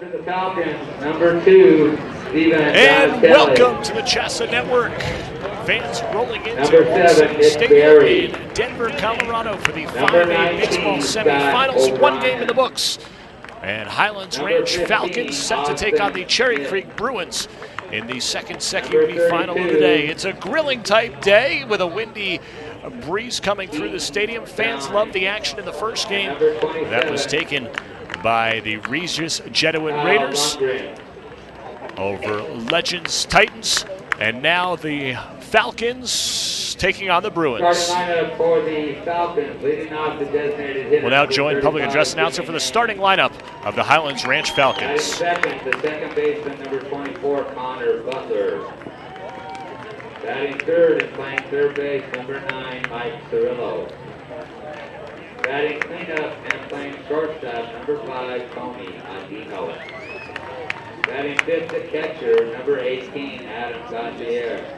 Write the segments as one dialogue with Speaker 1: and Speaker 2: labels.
Speaker 1: For the Falcons, number 2, Steven
Speaker 2: and welcome to the CHSAA Network. Fans rolling into
Speaker 1: Olsen
Speaker 2: Stadium in Denver, Colorado for the 5A baseball semifinals. One game in the books. And Highlands Ranch Falcons set to take on the Cherry Creek Bruins in the second semi-final of the day. It's a grilling type day with a windy breeze coming through the stadium. Fans loved the action in the first game. That was taken by the Regis Jedwin Raiders over Legends Titans. And now the Falcons taking on the Bruins. We'll now join public address announcer for the starting lineup of the Highlands Ranch Falcons.
Speaker 1: The second baseman, number 24, Connor Butler. Batting third and playing third base, number 9, Mike Cirillo. Batting cleanup and playing shortstop, number 5, Tony Andino. Batting fifth at catcher, number 18, Adam Gauthier.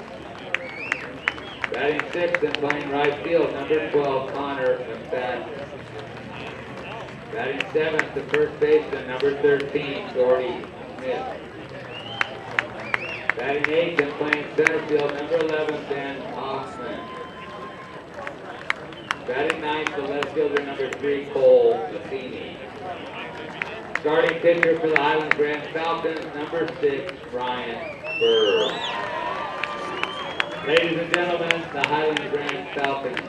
Speaker 1: Batting sixth and playing right field, number 12, Connor McFadden. Batting seventh, the first baseman, number 13, Gordy Smith. Batting eighth and playing center field, number 11, Ben Hoffman. Batting ninth, the left fielder, number 3, Cole Matheny. Starting pitcher for the Highlands Ranch Falcons, number 6, Ryan Burr. Ladies and gentlemen, the Highlands Ranch Falcons.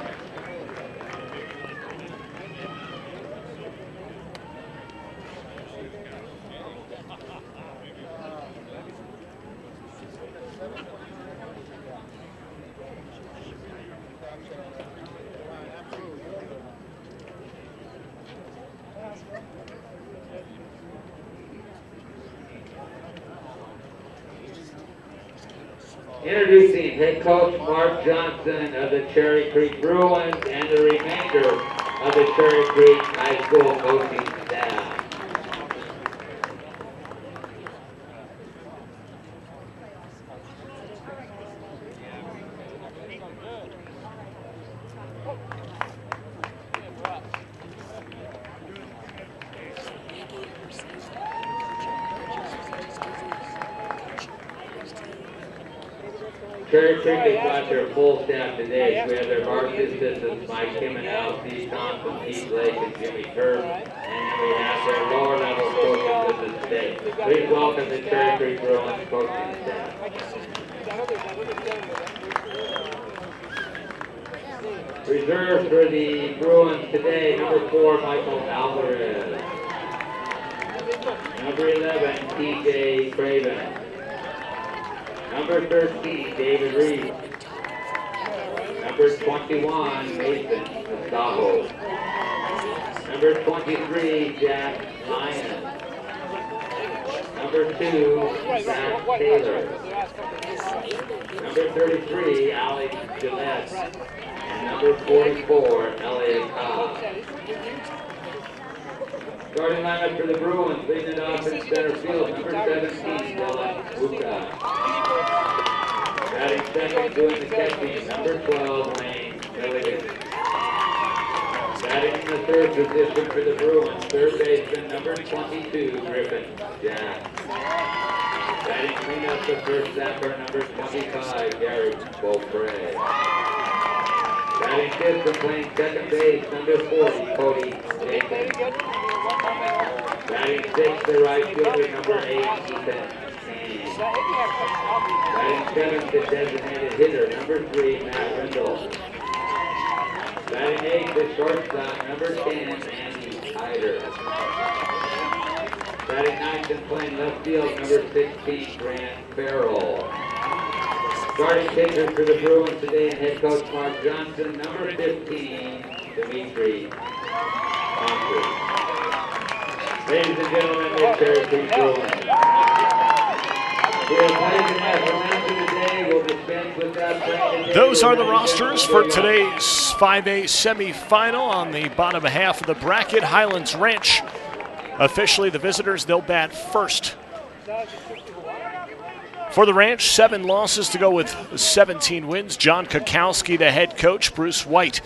Speaker 1: Introducing head coach Mark Johnson of the Cherry Creek Bruins and the remainder of the Cherry Creek High School coaching staff. Cherry Creek has got their full staff today. We have their varsity assistants, Mike Kimmenow, Steve Thompson, Pete Blake, and Jimmy Turp. And we have their lower level coaches with us today. Please welcome the Cherry Creek Bruins coaching staff. Reserves for the Bruins today, number 4, Michael Alvarez. Number 11, TJ Craven. Number 13, David Reed. Number 21, Mason Gustavo. Number 23, Jack Lyon. Number 2, Zach Taylor. Number 33, Alex Gillette. And number 44, Elliot Cobb. Starting lineup for the Bruins, leading it off in center field, number 17, Dylan Buka. Batting second, doing the catching, number 12, Lane Milligan. Batting in the third position for the Bruins, third baseman, number 22, Griffin Jack. Batting cleanup the first zapper, number 25, Gary Beaupre. Batting fifth and playing second base, number 40, Cody Jacobs. Batting sixth, the right fielder, number 8, Ethan Kane. Batting seventh, the designated hitter, number 3, Matt Rindle. Batting eighth, the shortstop, number 10, Andy Hyder. Batting ninth and playing left field, number 16, Grant Farrell. Starting pitchers for the Bruins today and head coach Mark Johnson, number 15, Dimitri Thompson. Ladies and gentlemen, the Cherry Creek Bruins.
Speaker 2: Those are the rosters for today's 5A semifinal. On the bottom half of the bracket, Highlands Ranch. Officially the visitors, they'll bat first. For the Ranch, 7 losses to go with 17 wins. John Kokowski, the head coach. Bruce White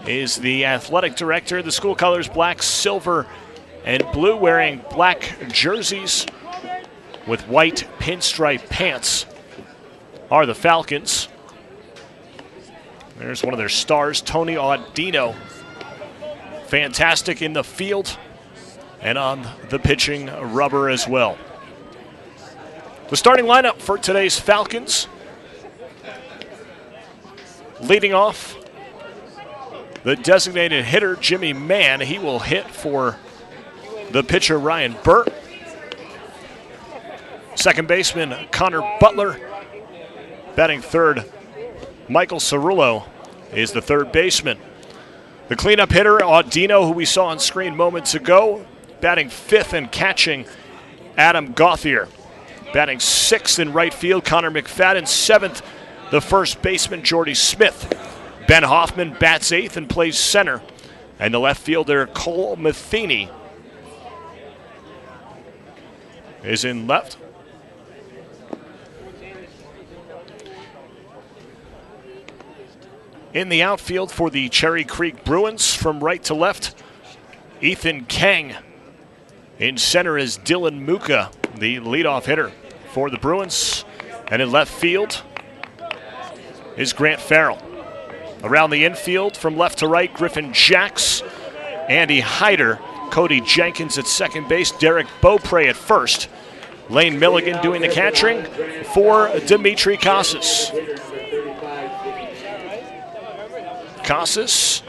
Speaker 2: is the athletic director. The school colors black, silver, and blue, wearing black jerseys with white pinstripe pants, are the Falcons. There's one of their stars, Tony Audino. Fantastic in the field and on the pitching rubber as well. The starting lineup for today's Falcons. Leading off, the designated hitter, Jimmy Mann. He will hit for the pitcher, Ryan Burr. Second baseman, Connor Butler. Batting third, Michael Cerullo is the third baseman. The cleanup hitter, Audino, who we saw on screen moments ago. Batting fifth and catching, Adam Gauthier. Batting sixth in right field, Connor McFadden. Seventh, the first baseman, Jordy Smith. Ben Hoffman bats eighth and plays center. And the left fielder, Cole Matheny, is in left. In the outfield for the Cherry Creek Bruins, from right to left, Ethan Kang. In center is Dylan Muka, the leadoff hitter for the Bruins. And in left field is Grant Farrell. Around the infield, from left to right, Griffin Jacks, Andy Hyder, Cody Jenkins at second base, Derek Beaupre at first. Lane Milligan doing the catching for Dimitri Casas. Casas,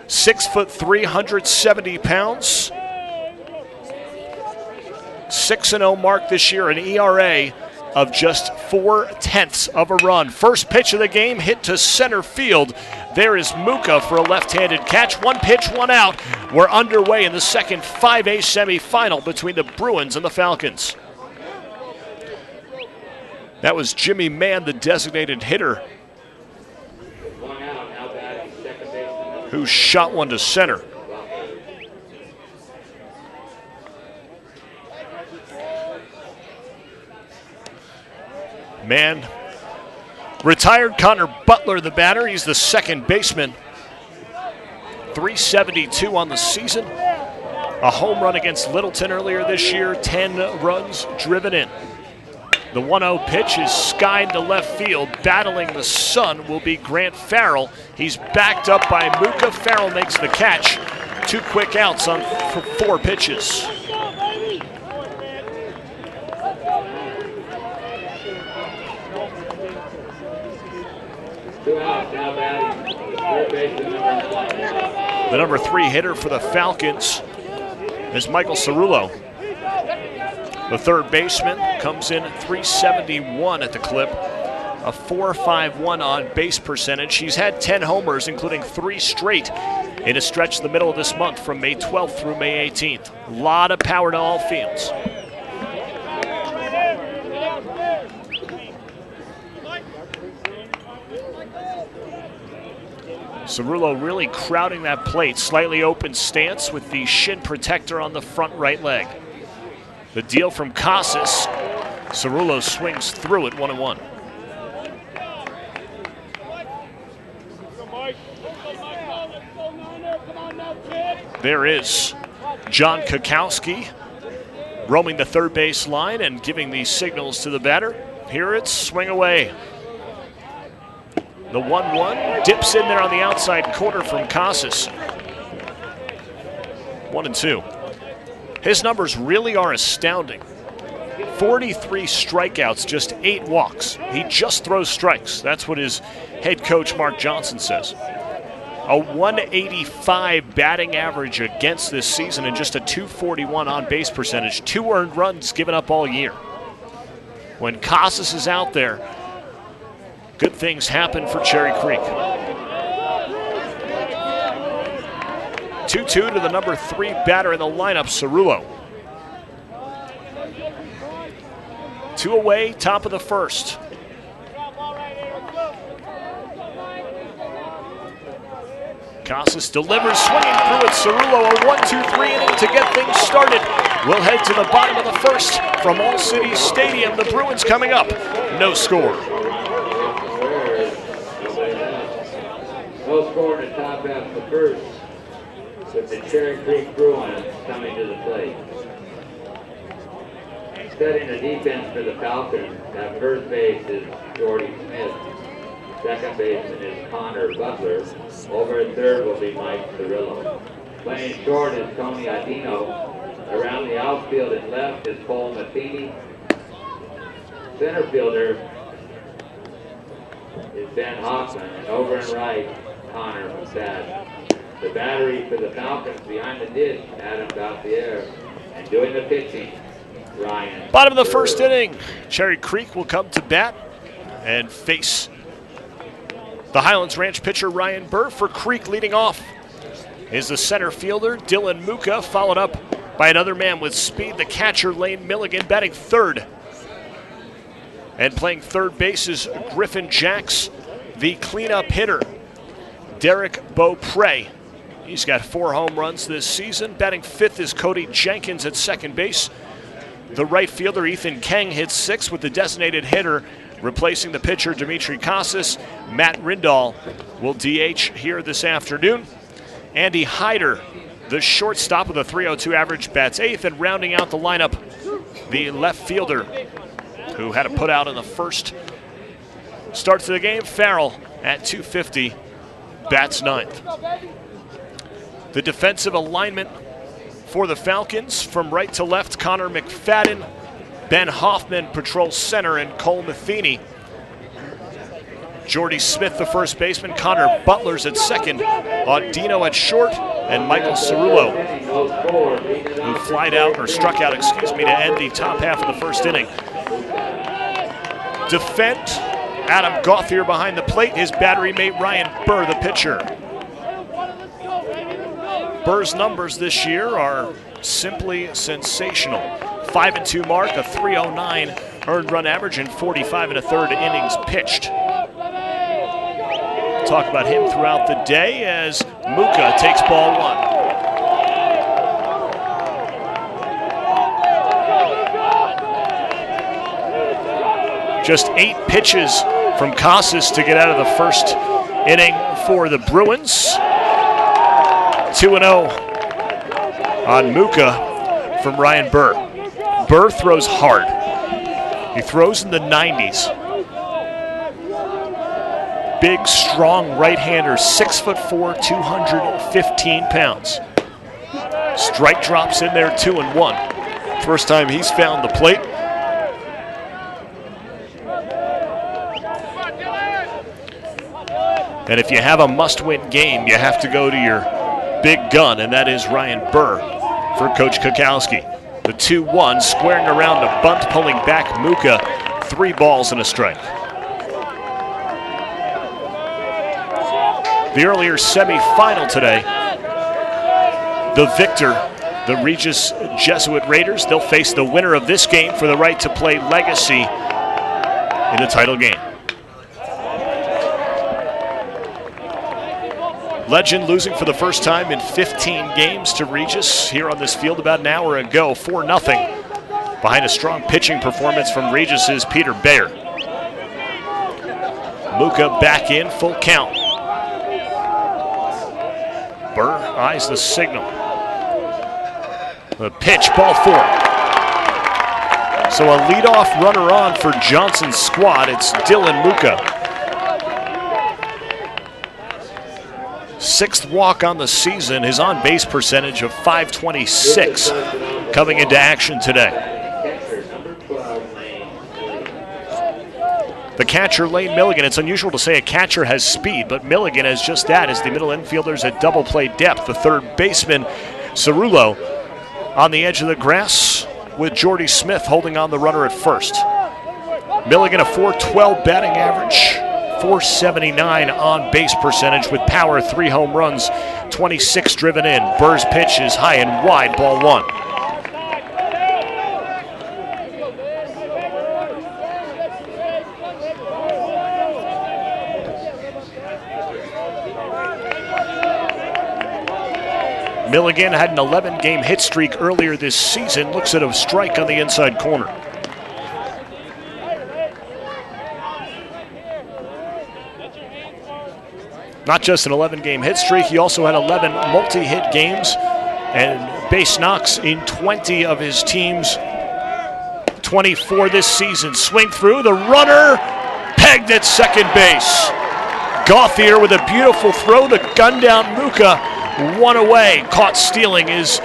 Speaker 2: 6', 370 pounds. 6-0 mark this year, an ERA of just 0.4 of a run. First pitch of the game, hit to center field. There is Muka for a left-handed catch. One pitch, one out. We're underway in the second 5A semifinal between the Bruins and the Falcons. That was Jimmy Mann, the designated hitter, who shot one to center. Mann. Retired Connor Butler, the batter. He's the second baseman. 372 on the season. A home run against Littleton earlier this year. 10 runs driven in. The 1-0 pitch is skied to left field. Battling the sun will be Grant Farrell. He's backed up by Muka. Farrell makes the catch. 2 quick outs on 4 pitches. The number 3 hitter for the Falcons is Michael Cerullo. The third baseman comes in 371 at the clip, a .451 on base percentage. He's had 10 homers, including 3 straight in a stretch the middle of this month from May 12th through May 18th. A lot of power to all fields. Cerullo really crowding that plate. Slightly open stance with the shin protector on the front right leg. The deal from Casas. Cerullo swings through it 1-1. There is John Kakowski roaming the third base line and giving the signals to the batter. Here it's swing away. The 1-1 dips in there on the outside corner from Casas. 1-2. His numbers really are astounding. 43 strikeouts, just 8 walks. He just throws strikes. That's what his head coach, Mark Johnson, says. A 185 batting average against this season and just a 241 on base percentage. 2 earned runs given up all year. When Casas is out there, good things happen for Cherry Creek. 2-2 to the number 3 batter in the lineup, Cerullo. 2 away, top of the first. Casas delivers, swinging through it. Cerullo, a 1-2-3 inning to get things started. We'll head to the bottom of the first from All City Stadium. The Bruins coming up. No score.
Speaker 1: No score in the top half of the first. with the Cherry Creek Bruins coming to the plate. Setting the defense for the Falcons at first base is Jordy Smith. Second baseman is Connor Butler. Over at third will be Mike Cirillo. Playing short is Tony Adino. Around the outfield and left is Cole Matheny. Center fielder is Ben Hoffman, and over and right, Connor Massad. The battery for the Falcons behind the dish, Adam Gauthier, and doing the pitching, Ryan.
Speaker 2: Bottom of the first inning, Cherry Creek will come to bat and face the Highlands Ranch pitcher Ryan Burr. For Creek, leading off is the center fielder Dylan Muka, followed up by another man with speed, the catcher Lane Milligan, batting third. And playing third base is Griffin Jacks, the cleanup hitter, Derek Beaupre. He's got 4 home runs this season. Batting fifth is Cody Jenkins at second base. The right fielder Ethan Kang hits 6 with the designated hitter replacing the pitcher Dimitri Casas. Matt Rindahl will DH here this afternoon. Andy Hyder, the shortstop with a .302 average, bats 8th, and rounding out the lineup, the left fielder who had to put out in the first start to the game, Farrell at .250, bats 9th. The defensive alignment for the Falcons, from right to left, Connor McFadden, Ben Hoffman patrols center, and Cole Matheny. Jordy Smith, the first baseman, Connor Butler's at second, Audino at short, and Michael Cirillo, who struck out, to end the top half of the first inning. Defend, Adam Gauthier behind the plate, his battery mate Ryan Burr, the pitcher. Burr's numbers this year are simply sensational. 5-2 mark, a .309 earned run average, and 45 1/3 innings pitched. Talk about him throughout the day as Muka takes ball 1. Just 8 pitches from Casas to get out of the first inning for the Bruins. 2-0 on Muka from Ryan Burr. Burr throws hard. He throws in the 90s. Big, strong right-hander, 6'4", 215 pounds. Strike drops in there, 2-1. First time he's found the plate. And if you have a must-win game, you have to go to your big gun, and that is Ryan Burr for Coach Kukowski. The 2-1, squaring around a bunt, pulling back Muka, 3 balls and a strike. The earlier semi-final today, the victor, the Regis Jesuit Raiders, they'll face the winner of this game for the right to play Legacy in the title game. Legend losing for the first time in 15 games to Regis here on this field about an hour ago, 4-0, behind a strong pitching performance from Regis's Peter Bayer. Muka back in, full count. Burr eyes the signal. The pitch, ball 4. So a leadoff runner on for Johnson's squad. It's Dylan Muka. 6th walk on the season, his on-base percentage of .526 coming into action today. The catcher, Lane Milligan. It's unusual to say a catcher has speed, but Milligan has just that as the middle infielders at double play depth. The third baseman, Cirillo, on the edge of the grass with Jordy Smith holding on the runner at first. Milligan, a .412 batting average, .479 on base percentage with power, 3 home runs, 26 driven in. Burr's pitch is high and wide, ball 1. Milligan had an 11-game hit streak earlier this season. Looks at a strike on the inside corner. not just an 11-game hit streak, he also had 11 multi-hit games and base knocks in 20 of his team's 24 this season. Swing through, the runner pegged at second base. Gauthier with a beautiful throw, the gun down Muka, one away. Caught stealing is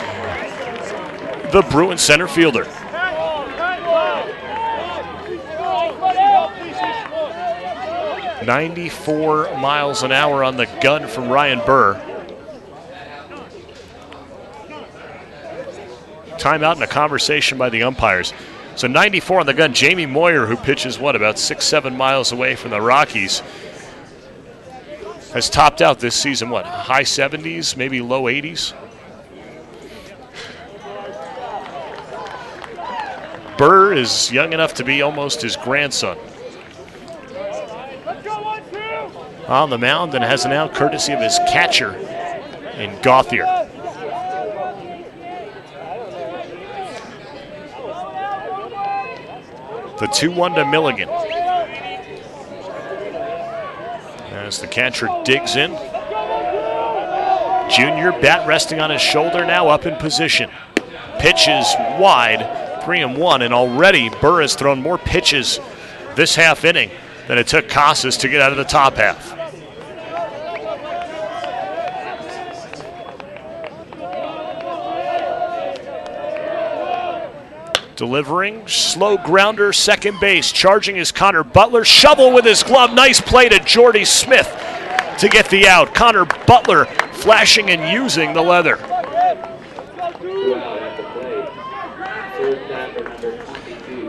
Speaker 2: the Bruins center fielder. .94 miles an hour on the gun from Ryan Burr. Timeout and a conversation by the umpires. So 94 on the gun. Jamie Moyer, who pitches, about 6-7 miles away from the Rockies, has topped out this season, high 70s, maybe low 80s? Burr is young enough to be almost his grandson. On the mound and has an out courtesy of his catcher in Gauthier. The 2-1 to Milligan. As the catcher digs in. Junior, bat resting on his shoulder, now up in position. Pitch is wide, 3-1, and already Burr has thrown more pitches this half inning than it took Casas to get out of the top half. Delivering, slow grounder, second base. Charging is Connor Butler. Shovel with his glove. Nice play to Jordy Smith to get the out. Connor Butler flashing and using the leather.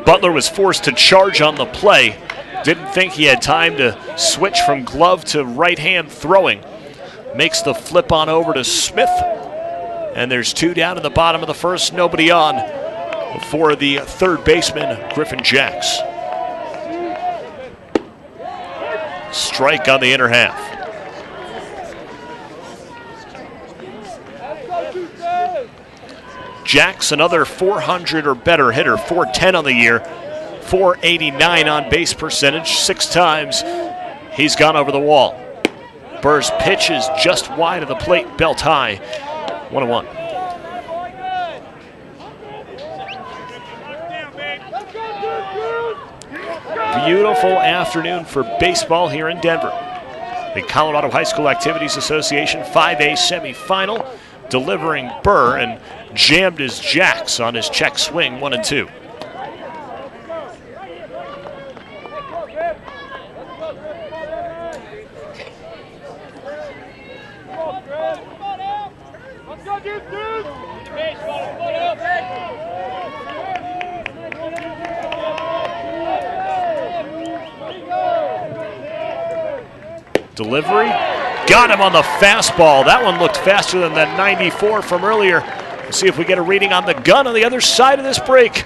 Speaker 2: Butler was forced to charge on the play. Didn't think he had time to switch from glove to right hand throwing. Makes the flip on over to Smith. And there's 2 down in the bottom of the first. Nobody on for the third baseman, Griffin Jacks. Strike on the inner half. Jacks, another 400 or better hitter, 410 on the year, 489 on base percentage. 6 times he's gone over the wall. Burr's pitch is just wide of the plate, belt high, 1-1. Beautiful afternoon for baseball here in Denver. The Colorado High School Activities Association 5A semifinal, delivering Burr, and jammed his Jacks on his check swing, 1-2. Delivery, got him on the fastball. That one looked faster than that 94 from earlier. We'll see if we get a reading on the gun on the other side of this break.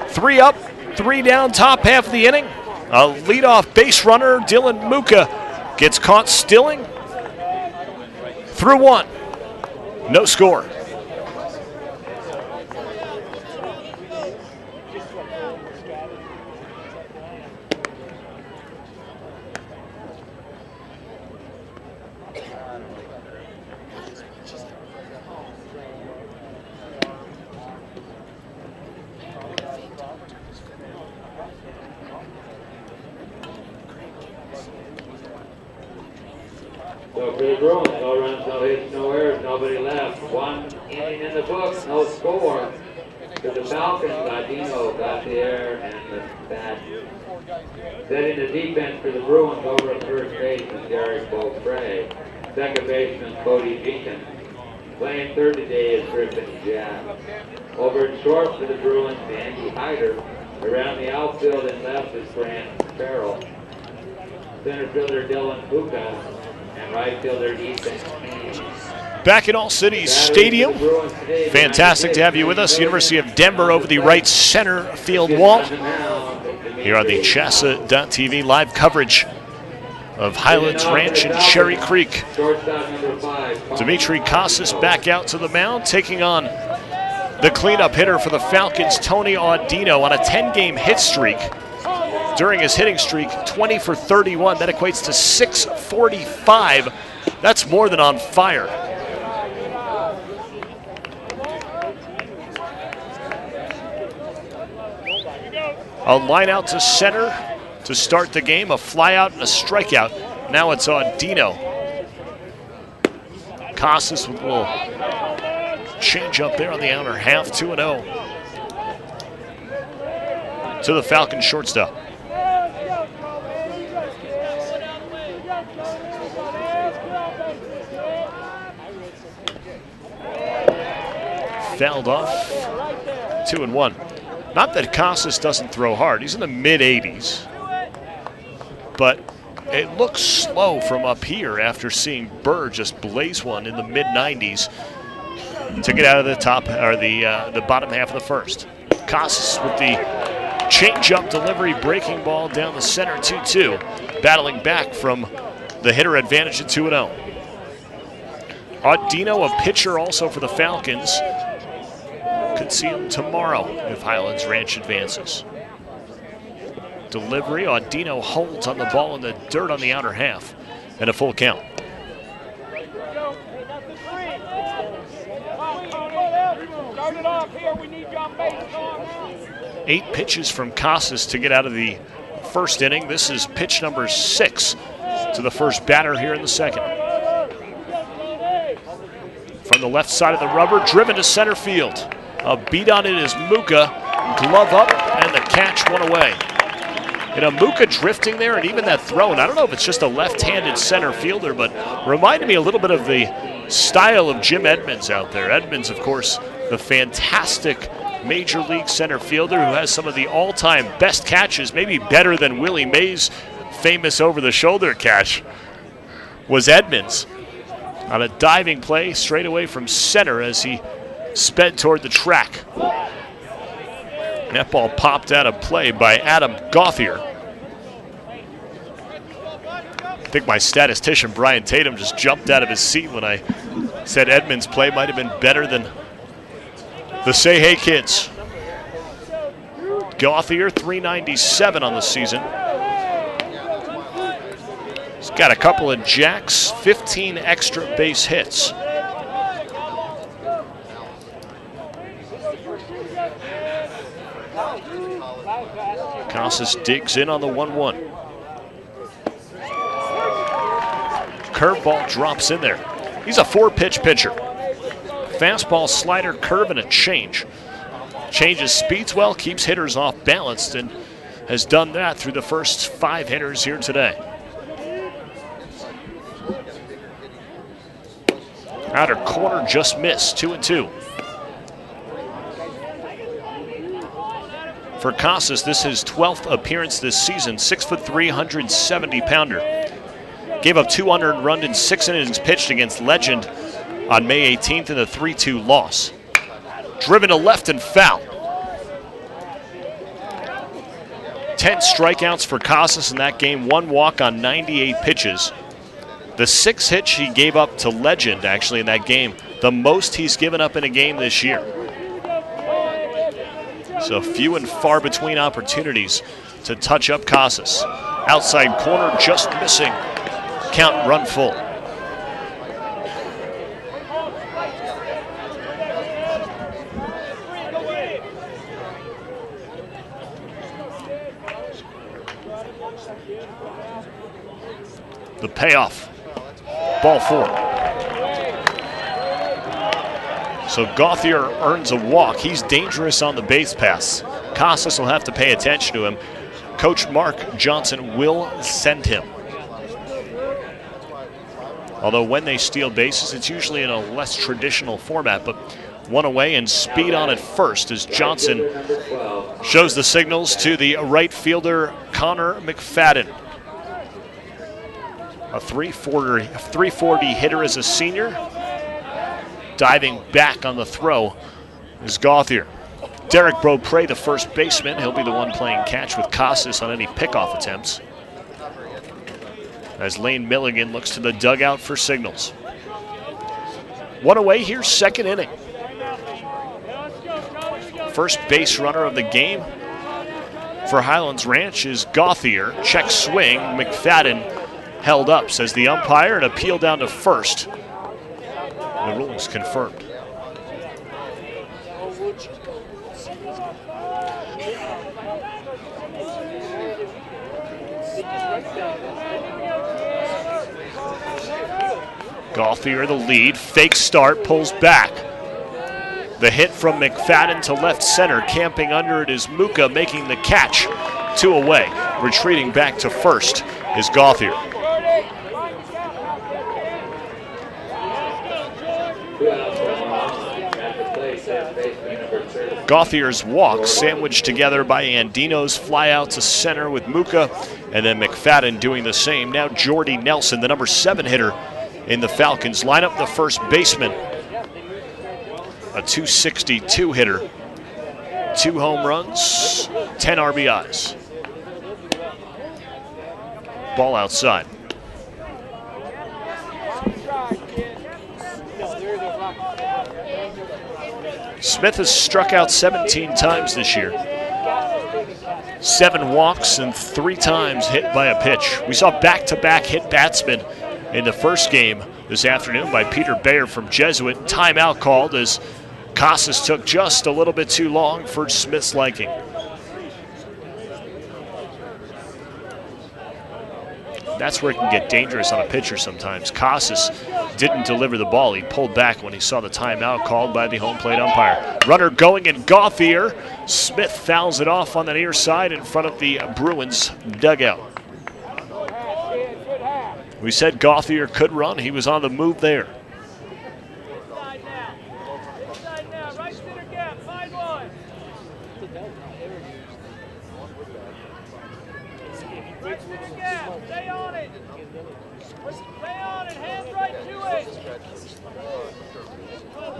Speaker 2: 3 up, 3 down, top half of the inning. A leadoff base runner, Dylan Muka, gets caught stealing. Through 1, no score.
Speaker 1: So for the Bruins, no runs, no hits, no errors, nobody left. 1 inning in the books, no score. For the Falcons, Ladino got the air and the bat. Setting the defense for the Bruins over at first baseman Derek Beaupre. Second baseman Cody Jenkins. Playing third today is Griffin Jack. Over in short for the Bruins, Andy Hyder. Around the outfield and left is Grant Farrell. Center fielder Dylan Muka. And right fielder Ethan Hayes.
Speaker 2: Back at All Cities Stadium. Fantastic to have you with us. University of Denver over the right center field wall. Here on the CHSAA.TV live coverage of Highlands Ranch and Cherry Creek. Dimitri Casas back out to the mound, taking on the cleanup hitter for the Falcons, Tony Audino, on a 10-game hit streak. during his hitting streak, 20 for 31. That equates to 645. That's more than on fire. A line out to center to start the game, a fly out and a strikeout. Now it's Audino. Casas with a little change up there on the outer half, 2-0 to the Falcons shortstop. Fouled off, 2-1. Not that Casas doesn't throw hard. He's in the mid-80s. But it looks slow from up here after seeing Burr just blaze one in the mid-90s to get out of the top or the bottom half of the first. Casas with the change-up delivery, breaking ball down the center, 2-2. Battling back from the hitter advantage at 2-0. Audino, a pitcher also for the Falcons. Could see him tomorrow if Highlands Ranch advances. Delivery, Audino holds on the ball in the dirt on the outer half, and a full count. Eight pitches from Casas to get out of the first inning. This is pitch number 6 to the first batter here in the second. From the left side of the rubber, driven to center field. A beat on it is Muka, glove up, and the catch one away. Muka drifting there, and even that throw, and I don't know if it's just a left-handed center fielder, but reminded me a little bit of the style of Jim Edmonds out there. Edmonds, of course, the fantastic Major League center fielder who has some of the all-time best catches, maybe better than Willie Mays' famous over-the-shoulder catch, was Edmonds on a diving play straight away from center as he sped toward the track. That ball popped out of play by Adam Gauthier. I think my statistician Brian Tatum just jumped out of his seat when I said Edmonds' play might have been better than the Say Hey Kids. Gauthier, 397 on the season. He's got a couple of jacks, 15 extra base hits. Casas digs in on the 1-1. Curveball drops in there. He's a 4-pitch pitcher. Fastball, slider, curve, and a change. Changes speeds well, keeps hitters off balanced, and has done that through the first 5 hitters here today. Outer corner just missed, 2-2. For Casas, this is his 12th appearance this season, 6'3", 170-pounder. Gave up 2 unearned runs in 6 innings pitched against Legend on May 18th in a 3-2 loss. Driven to left and foul. 10 strikeouts for Casas in that game, 1 walk on 98 pitches. The 6 hits he gave up to Legend, actually, in that game, the most he's given up in a game this year. So few and far between opportunities to touch up Casas. Outside corner just missing. Count run full. The payoff. Ball 4. So Gauthier earns a walk. He's dangerous on the base pass. Casas will have to pay attention to him. Coach Mark Johnson will send him. Although when they steal bases, it's usually in a less traditional format, but 1 away and speed on at first as Johnson shows the signals to the right fielder, Connor McFadden. A 340 hitter as a senior. Diving back on the throw is Gauthier. Derek Beaupre, the first baseman. He'll be the one playing catch with Casas on any pickoff attempts. As Lane Milligan looks to the dugout for signals. 1 away here, 2nd inning. First base runner of the game for Highlands Ranch is Gauthier. Check swing. McFadden held up, says the umpire, and appeal down to first. The ruling's confirmed. Gauthier the lead, fake start, pulls back. The hit from McFadden to left center, camping under it is Muka making the catch. 2 away, retreating back to first is Gauthier. Gauthier's walk sandwiched together by Andino's fly out to center with Muka, and then McFadden doing the same. Now Jordy Nelson, the number 7 hitter in the Falcons, line up the first baseman. A .262 hitter. 2 home runs, 10 RBIs. Ball outside. Smith has struck out 17 times this year. 7 walks and 3 times hit by a pitch. We saw back-to-back hit batsmen in the first game this afternoon by Peter Bayer from Jesuit. Timeout called as Casas took just a little bit too long for Smith's liking. That's where it can get dangerous on a pitcher sometimes. Casas didn't deliver the ball. He pulled back when he saw the timeout called by the home plate umpire. Runner going in Gauthier. Smith fouls it off on the near side in front of the Bruins dugout. We said Gauthier could run. He was on the move there.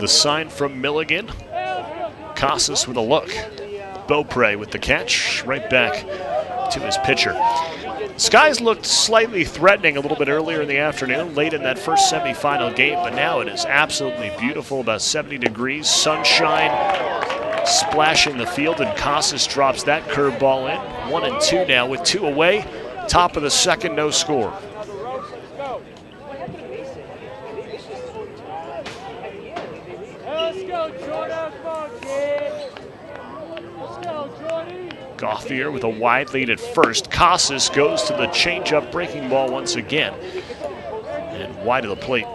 Speaker 2: The sign from Milligan. Casas with a look. Beaupre with the catch. Right back to his pitcher. Skies looked slightly threatening a little bit earlier in the afternoon, late in that first semifinal game, but now it is absolutely beautiful, about 70 degrees, sunshine splashing the field, and Casas drops that curveball in. 1-2 now with 2 away. Top of the second, no score. Gauthier with a wide lead at first. Casas goes to the changeup breaking ball once again. And wide of the plate.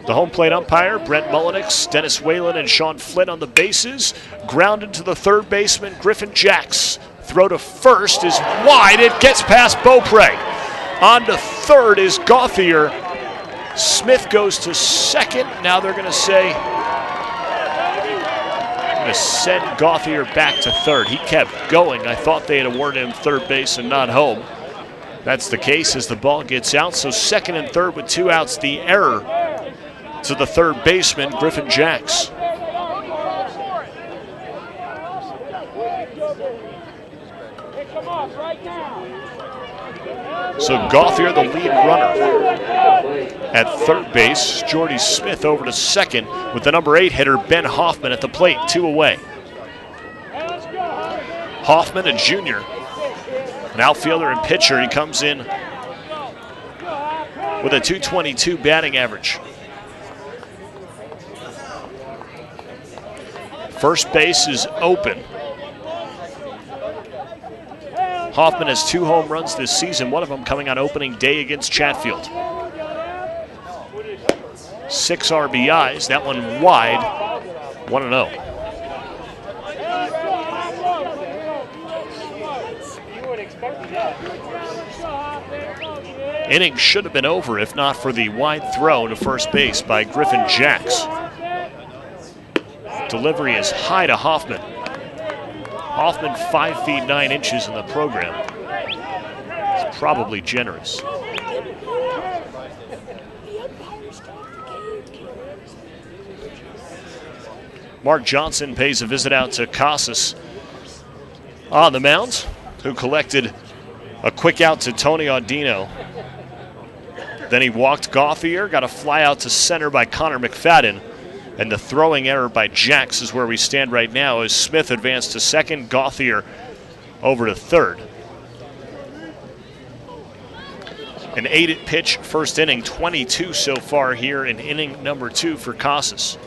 Speaker 2: The home plate umpire, Brent Mullenix, Dennis Whalen, and Sean Flynn on the bases. Grounded to the third baseman, Griffin Jacks. Throw to first is wide. It gets past Beaupre. On to third is Gauthier. Smith goes to second. Now they're going to say, send Gauthier back to third. He kept going. I thought they had awarded him third base and not home. That's the case as the ball gets out. So second and third with 2 outs. The error to the third baseman, Griffin Jacks. So Gauthier, the lead runner at third base. Jordy Smith over to second with the number 8 hitter, Ben Hoffman, at the plate, 2 away. Hoffman, a junior, an outfielder and pitcher. He comes in with a .222 batting average. First base is open. Hoffman has 2 home runs this season, one of them coming on opening day against Chatfield. 6 RBIs, that one wide, 1-0. Inning should have been over if not for the wide throw to first base by Griffin Jacks. Delivery is high to Hoffman. Hoffman 5 feet 9 inches in the program. It's probably generous. Mark Johnson pays a visit out to Casas on the mound, who collected a quick out to Tony Audino Then he walked Gauthier, got a fly out to center by Connor McFadden. And the throwing error by Jacks is where we stand right now as Smith advanced to second, Gauthier over to third. An 8 pitch first inning, 22 so far here in inning number 2 for Casas.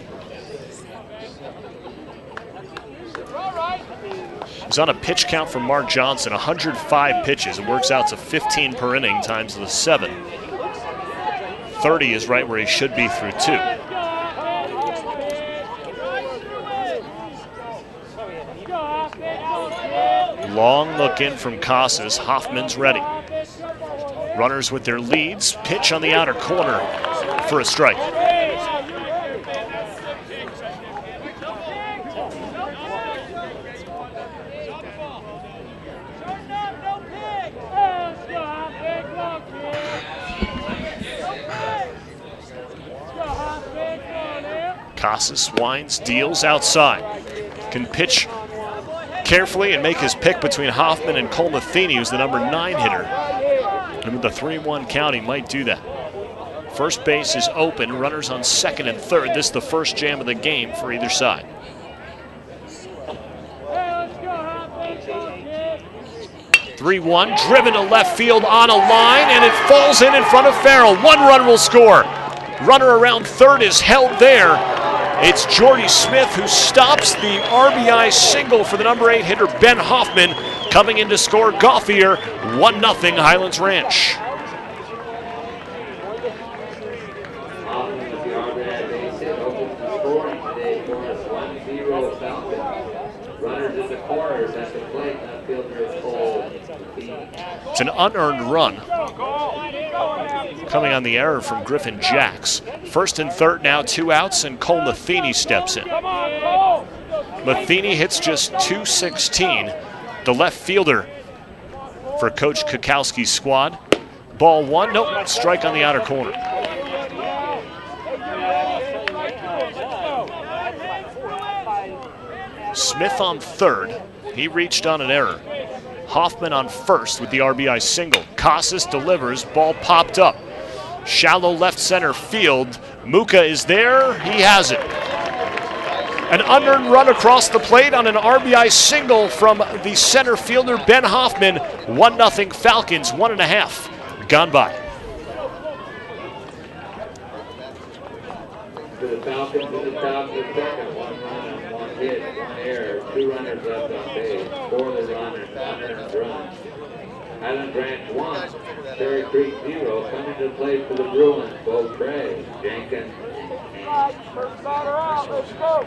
Speaker 2: He's on a pitch count from Mark Johnson, 105 pitches. It works out to 15 per inning times the 7. 30 is right where he should be through 2. Long look in from Casas. Hoffman's ready. Runners with their leads. Pitch on the outer corner for a strike. Casas winds, deals outside. Can pitch carefully and make his pick between Hoffman and Cole Matheny, who's the number 9 hitter. And with the 3-1 count, he might do that. First base is open, runners on second and third. This is the first jam of the game for either side. "3-1, driven to left field on a line, and it falls in front of Farrell. 1 run will score. Runner around third is held there. It's Jordy Smith who stops the RBI single for the number 8 hitter Ben Hoffman, coming in to score Gauthier. 1-0 Highlands Ranch.
Speaker 1: Hoffman with the RBI base hit opens the scoring today for us. 1-0 Falcons. Runners in the corners at the plate. Left fielder is Cole.
Speaker 2: It's an unearned run coming on the error from Griffin Jacks. First and third now, 2 outs, and Cole Matheny steps in. Matheny hits just .216. The left fielder for Coach Kukowski's squad. Ball 1, nope, strike on the outer corner. Smith on third. He reached on an error. Hoffman on first with the RBI single. Casas delivers, ball popped up. Shallow left center field. Muka is there, he has it. An unearned run across the plate on an RBI single from the center fielder Ben Hoffman. 1-0 Falcons, 1.5 gone by.
Speaker 1: For the Falcons in the top of the second, 1 run, 1 hit, 1 error, 2 runners left on base, 4 of the runners, unearned runs. Highlands Ranch 1, Cherry Creek 0, coming to play for the Bruins, Bo Craig, Jenkins.
Speaker 3: First batter out, let's go.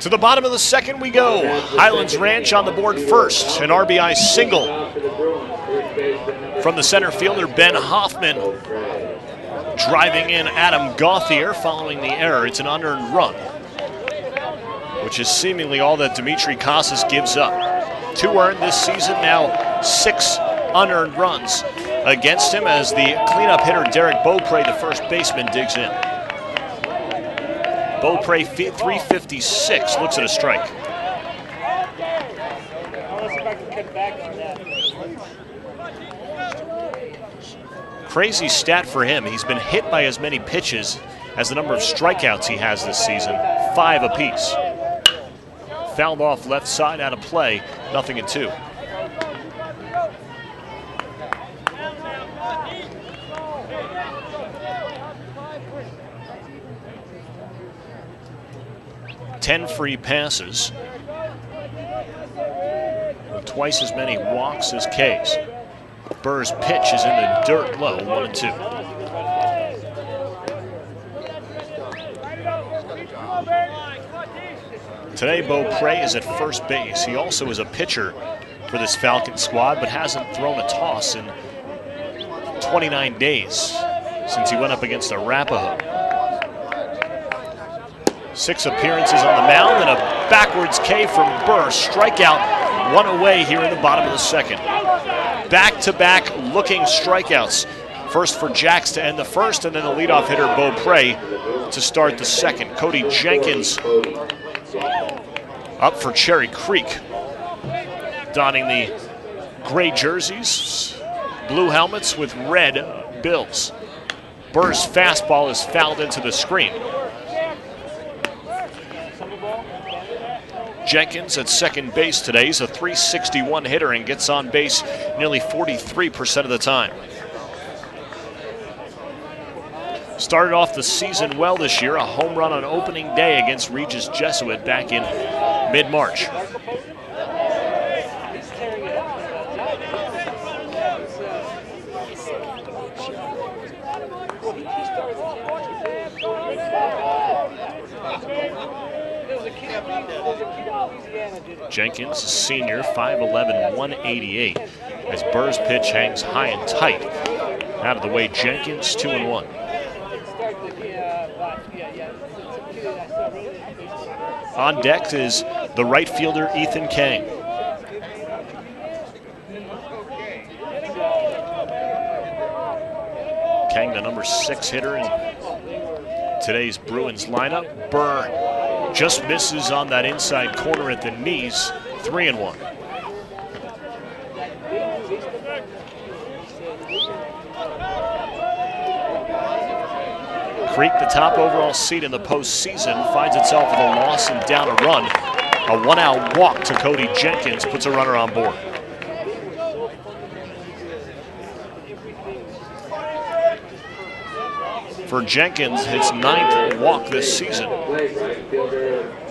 Speaker 2: To the bottom of the second we go. Highlands Ranch on the board first. An RBI single from the center fielder Ben Hoffman. Driving in Adam Gauthier following the error. It's an unearned run, which is seemingly all that Dimitri Casas gives up. 2 earned this season, now 6 unearned runs against him as the cleanup hitter Derek Beaupre, the first baseman, digs in. Beaupre 356, looks at a strike. Crazy stat for him. He's been hit by as many pitches as the number of strikeouts he has this season, 5 apiece. Fouled off left side, out of play, 0-2. Ten free passes, with twice as many walks as K's. Burr's pitch is in the dirt low, 1-2. Today, Beaupre is at first base. He also is a pitcher for this Falcon squad, but hasn't thrown a toss in 29 days since he went up against Arapahoe. 6 appearances on the mound and a backwards K from Burr. Strikeout, 1 away here in the bottom of the second. Back-to-back looking strikeouts. First for Jacks to end the first, and then the leadoff hitter, Beaupre, to start the second. Cody Jenkins up for Cherry Creek, donning the gray jerseys, blue helmets with red bills. Burr's fastball is fouled into the screen. Jenkins at second base today. He's a .361 hitter and gets on base nearly 43% of the time. Started off the season well this year, a home run on opening day against Regis Jesuit back in mid-March. Jenkins, a senior, 5'11", 188, as Burr's pitch hangs high and tight. Out of the way, Jenkins, 2-1. On deck is the right fielder, Ethan Kang. Kang, the number 6 hitter in today's Bruins lineup. Burr just misses on that inside corner at the knees, 3-1. Creek, the top overall seed in the postseason, finds itself with a loss and down a run. A 1-out walk to Cody Jenkins puts a runner on board. For Jenkins, his 9th walk this season.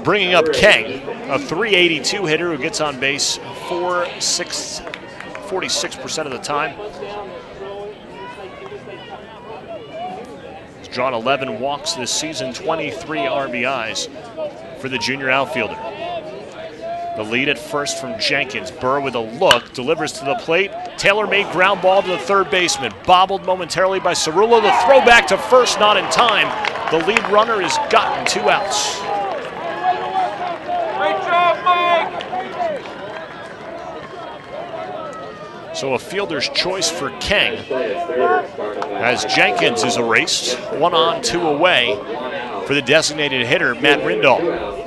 Speaker 2: Bringing up Kang, a .382 hitter who gets on base 46% of the time. He's drawn 11 walks this season, 23 RBIs for the junior outfielder. The lead at first from Jenkins. Burr with a look, delivers to the plate. Tailor-made ground ball to the third baseman. Bobbled momentarily by Cerullo. The throw back to first, not in time. The lead runner has gotten 2 outs.
Speaker 3: Great job, Mike!
Speaker 2: So a fielder's choice for Kang as Jenkins is erased. 1 on, 2 away for the designated hitter, Matt Rindahl.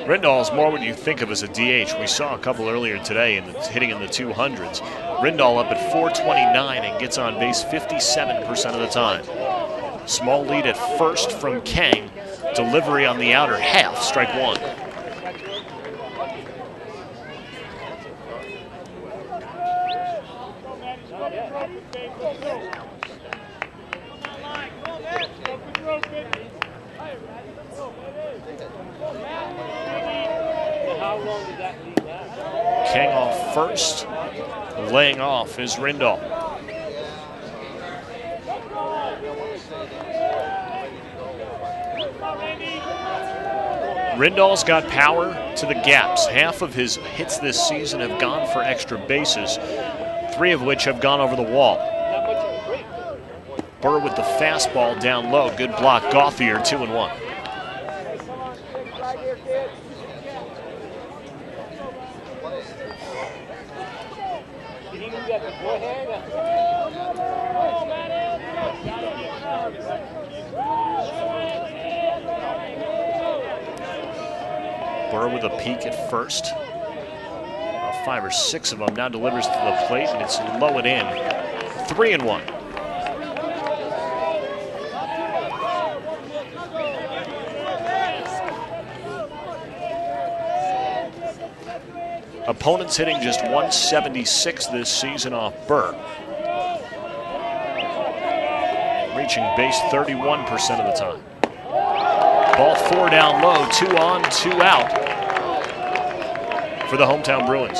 Speaker 2: Rindahl's more what you think of as a DH. We saw a couple earlier today hitting in the 200s. Rindahl up at .429 and gets on base 57% of the time. Small lead at first from Kang. Delivery on the outer half, strike 1. Kang off first, laying off is Rindahl. Rindahl's got power to the gaps. Half of his hits this season have gone for extra bases, 3 of which have gone over the wall. Burr with the fastball down low. Good block, Gauthier, 2-1. Burr with a peek at first. A 5 or 6 of them. Now delivers to the plate, and it's low and in. 3-1. Opponents hitting just 176 this season off Burr. Reaching base 31% of the time. Ball 4 down low, 2 on, 2 out for the hometown Bruins.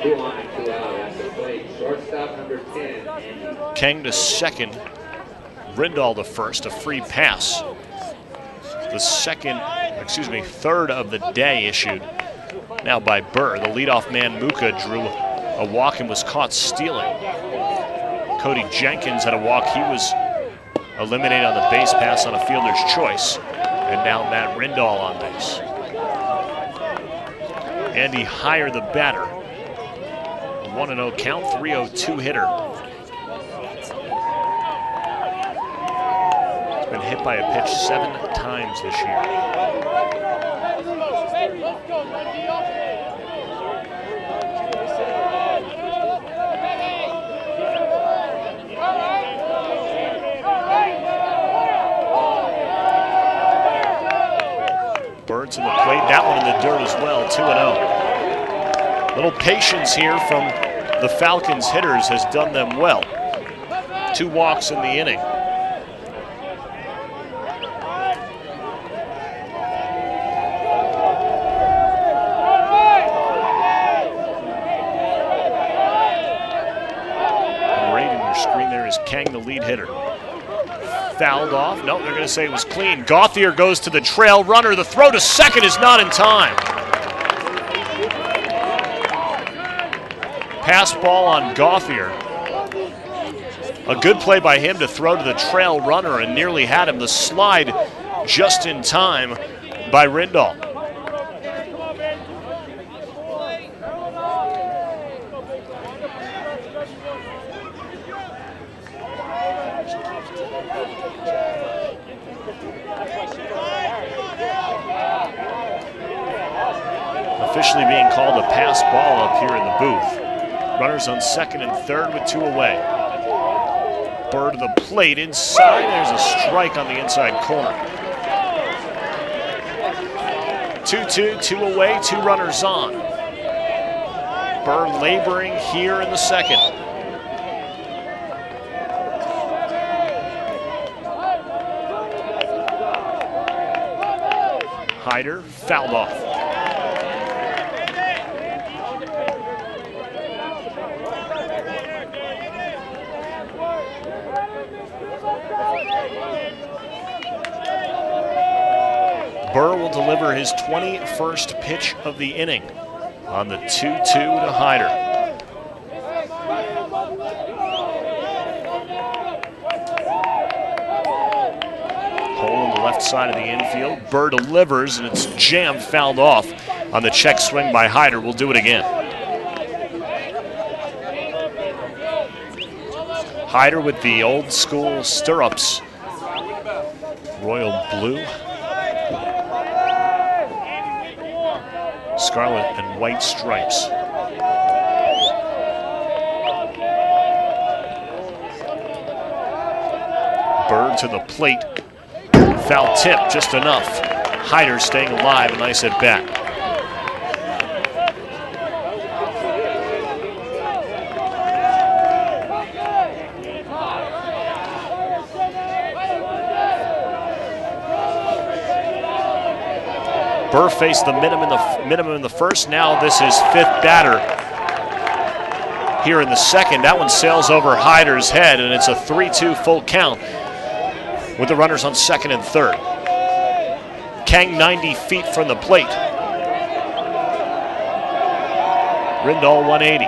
Speaker 1: 2 on and 2 out at the plate. Shortstop number 10.
Speaker 2: Kang to second. Rindall to first, a free pass. The third of the day issued now by Burr. The leadoff man, Muka, drew a walk and was caught stealing. Cody Jenkins had a walk. He was eliminated on the base pass on a fielder's choice. And now Matt Rindall on base. Andy Heyer, the batter. 1-0 count, 3-0-2 hitter. He's been hit by a pitch 7 times this year. Burr to the plate, that one in the dirt as well, 2-0. Little patience here from the Falcons hitters has done them well. 2 walks in the inning. Right in your screen there is Kang, the lead hitter. Fouled off. Nope, they're going to say it was clean. Gauthier goes to the trail runner. The throw to second is not in time. Pass ball on Gauthier. A good play by him to throw to the trail runner and nearly had him. The slide just in time by Rindall. Officially being called a pass ball up here in the booth. Runners on second and third with 2 away. Burr to the plate inside. There's a strike on the inside corner. 2-2, 2 away, 2 runners on. Burr laboring here in the second. Hyder fouled off. Burr will deliver his 21st pitch of the inning on the 2-2 to Hyder. Hole on the left side of the infield. Burr delivers, and it's jammed, fouled off on the check swing by Hyder. We'll do it again. Hyder with the old school stirrups. Royal blue. Scarlet and white stripes. Burr to the plate. Foul tip, just enough. Hyder staying alive, a nice at bat. Burr faced the minimum in the first. Now this is 5th batter here in the second. That one sails over Hyder's head, and it's a 3-2 full count with the runners on second and third. Kang 90 feet from the plate. Rindall 180.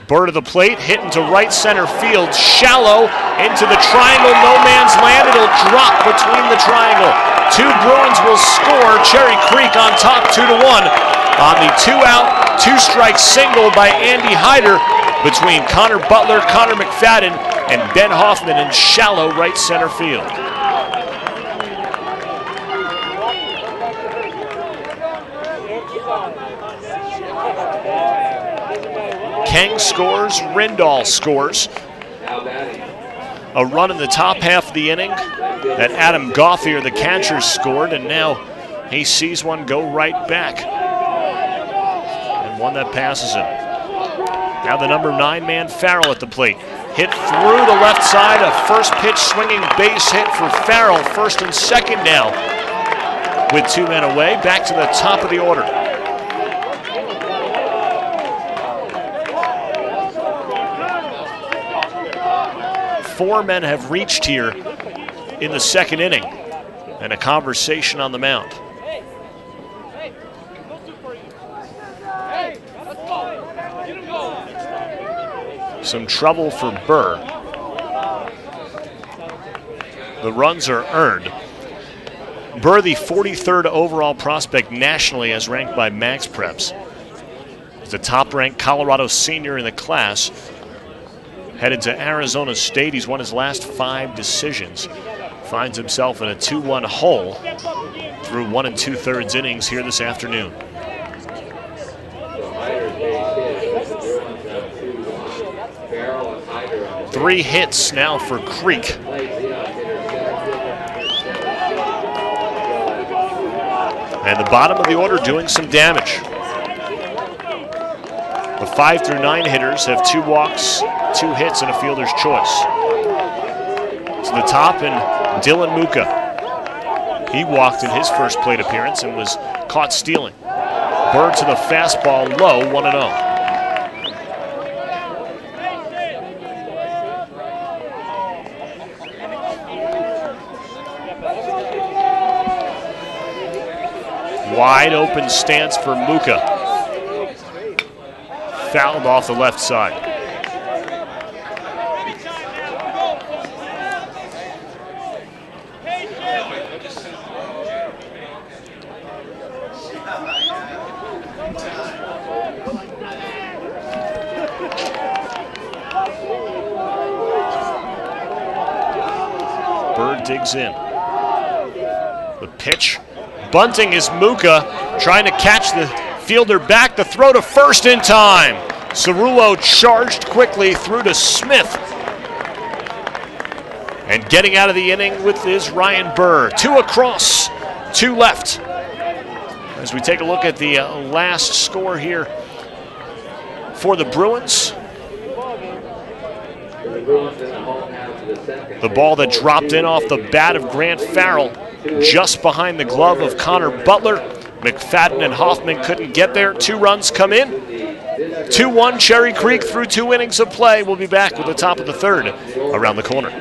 Speaker 2: Burr to the plate, hit into right center field, shallow into the triangle, no man's land. It'll drop between the triangle. 2 Bruins will score. Cherry Creek on top 2-1 on the 2-out, 2-strike single by Andy Hyder between Connor Butler, Connor McFadden, and Ben Hoffman in shallow right center field. Kang scores, Rindall scores. A run in the top half of the inning that Adam Gauthier, the catcher, scored, and now he sees one go right back. And one that passes him. Now the number 9 man Farrell at the plate. Hit through the left side, a first pitch swinging base hit for Farrell, first and second now. With 2 men away, back to the top of the order. Four men have reached here in the second inning, and a conversation on the mound. Some trouble for Burr. The runs are earned. Burr, the 43rd overall prospect nationally as ranked by Max Preps. He's the top-ranked Colorado senior in the class. Headed to Arizona State. He's won his last 5 decisions. Finds himself in a 2-1 hole through 1 2/3 innings here this afternoon. Three hits now for Creek. And the bottom of the order doing some damage. The 5 through 9 hitters have 2 walks, 2 hits, and a fielder's choice. To the top, and Dylan Muka. He walked in his first plate appearance and was caught stealing. Burr to the fastball low, 1-0. Wide open stance for Muka. Fouled off the left side. Burr digs in. The pitch. Bunting is Muka, trying to catch the fielder back. The throw to first in time. Cerullo charged quickly through to Smith. And getting out of the inning with is Ryan Burr. 2 across, 2 left. As we take a look at the last score here for the Bruins. The ball that dropped in off the bat of Grant Farrell, just behind the glove of Connor Butler. McFadden and Hoffman couldn't get there. 2 runs come in. 2-1 Cherry Creek through 2 innings of play. We'll be back with the top of the 3rd around the corner.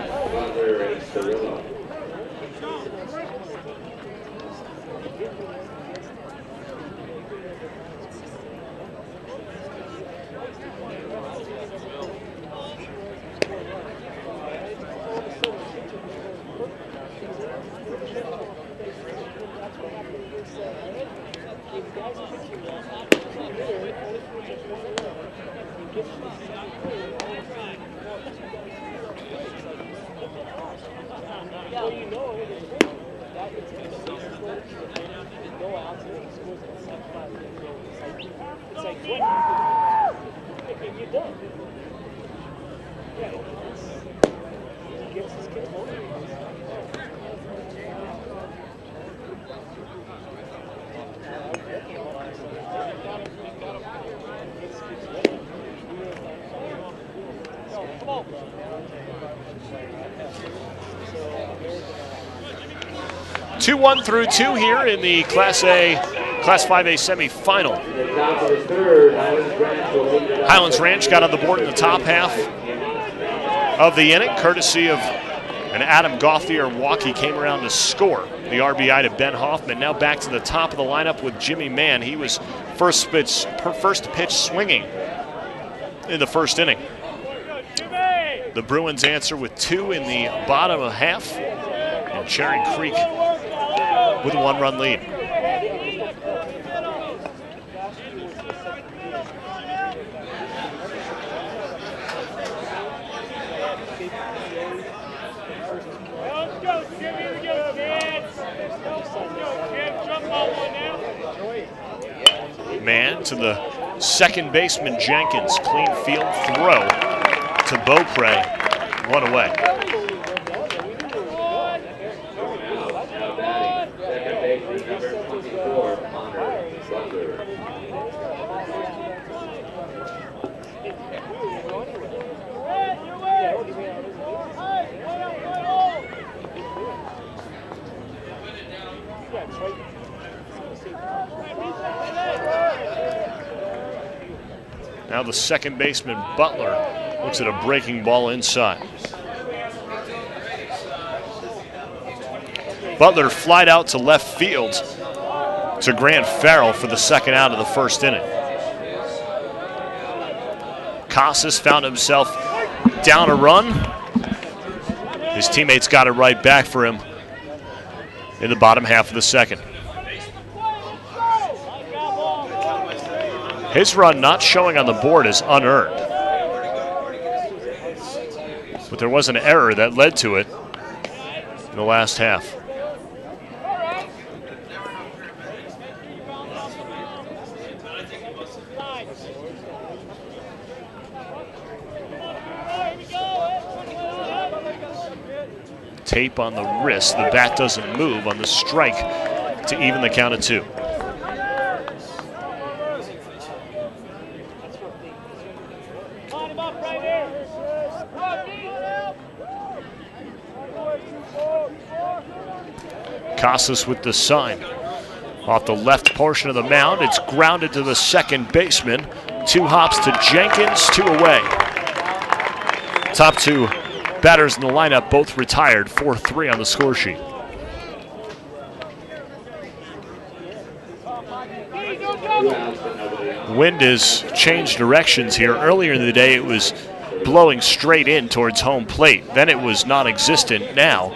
Speaker 2: 2-1 through 2 here in the Class 5A semifinal. Highlands Ranch got on the board in the top half of the inning, courtesy of an Adam Gauthier walk. He came around to score the RBI to Ben Hoffman. Now back to the top of the lineup with Jimmy Mann. He was first pitch swinging in the first inning. The Bruins answer with 2 in the bottom of half, and Cherry Creek with a 1-run lead. Man to the Second baseman Jenkins, clean field throw to Beaupre, one away.
Speaker 1: Now batting, second baseman number 24, Butler.
Speaker 2: Now the second baseman, Butler, looks at a breaking ball inside. Butler flied out to left field to Grant Farrell for the second out of the first inning. Casas found himself down a run. His teammates got it right back for him in the bottom half of the second. His run not showing on the board is unearned. But there was an error that led to it in the last half. Tape on the wrist. The bat doesn't move on the strike to even the count of 2. Casas with the sign. Off the left portion of the mound, it's grounded to the second baseman. 2 hops to Jenkins, 2 away. Top 2 batters in the lineup both retired, 4-3 on the score sheet. Wind has changed directions here. Earlier in the day it was blowing straight in towards home plate. Then it was non-existent. Now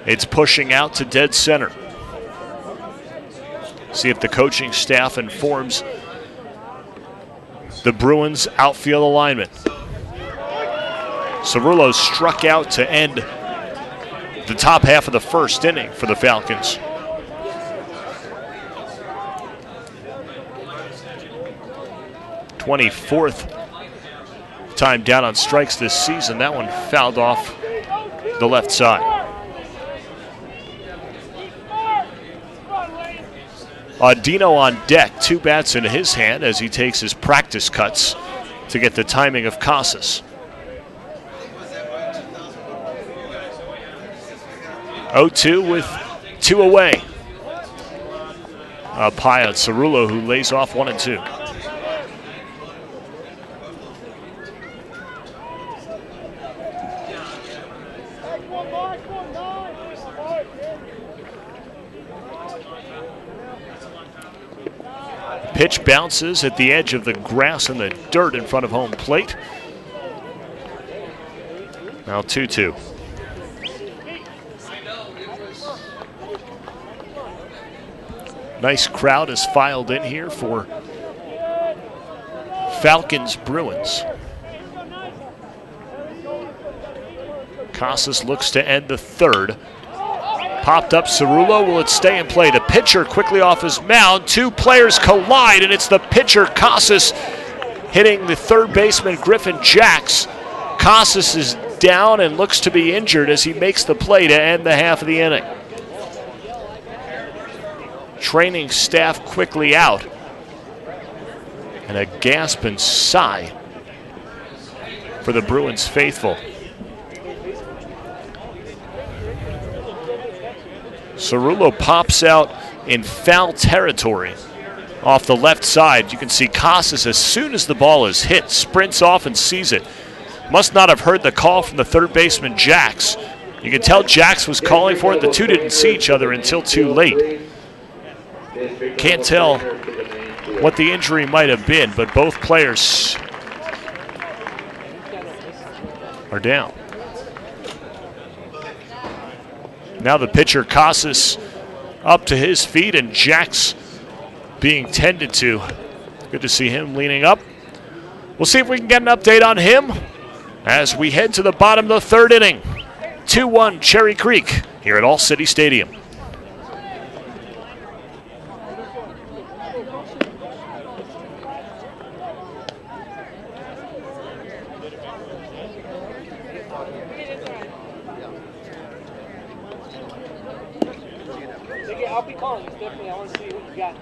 Speaker 2: it's pushing out to dead center. See if the coaching staff informs the Bruins outfield alignment. Cerullo struck out to end the top half of the first inning for the Falcons. '24th time down on strikes this season. That one fouled off the left side. Audino on deck, 2 bats in his hand as he takes his practice cuts to get the timing of Casas. 0-2 with 2 away. Up high on Cerullo, who lays off 1 and 2. Pitch bounces at the edge of the grass and the dirt in front of home plate. Now 2-2. Nice crowd has filed in here for Falcons Bruins. Casas looks to end the third. Popped up Cerullo, will it stay in play? The pitcher quickly off his mound. 2 players collide, and it's the pitcher Casas hitting the third baseman Griffin Jacks. Casas is down and looks to be injured as he makes the play to end the half of the inning. Training staff quickly out. And a gasp and sigh for the Bruins faithful. Cerullo pops out in foul territory off the left side. You can see Casas, as soon as the ball is hit, sprints off and sees it. Must not have heard the call from the third baseman, Jacks. You can tell Jacks was calling for it. The two didn't see each other until too late. Can't tell what the injury might have been, but both players are down. Now the pitcher, Casas, up to his feet, and Jacks being tended to. Good to see him leaning up. We'll see if we can get an update on him as we head to the bottom of the third inning. 2-1 Cherry Creek here at All City Stadium.
Speaker 3: be calling. It's definitely, I want to see what you got.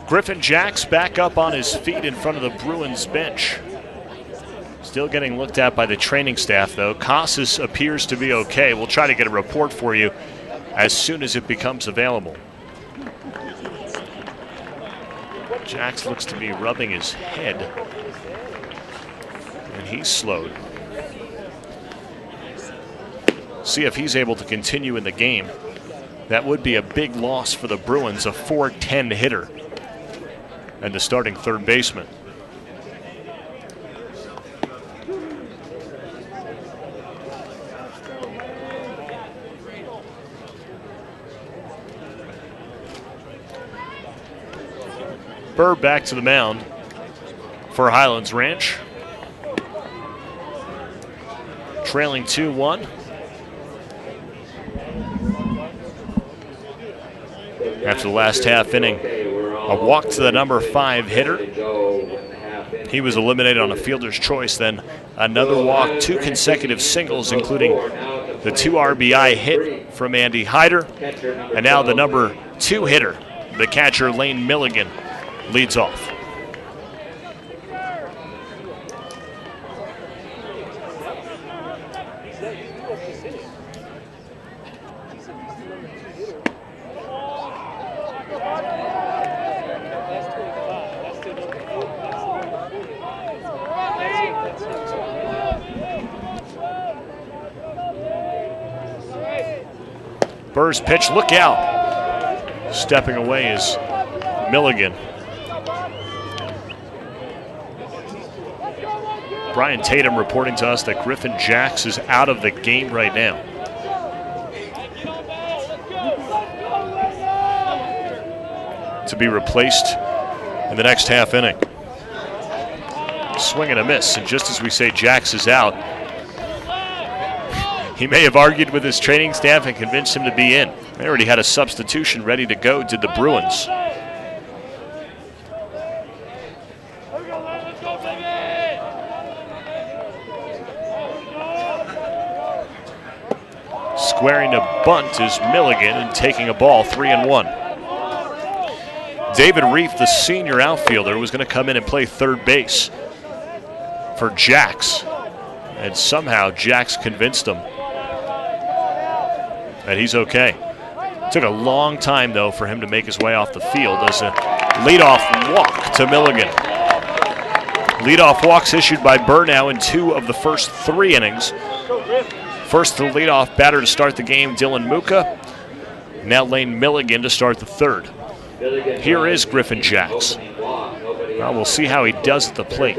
Speaker 2: Griffin Jacks back up on his feet in front of the Bruins bench. Still getting looked at by the training staff, though. Casas appears to be okay. We'll try to get a report for you as soon as it becomes available. Jacks looks to be rubbing his head, and he's slowed. See if he's able to continue in the game. That would be a big loss for the Bruins, a .410 hitter and the starting third baseman. Burr back to the mound for Highlands Ranch. Trailing 2-1. After the last half inning, a walk to the number 5 hitter. He was eliminated on a fielder's choice, then another walk, 2 consecutive singles, including the 2 RBI hit from Andy Hyder. And now the number 2 hitter, the catcher Lane Milligan, leads off. Burr's pitch, look out. Stepping away is Milligan. Brian Tatum reporting to us that Griffin Jacks is out of the game right now. To be replaced in the next half inning. Swing and a miss, and just as we say Jacks is out, he may have argued with his training staff and convinced him to be in. They already had a substitution ready to go, did the Bruins. Squaring to bunt is Milligan and taking a ball, 3-1. David Reef, the senior outfielder, was going to come in and play third base for Jacks. And somehow Jacks convinced him that he's okay. Took a long time, though, for him to make his way off the field as a leadoff walk to Milligan. Leadoff walks issued by Burr now in 2 of the first 3 innings. First, the leadoff batter to start the game, Dylan Muka. Now Lane Milligan to start the third. Here is Griffin Jacks. Well, we'll see how he does at the plate.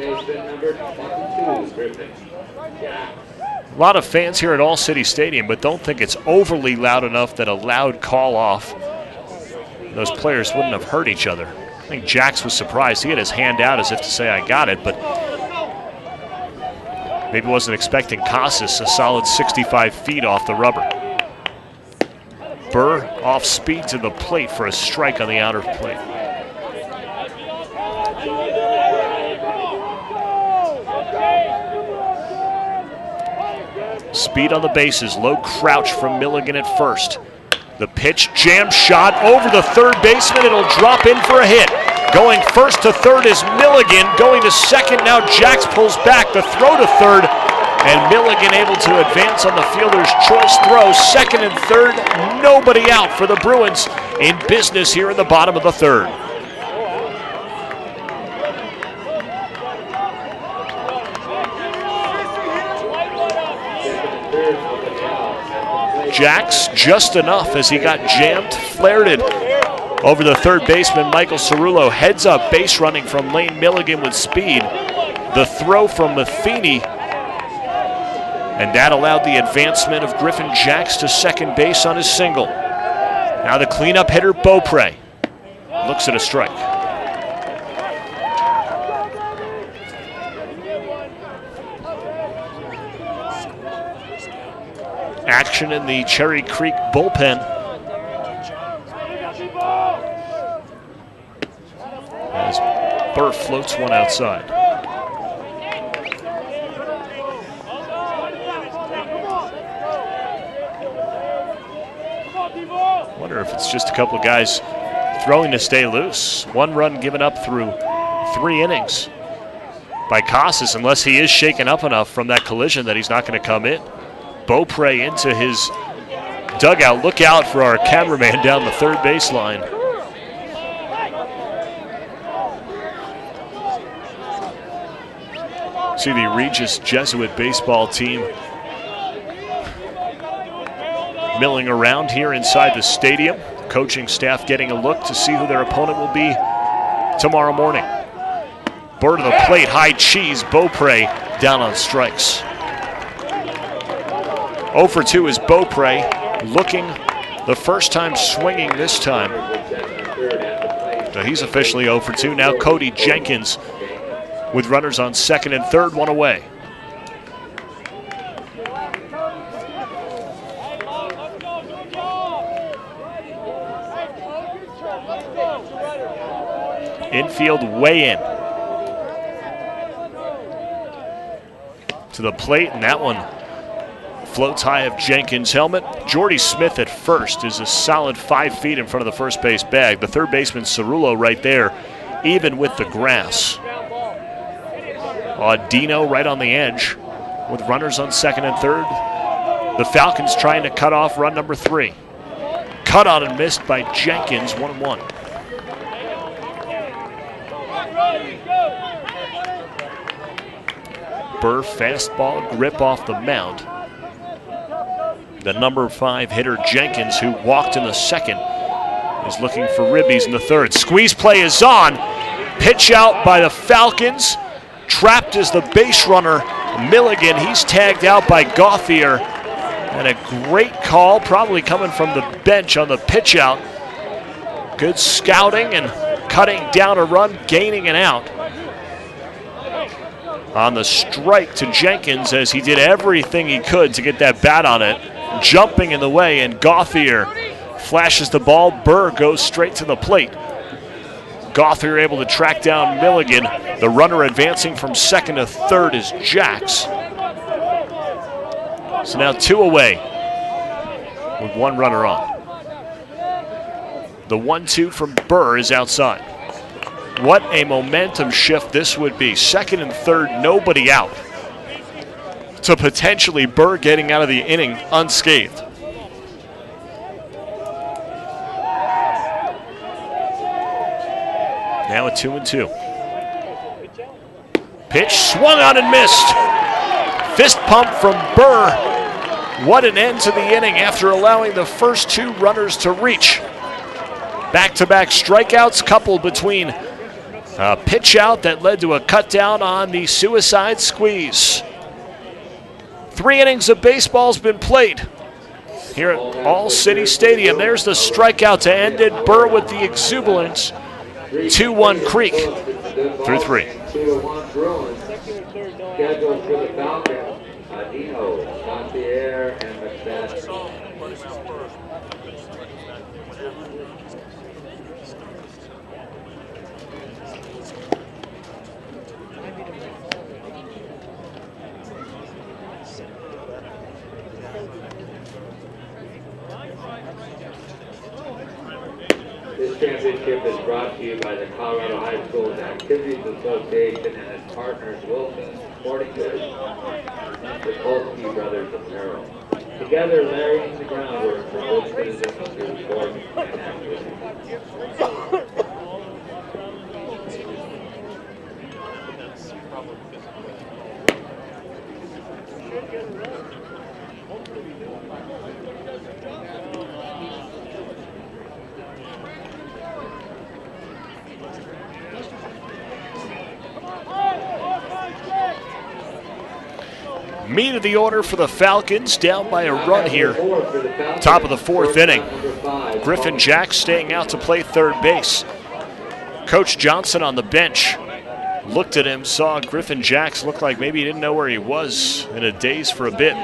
Speaker 2: A lot of fans here at All City Stadium, but don't think it's overly loud enough that a loud call-off, those players wouldn't have hurt each other. I think Jacks was surprised. He had his hand out as if to say, I got it, but maybe wasn't expecting Casas a solid 65 feet off the rubber. Burr off speed to the plate for a strike on the outer plate. Speed on the bases, low crouch from Milligan at first. The pitch, jam shot over the third baseman. It'll drop in for a hit. Going first to third is Milligan. Going to second, now Jacks pulls back. The throw to third, and Milligan able to advance on the fielder's choice throw. Second and third, nobody out for the Bruins in business here in the bottom of the third. Jacks just enough as he got jammed, flared it over the third baseman, Michael Cerullo. Heads up, base running from Lane Milligan with speed. The throw from Matheny, and that allowed the advancement of Griffin Jacks to second base on his single. Now the cleanup hitter, Beaupre. looks at a strike. Action in the Cherry Creek bullpen. As Burr floats one outside. Wonder if it's just a couple of guys throwing to stay loose. One run given up through 3 innings by Casas, unless he is shaken up enough from that collision that he's not going to come in. Beaupre into his dugout. Look out for our cameraman down the third baseline. See the Regis Jesuit baseball team milling around here inside the stadium. Coaching staff getting a look to see who their opponent will be tomorrow morning. Burr to the plate, high cheese. Beaupre down on strikes. 0 for 2 is Beaupre, looking the first time swinging this time. So he's officially 0 for 2. Now Cody Jenkins with runners on second and third, one away. Infield way in. To the plate, and that one floats high of Jenkins' helmet. Jordy Smith at first is a solid 5 feet in front of the first base bag. The third baseman, Cerullo, right there, even with the grass. Dino right on the edge with runners on second and third. The Falcons trying to cut off run number 3. Cut out and missed by Jenkins, 1-1. Burr fastball grip off the mound. The number 5 hitter Jenkins, who walked in the second, is looking for ribbies in the third. Squeeze play is on. Pitch out by the Falcons. Trapped is the base runner, Milligan. He's tagged out by Gauthier. And a great call, probably coming from the bench on the pitch out. Good scouting and cutting down a run, gaining an out. On the strike to Jenkins, as he did everything he could to get that bat on it. Jumping in the way, and Gauthier flashes the ball. Burr goes straight to the plate. Gauthier able to track down Milligan. The runner advancing from second to third is Jax. So now 2 away with 1 runner on. The 1-2 from Burr is outside. What a momentum shift this would be. Second and third, nobody out. To potentially Burr getting out of the inning unscathed. Now a 2-2. Pitch swung on and missed. Fist pump from Burr. What an end to the inning after allowing the first 2 runners to reach. Back-to-back strikeouts coupled between a pitch out that led to a cut down on the suicide squeeze. 3 innings of baseball's been played here at All City Stadium. There's the strikeout to end it. Burr with the exuberance. 2-1 Creek through 3.
Speaker 1: 2-1 Bruins. Scheduled for the Falcons, Dino, Gauthier, and Macbeth. This championship is brought to you by the Colorado High Schools Activities Association and its partners Wilson Sporting Goods and the Polsky Brothers Apparel. Together laying the groundwork for good citizens through sports and activities.
Speaker 2: Meat of the order for the Falcons, down by a run here. Top of the 4th inning. Griffin Jack staying out to play third base. Coach Johnson on the bench looked at him, saw Griffin Jacks look like maybe he didn't know where he was, in a daze for a bit.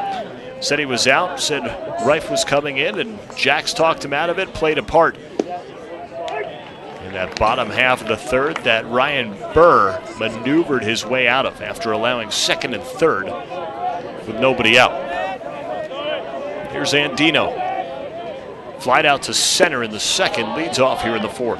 Speaker 2: Said he was out, said Reif was coming in, and Jacks talked him out of it, played a part. In that bottom half of the third that Ryan Burr maneuvered his way out of after allowing second and third with nobody out. Here's Andino. Flied out to center in the second, leads off here in the fourth.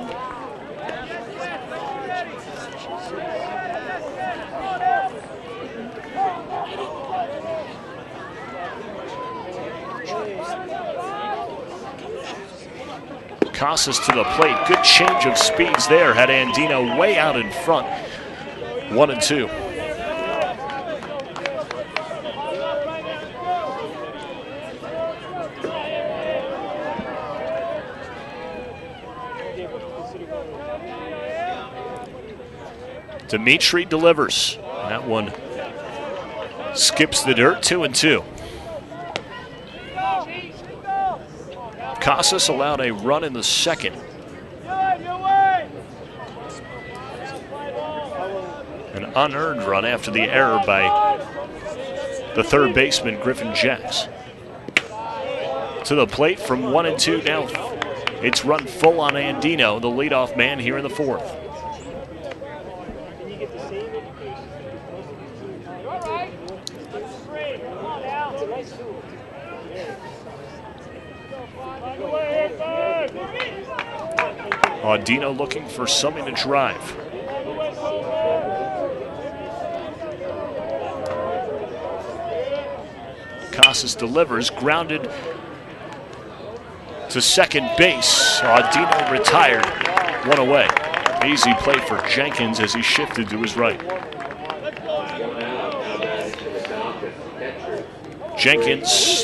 Speaker 2: Casas to the plate. Good change of speeds there. Had Andino way out in front. 1-2. Dimitri delivers. That one skips the dirt. 2-2. Casas allowed a run in the second. An unearned run after the error by the third baseman, Griffin Jacks. To the plate from 1-2 now. It's run full on Andino, the leadoff man here in the fourth. Andino looking for something to drive. Casas delivers, grounded to second base. Andino retired, one away. Easy play for Jenkins as he shifted to his right. Jenkins,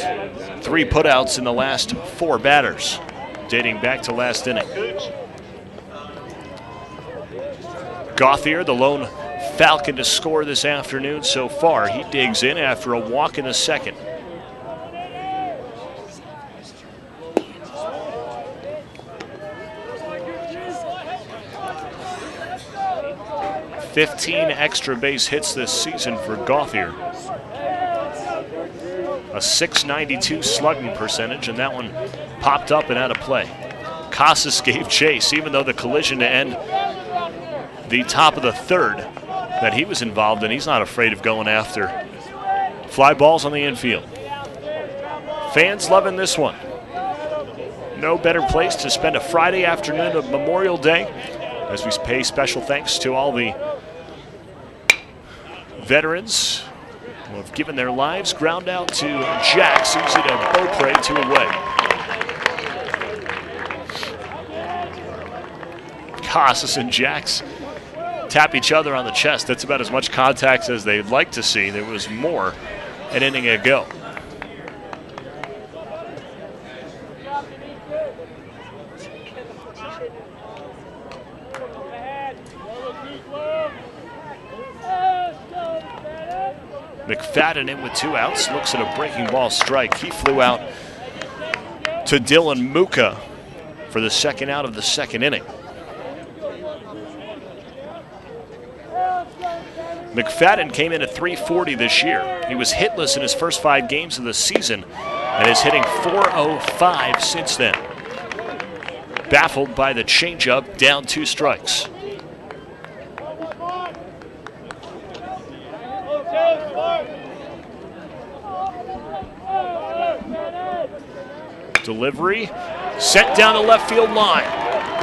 Speaker 2: 3 putouts in the last 4 batters, dating back to last inning. Gauthier, the lone Falcon to score this afternoon so far. He digs in after a walk in the second. "15 extra base hits this season for Gauthier. A .692 slugging percentage, and that one popped up and out of play. Casas gave chase, even though the collision to end the top of the third that he was involved in, he's not afraid of going after fly balls on the infield. Fans loving this one. No better place to spend a Friday afternoon of Memorial Day as we pay special thanks to all the veterans who have given their lives. Ground out to Jacks, easy to Beaupre, 2 away. Casas and Jacks tap each other on the chest. That's about as much contact as they'd like to see. There was more an inning ago. McFadden in with 2 outs, looks at a breaking ball strike. He flew out to Dylan Muka for the second out of the second inning. McFadden came in at .340 this year. He was hitless in his first 5 games of the season and is hitting .405 since then. Baffled by the changeup, down 2 strikes. Delivery sent down the left field line.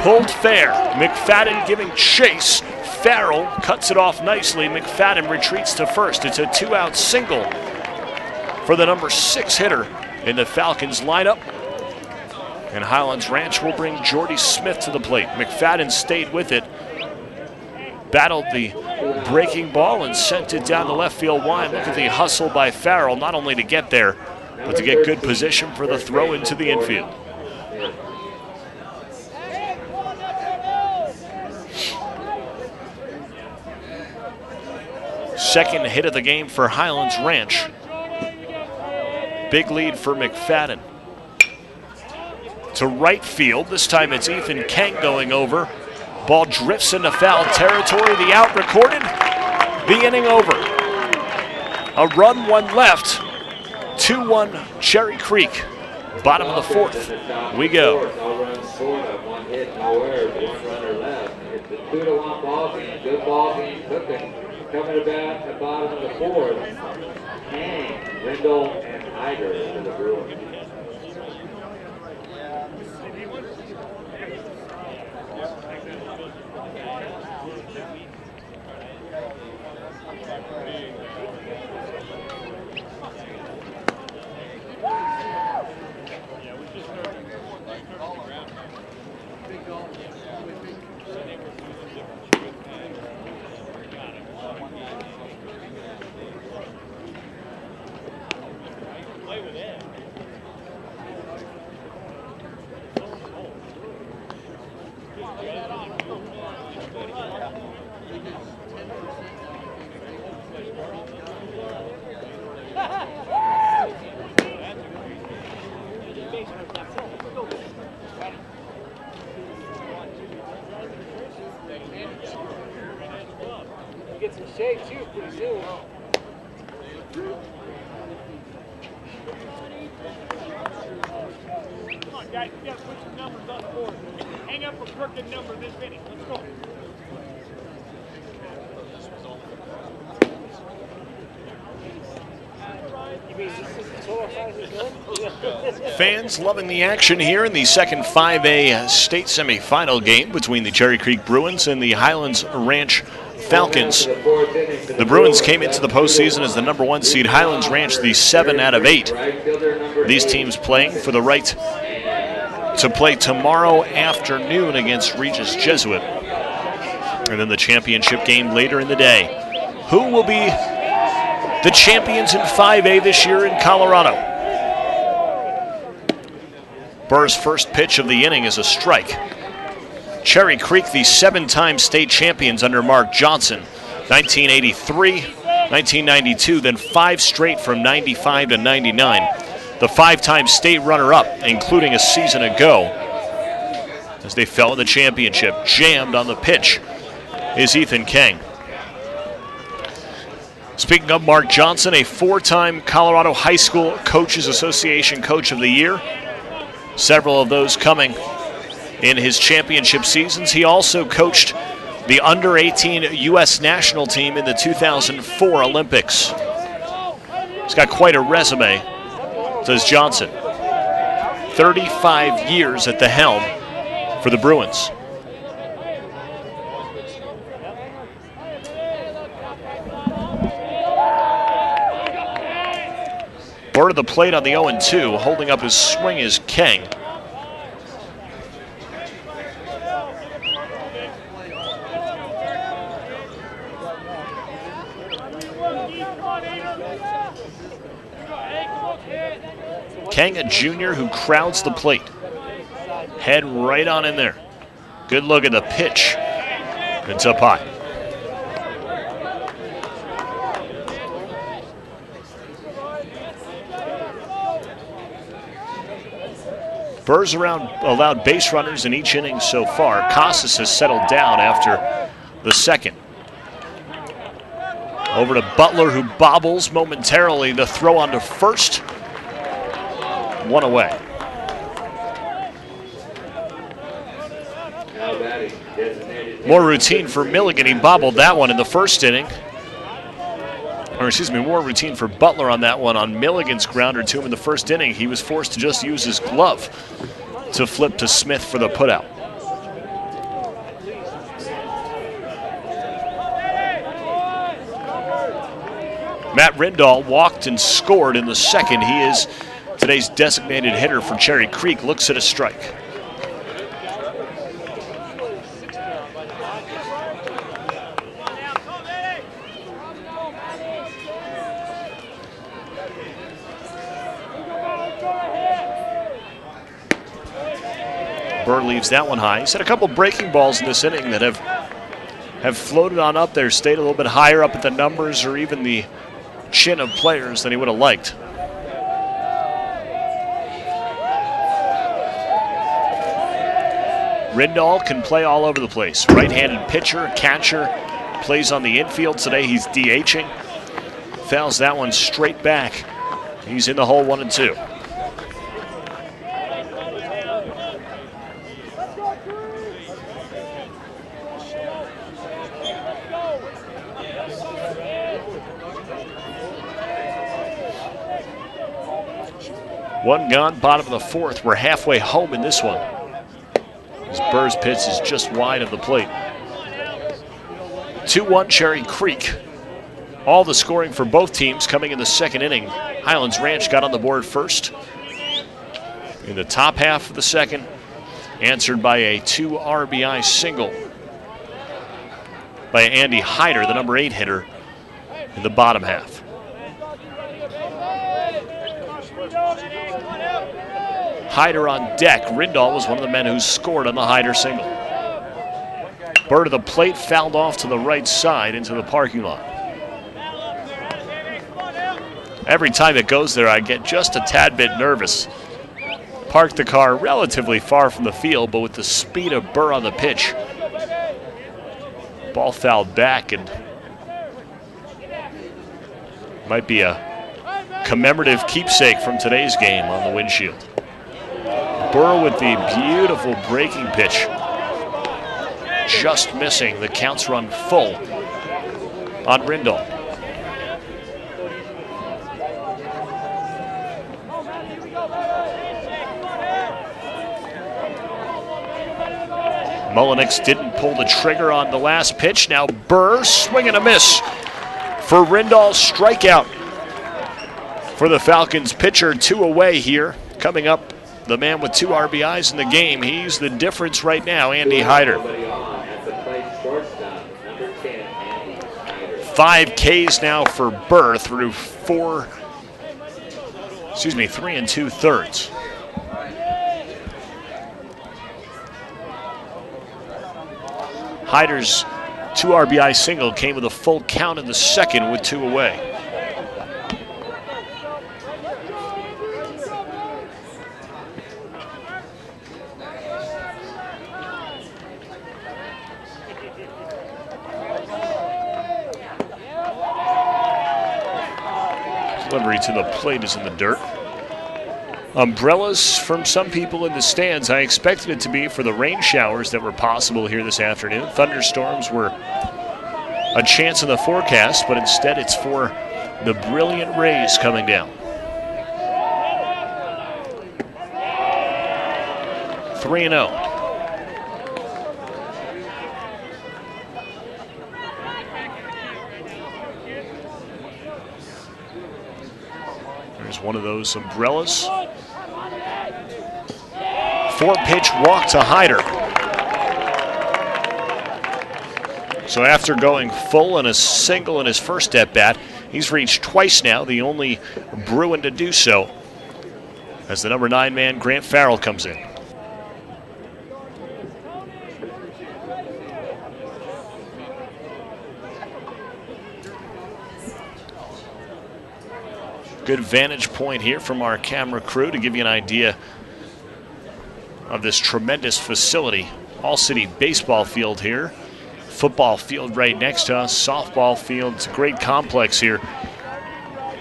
Speaker 2: Pulled fair. McFadden giving chase. Farrell cuts it off nicely. McFadden retreats to first. It's a 2-out single for the number 6 hitter in the Falcons lineup. And Highlands Ranch will bring Jordy Smith to the plate. McFadden stayed with it, battled the breaking ball and sent it down the left field line. Look at the hustle by Farrell, not only to get there, but to get good position for the throw into the infield. Second hit of the game for Highlands Ranch. Big lead for McFadden. To right field, this time it's Ethan Kang going over. Ball drifts into foul territory. The out recorded. The inning over. A run, one left. 2-1 Cherry Creek. Bottom of the fourth. We go.
Speaker 1: No runs scored on one hit, no errors, one runner left. It's a 2-1 ball game. Good ball game cooking. Coming about at the bottom of the fourth. Hang, Rindle, and Hyder for the Bruins.
Speaker 3: Get some shade too pretty soon.
Speaker 4: Come on, guys, you gotta put some numbers on the board. Hang up a crooked number this inning. Let's go.
Speaker 2: Fans loving the action here in the second 5A state semifinal game between the Cherry Creek Bruins and the Highlands Ranch Falcons. The Bruins came into the postseason as the #1 seed, Highlands Ranch the 7 out of 8. These teams playing for the right to play tomorrow afternoon against Regis Jesuit. And then the championship game later in the day. Who will be the champions in 5A this year in Colorado? Burr's first pitch of the inning is a strike. Cherry Creek, the 7-time state champions under Mark Johnson, 1983, 1992, then 5 straight from 95 to 99. The 5-time state runner-up, including a season ago, as they fell in the championship. Jammed on the pitch is Ethan King. Speaking of Mark Johnson, a 4-time Colorado High School Coaches Association Coach of the Year. Several of those coming in his championship seasons. He also coached the under-18 U.S. national team in the 2004 Olympics. He's got quite a resume, says Johnson. 35 years at the helm for the Bruins. Burr to the plate on the 0-2. Holding up his swing is King. King, a junior who crowds the plate. Head right on in there. Good look at the pitch. It's up high. Burr's allowed base runners in each inning so far. Casas has settled down after the second. Over to Butler, who bobbles momentarily. The throw on to first. One away. More routine for Milligan. He bobbled that one in the first inning. Or excuse me, more routine for Butler on that one. On Milligan's grounder to him in the first inning, he was forced to just use his glove to flip to Smith for the putout. Matt Rindahl walked and scored in the second. He is today's designated hitter for Cherry Creek. Looks at a strike. Burr leaves that one high. He's had a couple breaking balls in this inning that have floated on up there, stayed a little bit higher up at the numbers or even the chin of players than he would have liked. Rindahl can play all over the place. Right-handed pitcher, catcher, plays on the infield. Today he's DHing. Fouls that one straight back. He's in the hole 1-2. One gone, bottom of the fourth. We're halfway home in this one. As Burr's pitch is just wide of the plate. 2-1 Cherry Creek. All the scoring for both teams coming in the second inning. Highlands Ranch got on the board first. In the top half of the second, answered by a 2 RBI single by Andy Hyder, the number 8 hitter, in the bottom half. Hyder on deck. Rindahl was one of the men who scored on the Hyder single. Burr to the plate, fouled off to the right side into the parking lot. Every time it goes there, I get just a tad bit nervous. Parked the car relatively far from the field, but with the speed of Burr on the pitch, ball fouled back, and might be a commemorative keepsake from today's game on the windshield. Burr with the beautiful breaking pitch. Just missing. The counts run full on Rindahl. Mullenix didn't pull the trigger on the last pitch. Now Burr, swing and a miss for Rindahl's strikeout. For the Falcons pitcher, 2 away here. Coming up, the man with 2 RBIs in the game. He's the difference right now, Andy Hyder. 5 Ks now for Burr through 3 2/3. Hyder's 2 RBI single came with a full count in the second with 2 away. Delivery to the plate is in the dirt. Umbrellas from some people in the stands. I expected it to be for the rain showers that were possible here this afternoon. Thunderstorms were a chance in the forecast, but instead it's for the brilliant rays coming down. 3-0. There's one of those umbrellas. 4-pitch walk to Hyder. So after going full and a single in his first at-bat, he's reached twice now, the only Bruin to do so, as the number 9 man, Grant Farrell, comes in. Good vantage point here from our camera crew to give you an idea of this tremendous facility. All-city baseball field here. Football field right next to us. Softball field. It's a great complex here.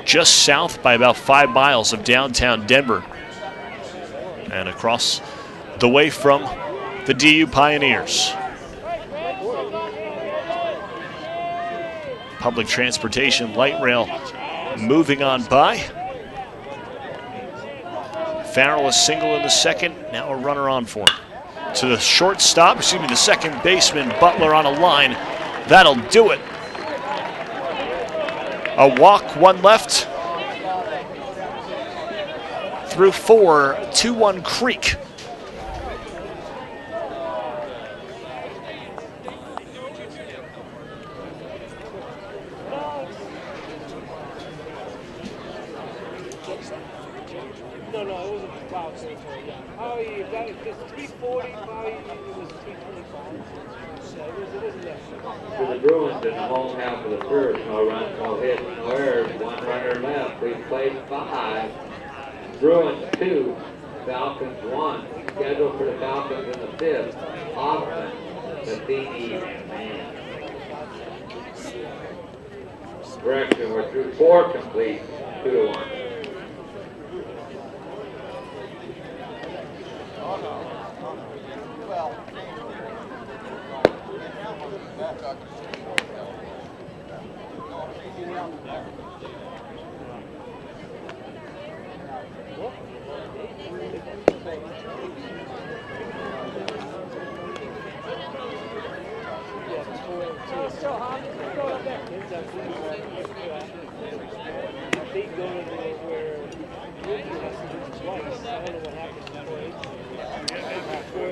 Speaker 2: Just south by about 5 miles of downtown Denver. And across the way from the DU Pioneers. Public transportation, light rail moving on by. Farrell a single in the second, now a runner on for him. To the shortstop, the second baseman, Butler on a line. That'll do it. A walk, 1 left. Through 4, 2-1 Creek.
Speaker 1: For the Bruins in the home half of the first, no runs, no hits, no errors, 1 runner left. We've played 5. Bruins 2, Falcons 1. Scheduled for the Falcons in the 5th. Hoffman, Matheny, and Mann. Correction, we're through 4 complete, 2-1.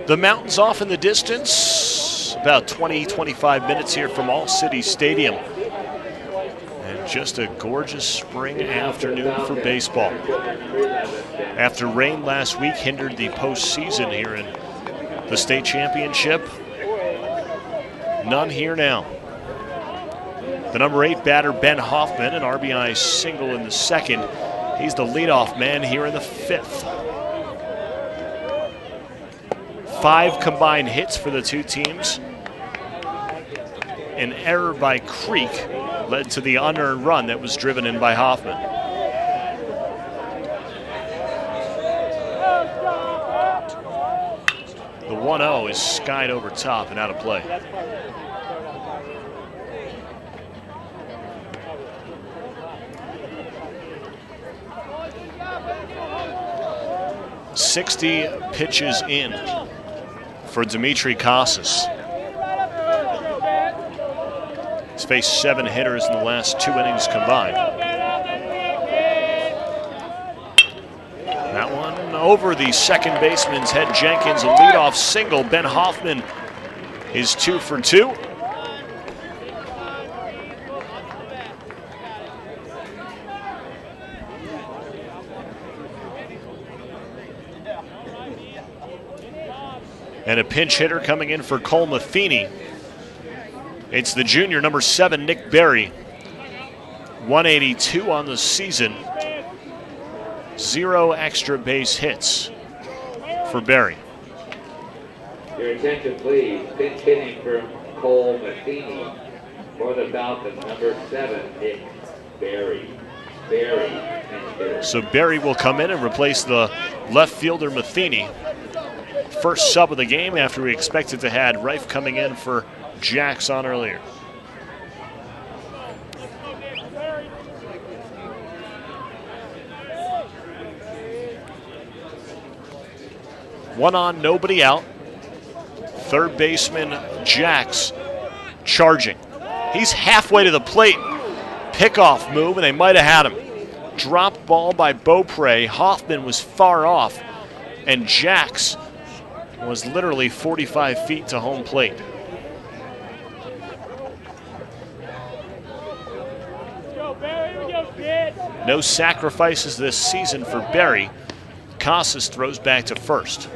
Speaker 2: The mountains off in the distance, about 20-25 minutes here from All City Stadium. And just a gorgeous spring afternoon for baseball. After rain last week hindered the postseason here in the state championship, none here now. The number 8 batter, Ben Hoffman, an RBI single in the second. He's the leadoff man here in the 5th. 5 combined hits for the two teams. An error by Creek led to the unearned run that was driven in by Hoffman. The 1-0 is skied over top and out of play. .60 pitches in for Dimitri Casas. He's faced 7 hitters in the last 2 innings combined. That one over the second baseman's head. Jenkins, a leadoff single. Ben Hoffman is 2 for 2. And a pinch hitter coming in for Cole Matheny. It's the junior, number 7, Nick Berry. 182 on the season. 0 extra base hits for Berry.
Speaker 1: Your attention, please. Pinch hitting from Cole Matheny for the Falcons, number 7, Nick Berry.
Speaker 2: So Berry will come in and replace the left fielder Matheny. First sub of the game after we expected to had Reif coming in for Jacks on earlier. One on, nobody out. Third baseman Jacks charging. He's halfway to the plate. Pickoff move, and they might have had him. Drop ball by Beaupre. Hoffman was far off, and Jacks was literally 45 feet to home plate. No sacrifices this season for Berry. Casas throws back to first.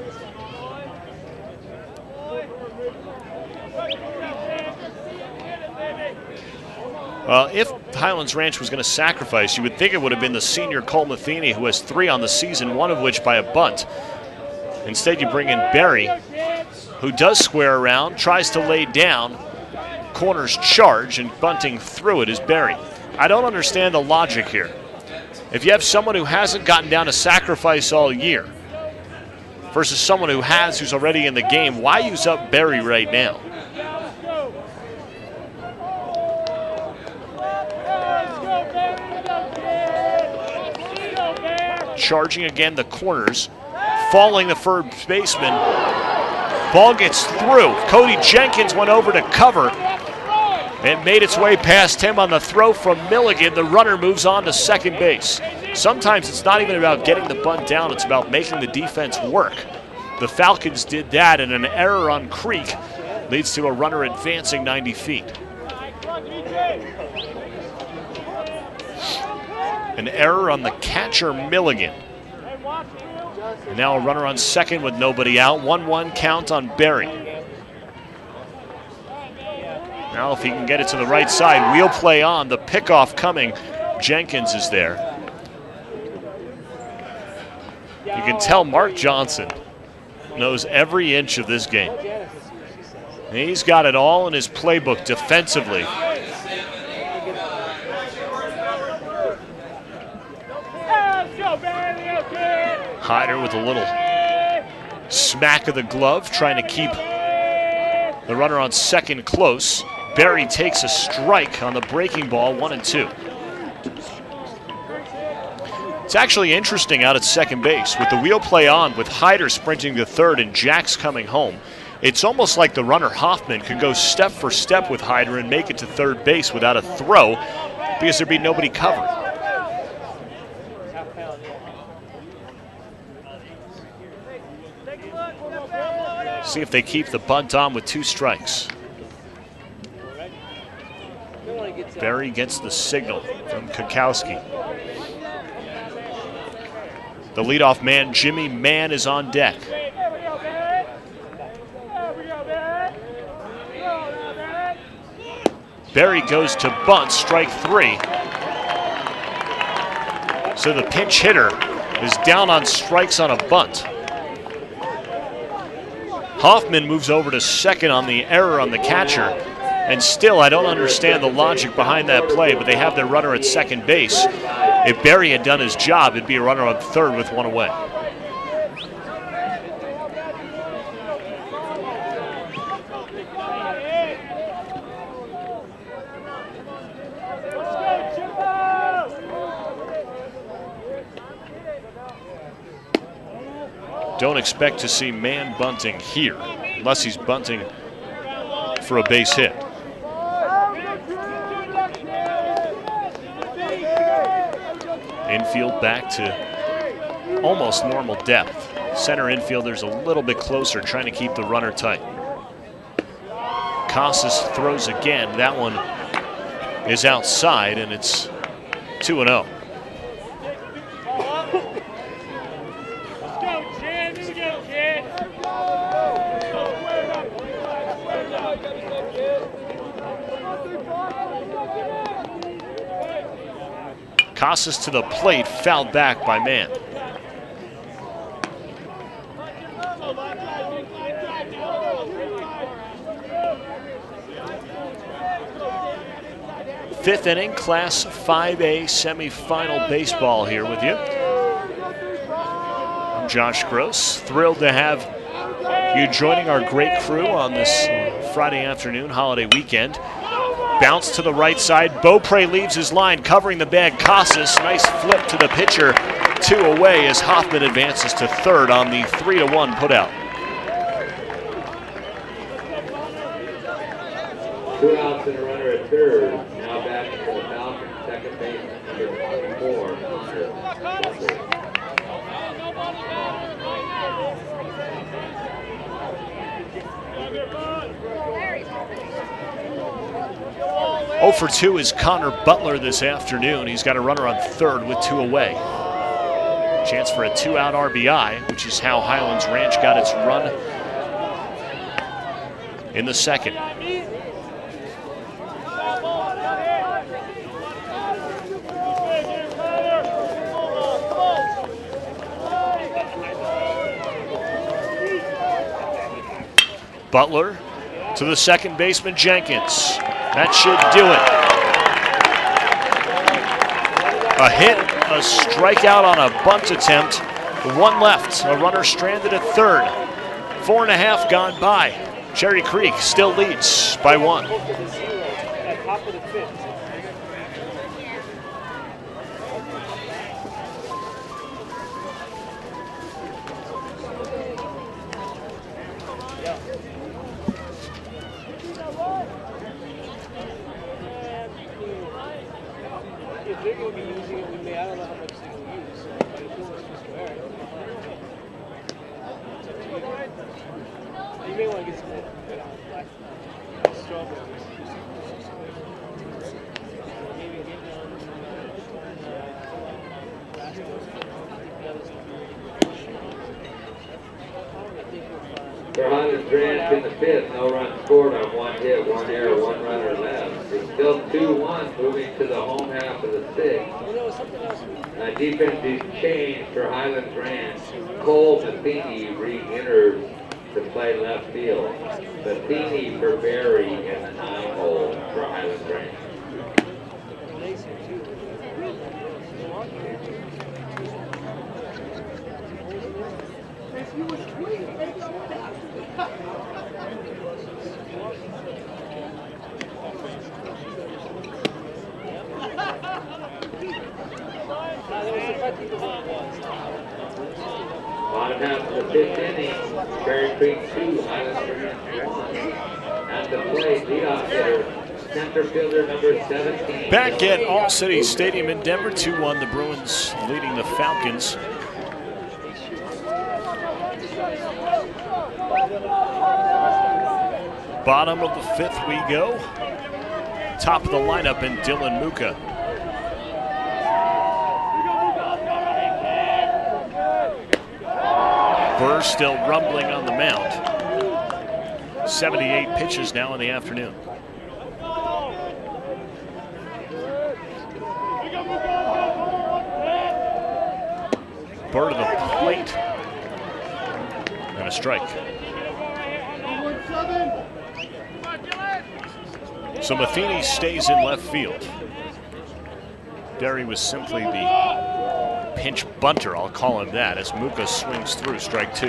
Speaker 2: Well, if Highlands Ranch was going to sacrifice, you would think it would have been the senior Cole Matheny, who has 3 on the season, one of which by a bunt. Instead, you bring in Berry, who does square around, tries to lay down, corners charge, and bunting through it is Berry. I don't understand the logic here. If you have someone who hasn't gotten down to sacrifice all year versus someone who has, who's already in the game, why use up Berry right now? Charging again the corners. Falling the first baseman. Ball gets through. Cody Jenkins went over to cover and made its way past him on the throw from Milligan. The runner moves on to second base. Sometimes it's not even about getting the bunt down, it's about making the defense work. The Falcons did that, and an error on Creek leads to a runner advancing 90 feet. An error on the catcher Milligan. And now a runner on second with nobody out. 1-1 count on Berry. Now if he can get it to the right side, wheel play on. The pickoff coming. Jenkins is there. You can tell Mark Johnson knows every inch of this game. He's got it all in his playbook defensively. Hyder with a little smack of the glove, trying to keep the runner on second close. Barry takes a strike on the breaking ball, 1-2. It's actually interesting out at second base with the wheel play on, with Hyder sprinting to third and Jacks coming home. It's almost like the runner Hoffman could go step for step with Hyder and make it to third base without a throw because there'd be nobody covering. See if they keep the bunt on with 2 strikes. Barry gets the signal from Kukowski. The leadoff man, Jimmy Mann, is on deck. Barry goes to bunt, strike 3. So the pinch hitter is down on strikes on a bunt. Hoffman moves over to second on the error on the catcher. And still, I don't understand the logic behind that play, but they have their runner at second base. If Barry had done his job, it'd be a runner on third with 1 away. Don't expect to see Mann bunting here, unless he's bunting for a base hit. Infield back to almost normal depth. Center infielders a little bit closer, trying to keep the runner tight. Casas throws again. That one is outside, and it's 2-0. Casas to the plate, fouled back by Mann. Fifth inning, Class 5A semifinal baseball here with you. I'm Josh Gross, thrilled to have you joining our great crew on this Friday afternoon, holiday weekend. Bounce to the right side. Beaupre leaves his line, covering the bag. Casas, nice flip to the pitcher. 2 away as Hoffman advances to third on the 3-1 putout.
Speaker 1: 2 outs and a runner at third. Now batting for the Falcons, second baseman, number 24, Butler.
Speaker 2: 0 for 2 is Connor Butler this afternoon. He's got a runner on third with 2 away. Chance for a 2-out RBI, which is how Highlands Ranch got its run in the second. Butler to the second baseman, Jenkins. That should do it. A hit, a strikeout on a bunt attempt. 1 left, a runner stranded at third. 4.5 gone by. Cherry Creek still leads by 1.
Speaker 1: For Highlands Ranch in the fifth, no run scored on 1 hit, 1 error, 1 runner left. It's still 2-1, moving to the home half of the sixth. Defense is changed for Highlands Ranch. Cole Matheny re-enters to play left field. Matheny for Barry in the 9 hole for Highlands Ranch. Bottom half of the 5th inning, Cherry Creek 2, Highlands Ranch 1. At the plate, leadoff hitter, center fielder number 17.
Speaker 2: Back at All City Stadium in Denver, 2-1, the Bruins leading the Falcons. Bottom of the 5th we go. Top of the lineup in Dylan Muka. Burr still rumbling on the mound. 78 pitches now in the afternoon. Burr to the plate. And a strike. So Matheny stays in left field. Derry was simply the pinch bunter, I'll call him that, as Muka swings through strike 2.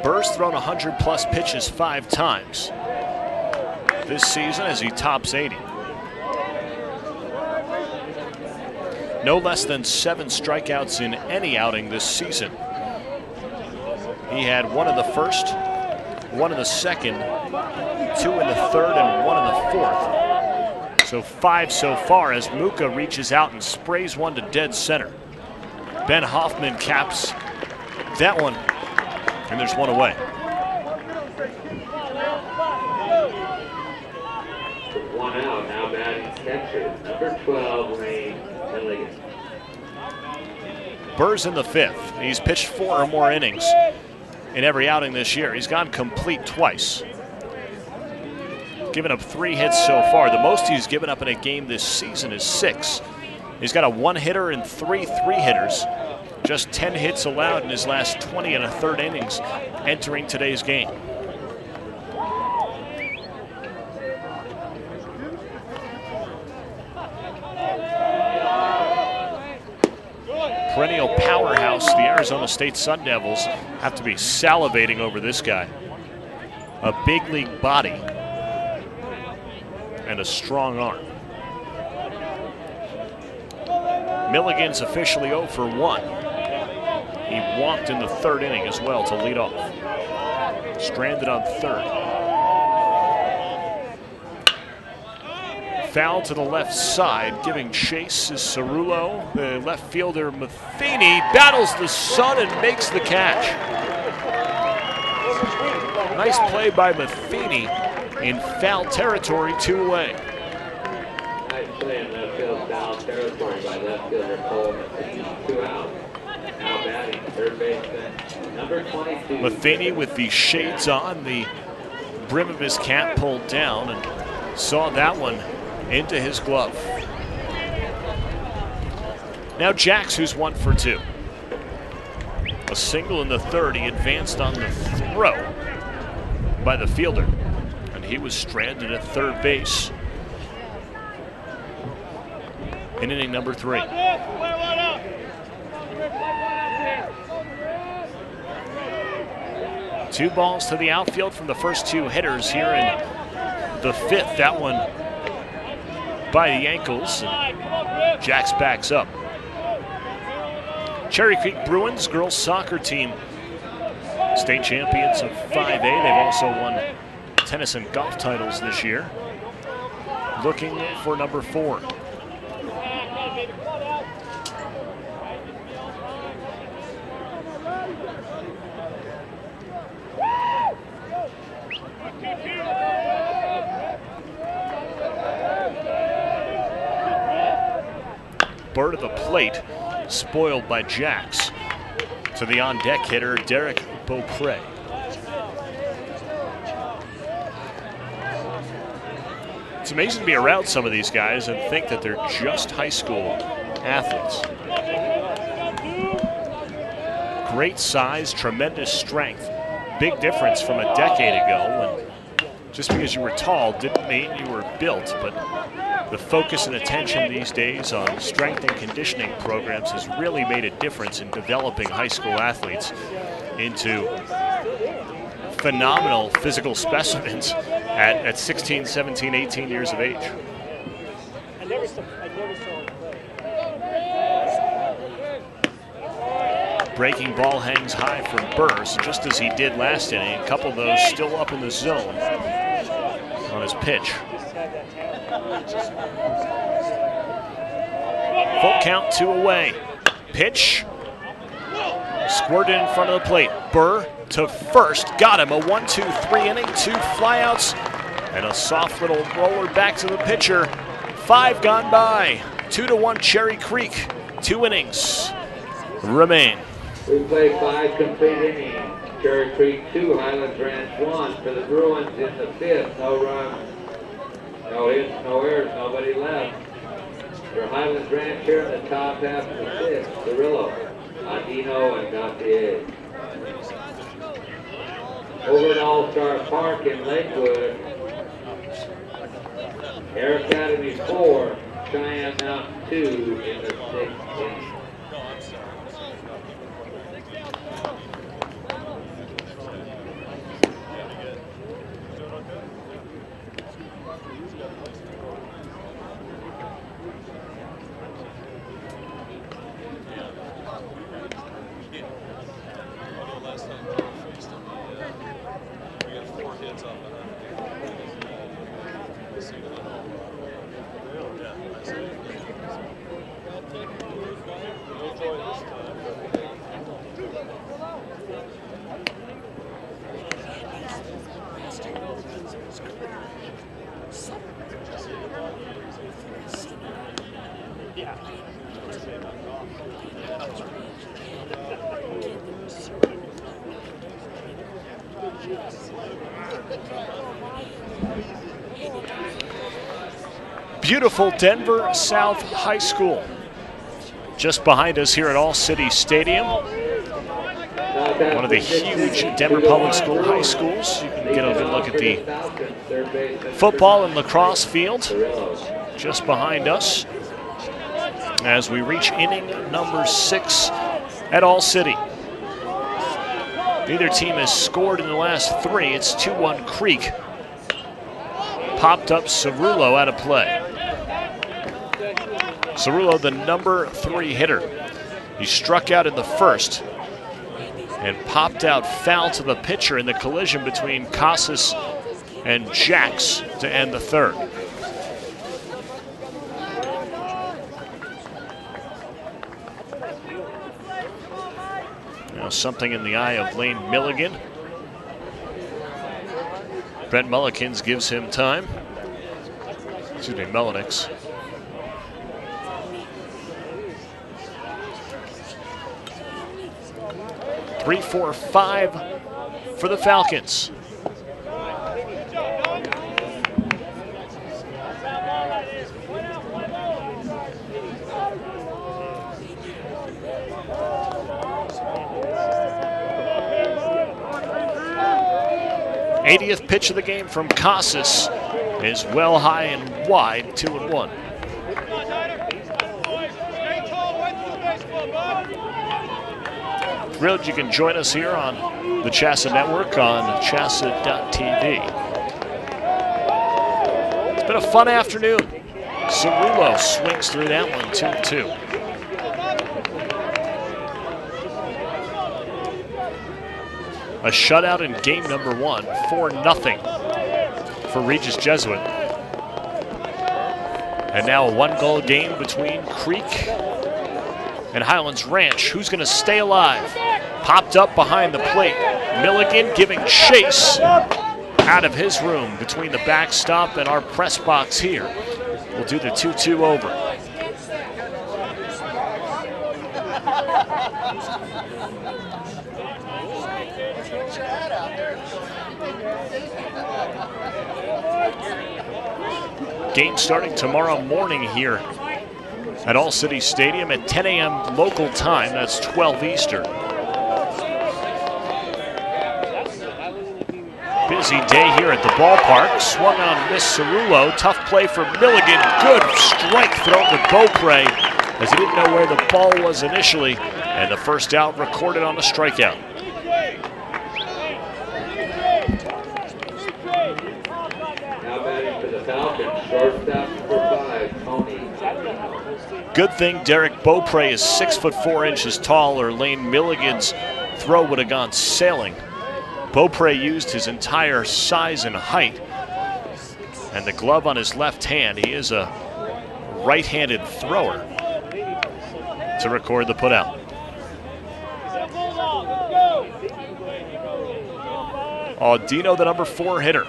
Speaker 2: Burr's thrown 100+ pitches 5 times this season as he tops 80. No less than 7 strikeouts in any outing this season. He had 1 in the 1st, 1 in the 2nd, 2 in the 3rd, and 1 in the 4th. So 5 so far as Muka reaches out and sprays one to dead center. Ben Hoffman caps that one, and there's 1 away.
Speaker 1: One out, now batting catcher, number 12, Wayne Milligan.
Speaker 2: Burr's in the 5th. He's pitched 4 or more innings in every outing this year. He's gone complete twice. Given up 3 hits so far. The most he's given up in a game this season is 6. He's got a 1-hitter and 3 3-hitters. Just 10 hits allowed in his last 20 1/3 innings entering today's game. Perennial powerhouse, the Arizona State Sun Devils have to be salivating over this guy. A big league body and a strong arm. Milligan's officially 0 for 1. He walked in the 3rd inning as well to lead off. Stranded on 3rd. Foul to the left side, giving chase is Cerullo. The left fielder Matheny battles the sun and makes the catch. Nice play by Matheny in foul territory, 2 away.
Speaker 1: Nice play in left field, foul territory by left fielder Cole Matheny, 2 out. Now batting, third baseman, number 22.
Speaker 2: Matheny with the shades on, the brim of his cap pulled down, and saw that one into his glove. Now Jax, who's 1 for 2. A single in the 3rd. He advanced on the throw by the fielder, and he was stranded at 3rd base in inning number 3. Two balls to the outfield from the first 2 hitters here in the 5th. That one by the ankles, and Jax backs up. Cherry Creek Bruins girls soccer team, state champions of 5A. They've also won tennis and golf titles this year. Looking for number 4. Burr to the plate, spoiled by Jax. To the on-deck hitter, Derek Beaupre. It's amazing to be around some of these guys and think that they're just high school athletes. Great size, tremendous strength. Big difference from a decade ago when just because you were tall didn't mean you were built, but the focus and attention these days on strength and conditioning programs has really made a difference in developing high school athletes into phenomenal physical specimens at 16, 17, 18 years of age.
Speaker 3: I never saw him play.
Speaker 2: Breaking ball hangs high from Burr, so just as he did last inning. A couple of those still up in the zone on his pitch. Full count, 2 away. Pitch. Squirted in front of the plate. Burr to first. Got him. A 1-2-3 inning. 2 flyouts and a soft little roller back to the pitcher. 5 gone by. 2-1 Cherry Creek. 2 innings remain.
Speaker 1: We play 5 complete innings. Cherry Creek 2, Highlands Ranch 1 for the Bruins in the 5th. No runs, no hits, no errors, nobody left. For Highlands Ranch here in the top half of the 5th, Cirillo, Andino, and Gauthier. Over at All-Star Park in Lakewood, Air Academy 4, Cheyenne Mountain 2 in the 6th inning.
Speaker 2: Beautiful Denver South High School. Just behind us here at All City Stadium. One of the huge Denver Public School high schools. You can get a good look at the football and lacrosse field just behind us as we reach inning number 6 at All City. Neither team has scored in the last 3. It's 2-1 Creek. Popped up Cirillo out of play. Cirillo, the number 3 hitter. He struck out in the first and popped out foul to the pitcher in the collision between Casas and Jacks to end the 3rd. Now something in the eye of Lane Milligan. Brent Mullikins gives him time. Excuse me, Mullenix. Three, 4, 5 for the Falcons. '80th pitch of the game from Casas is well high and wide, 2-1. Thrilled you can join us here on the CHSAA Network on CHSAA.tv. It's been a fun afternoon. Cirillo swings through that one, 2-2. A shutout in game number 1, 4-0 for Regis Jesuit. And now a 1-goal game between Creek and Highlands Ranch. Who's going to stay alive? Popped up behind the plate. Milligan giving chase out of his room between the backstop and our press box here. We'll do the 2-2 over. Game starting tomorrow morning here at All City Stadium at 10 a.m. local time. That's 12 Eastern. Busy day here at the ballpark. Swung on Miss Cerullo. Tough play for Milligan. Good strike thrown to Beaupre as he didn't know where the ball was initially. And the first out recorded on a strikeout.
Speaker 1: Now batting for the Falcons, shortstop number 5, Tony.
Speaker 2: Good thing Derek Beaupre is 6'4" taller. Lane Milligan's throw would have gone sailing. Beaupre used his entire size and height, and the glove on his left hand. He is a right-handed thrower to record the putout. Audino, the number 4 hitter.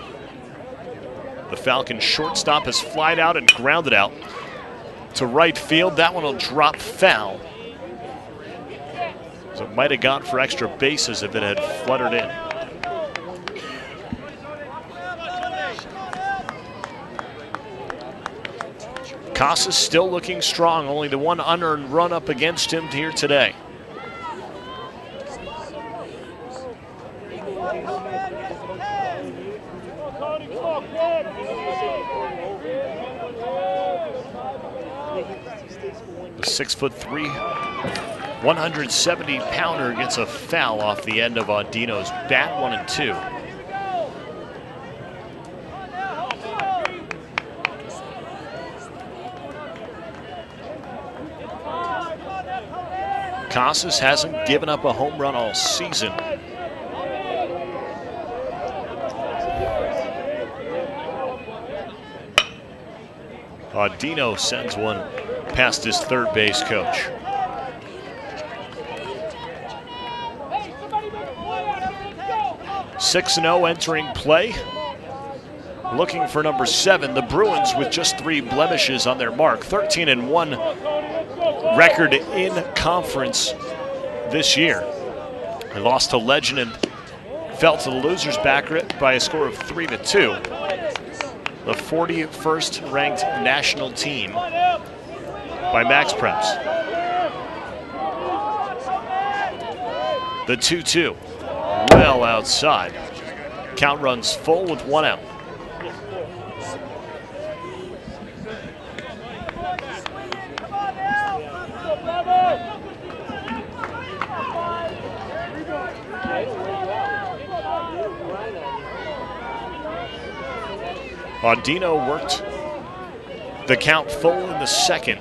Speaker 2: The Falcons shortstop has flied out and grounded out to right field. That one will drop foul. So it might have gone for extra bases if it had fluttered in. Casas still looking strong. Only the one unearned run up against him here today. The 6'3", 170-pounder gets a foul off the end of Audino's bat. 1-2. Casas hasn't given up a home run all season. Audino sends one past his third base coach. Six 6-0 entering play. Looking for number 7, the Bruins, with just 3 blemishes on their mark. 13-1 record in conference this year. They lost to Legend and fell to the losers bracket by a score of 3-2. The 41st ranked national team by Max Preps. The 2-2, well outside. Count runs full with 1 out. Audino worked the count full in the second.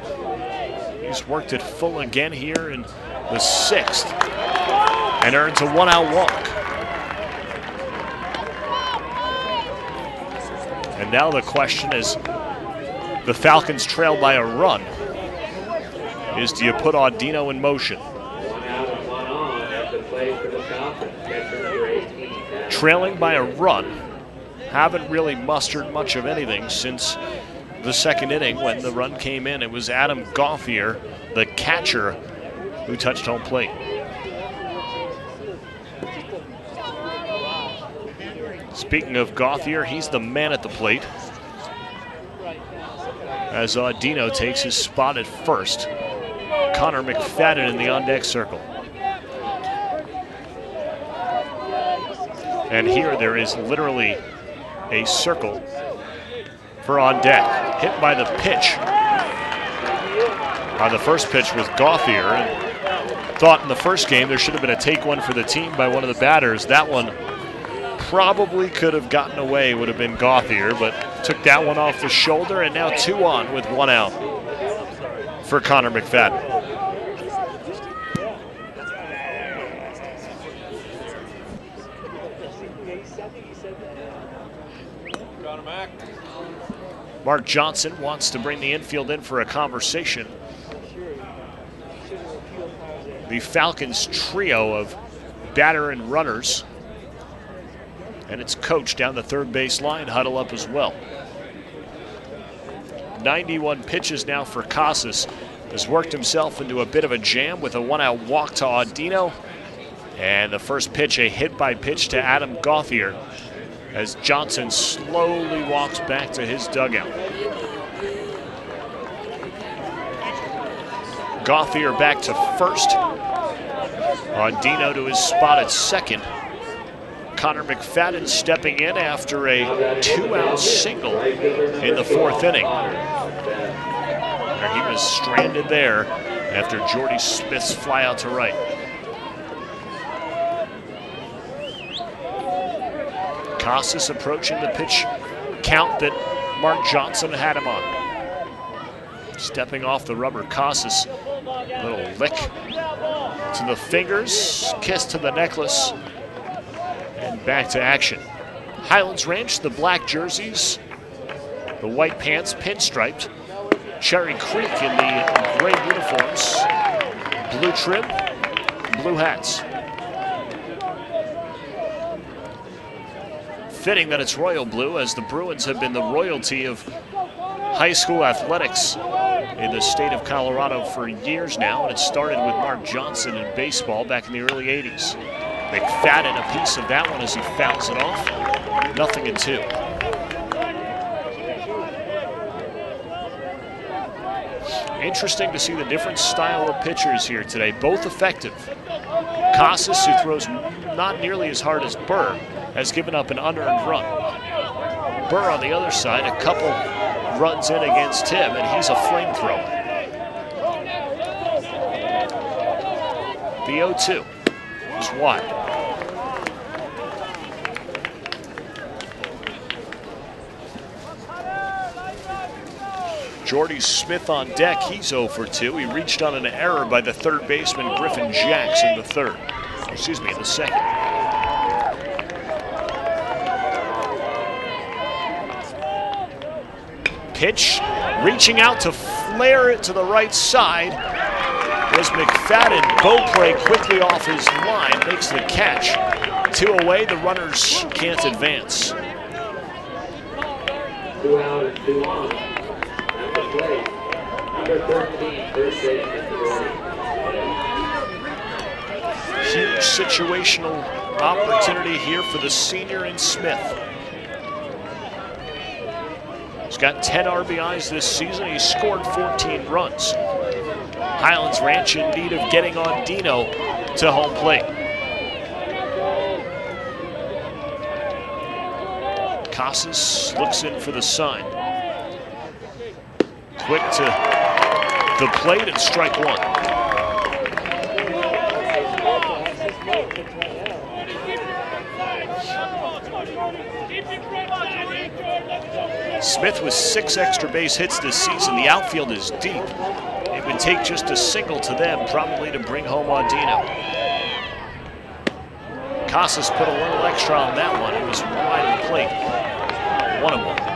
Speaker 2: He's worked it full again here in the 6th and earns a 1-out walk. And now the question is, the Falcons trail by a run, is do you put Audino in motion?
Speaker 1: 1 out and 1 on at the plate for the Falcons. Catcher number 18.
Speaker 2: Trailing by a run. Haven't really mustered much of anything since the second inning when the run came in. It was Adam Gauthier, the catcher, who touched home plate. Speaking of Gauthier, he's the man at the plate as Audino takes his spot at first. Connor McFadden in the on-deck circle. And here there is literally a circle for on deck. Hit by the pitch. On the first pitch with Gauthier. And thought in the first game there should have been a take one for the team by one of the batters. That one probably could have gotten away, would have been Gauthier, but took that one off the shoulder, and now 2 on with 1 out for Connor McFadden. Mark Johnson wants to bring the infield in for a conversation. The Falcons trio of batter and runners, and its coach down the third base line huddle up as well. 91 pitches now for Casas. Has worked himself into a bit of a jam with a 1-out walk to Audino. And the first pitch, a hit by pitch to Adam Gauthier, as Johnson slowly walks back to his dugout. Gauthier back to first. On Dino to his spot at second. Connor McFadden stepping in after a 2-out single in the 4th inning. He was stranded there after Jordy Smith's fly out to right. Casas approaching the pitch count that Mark Johnson had him on. Stepping off the rubber, Casas, little lick to the fingers, kiss to the necklace, and back to action. Highlands Ranch, the black jerseys, the white pants pinstriped. Cherry Creek in the gray uniforms, blue trim, blue hats. Fitting that it's royal blue, as the Bruins have been the royalty of high school athletics in the state of Colorado for years now, and it started with Mark Johnson in baseball back in the early 80s. McFadden a piece of that one as he fouls it off. 0-2. Interesting to see the different style of pitchers here today, both effective. Casas, who throws not nearly as hard as Burr, has given up an unearned run. Burr on the other side, a couple runs in against him, and he's a flamethrower. The 0-2 is wide. Jordy Smith on deck, he's 0 for 2. He reached on an error by the third baseman, Griffin Jacks, in the third. Excuse me, in the second. Pitch, reaching out to flare it to the right side was McFadden. Bow play quickly off his line, makes the catch. 2 away, the runners can't advance.
Speaker 1: 2 out and 2 on. Play. Number 13, first baseman,
Speaker 2: Huge situational opportunity here for the senior in Smith. He's got 10 RBIs this season. He's scored 14 runs. Highlands Ranch in need of getting on Dino to home plate. Casas looks in for the sign. Quick to the plate and strike one. Smith with 6 extra base hits this season. The outfield is deep. It would take just a single to them probably to bring home on Dino. Casas put a little extra on that one. It was wide of the plate. 1-1.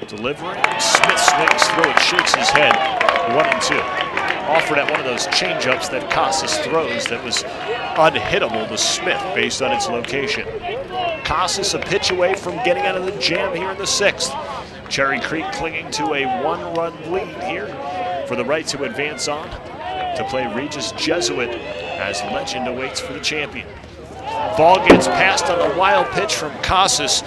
Speaker 2: Delivering, Smith swings through it, shakes his head. 1-2. Offered at one of those changeups that Casas throws that was unhittable to Smith based on its location. Casas a pitch away from getting out of the jam here in the 6th. Cherry Creek clinging to a 1-run lead here for the right to advance on to play Regis Jesuit as legend awaits for the champion. Ball gets passed on a wild pitch from Casas.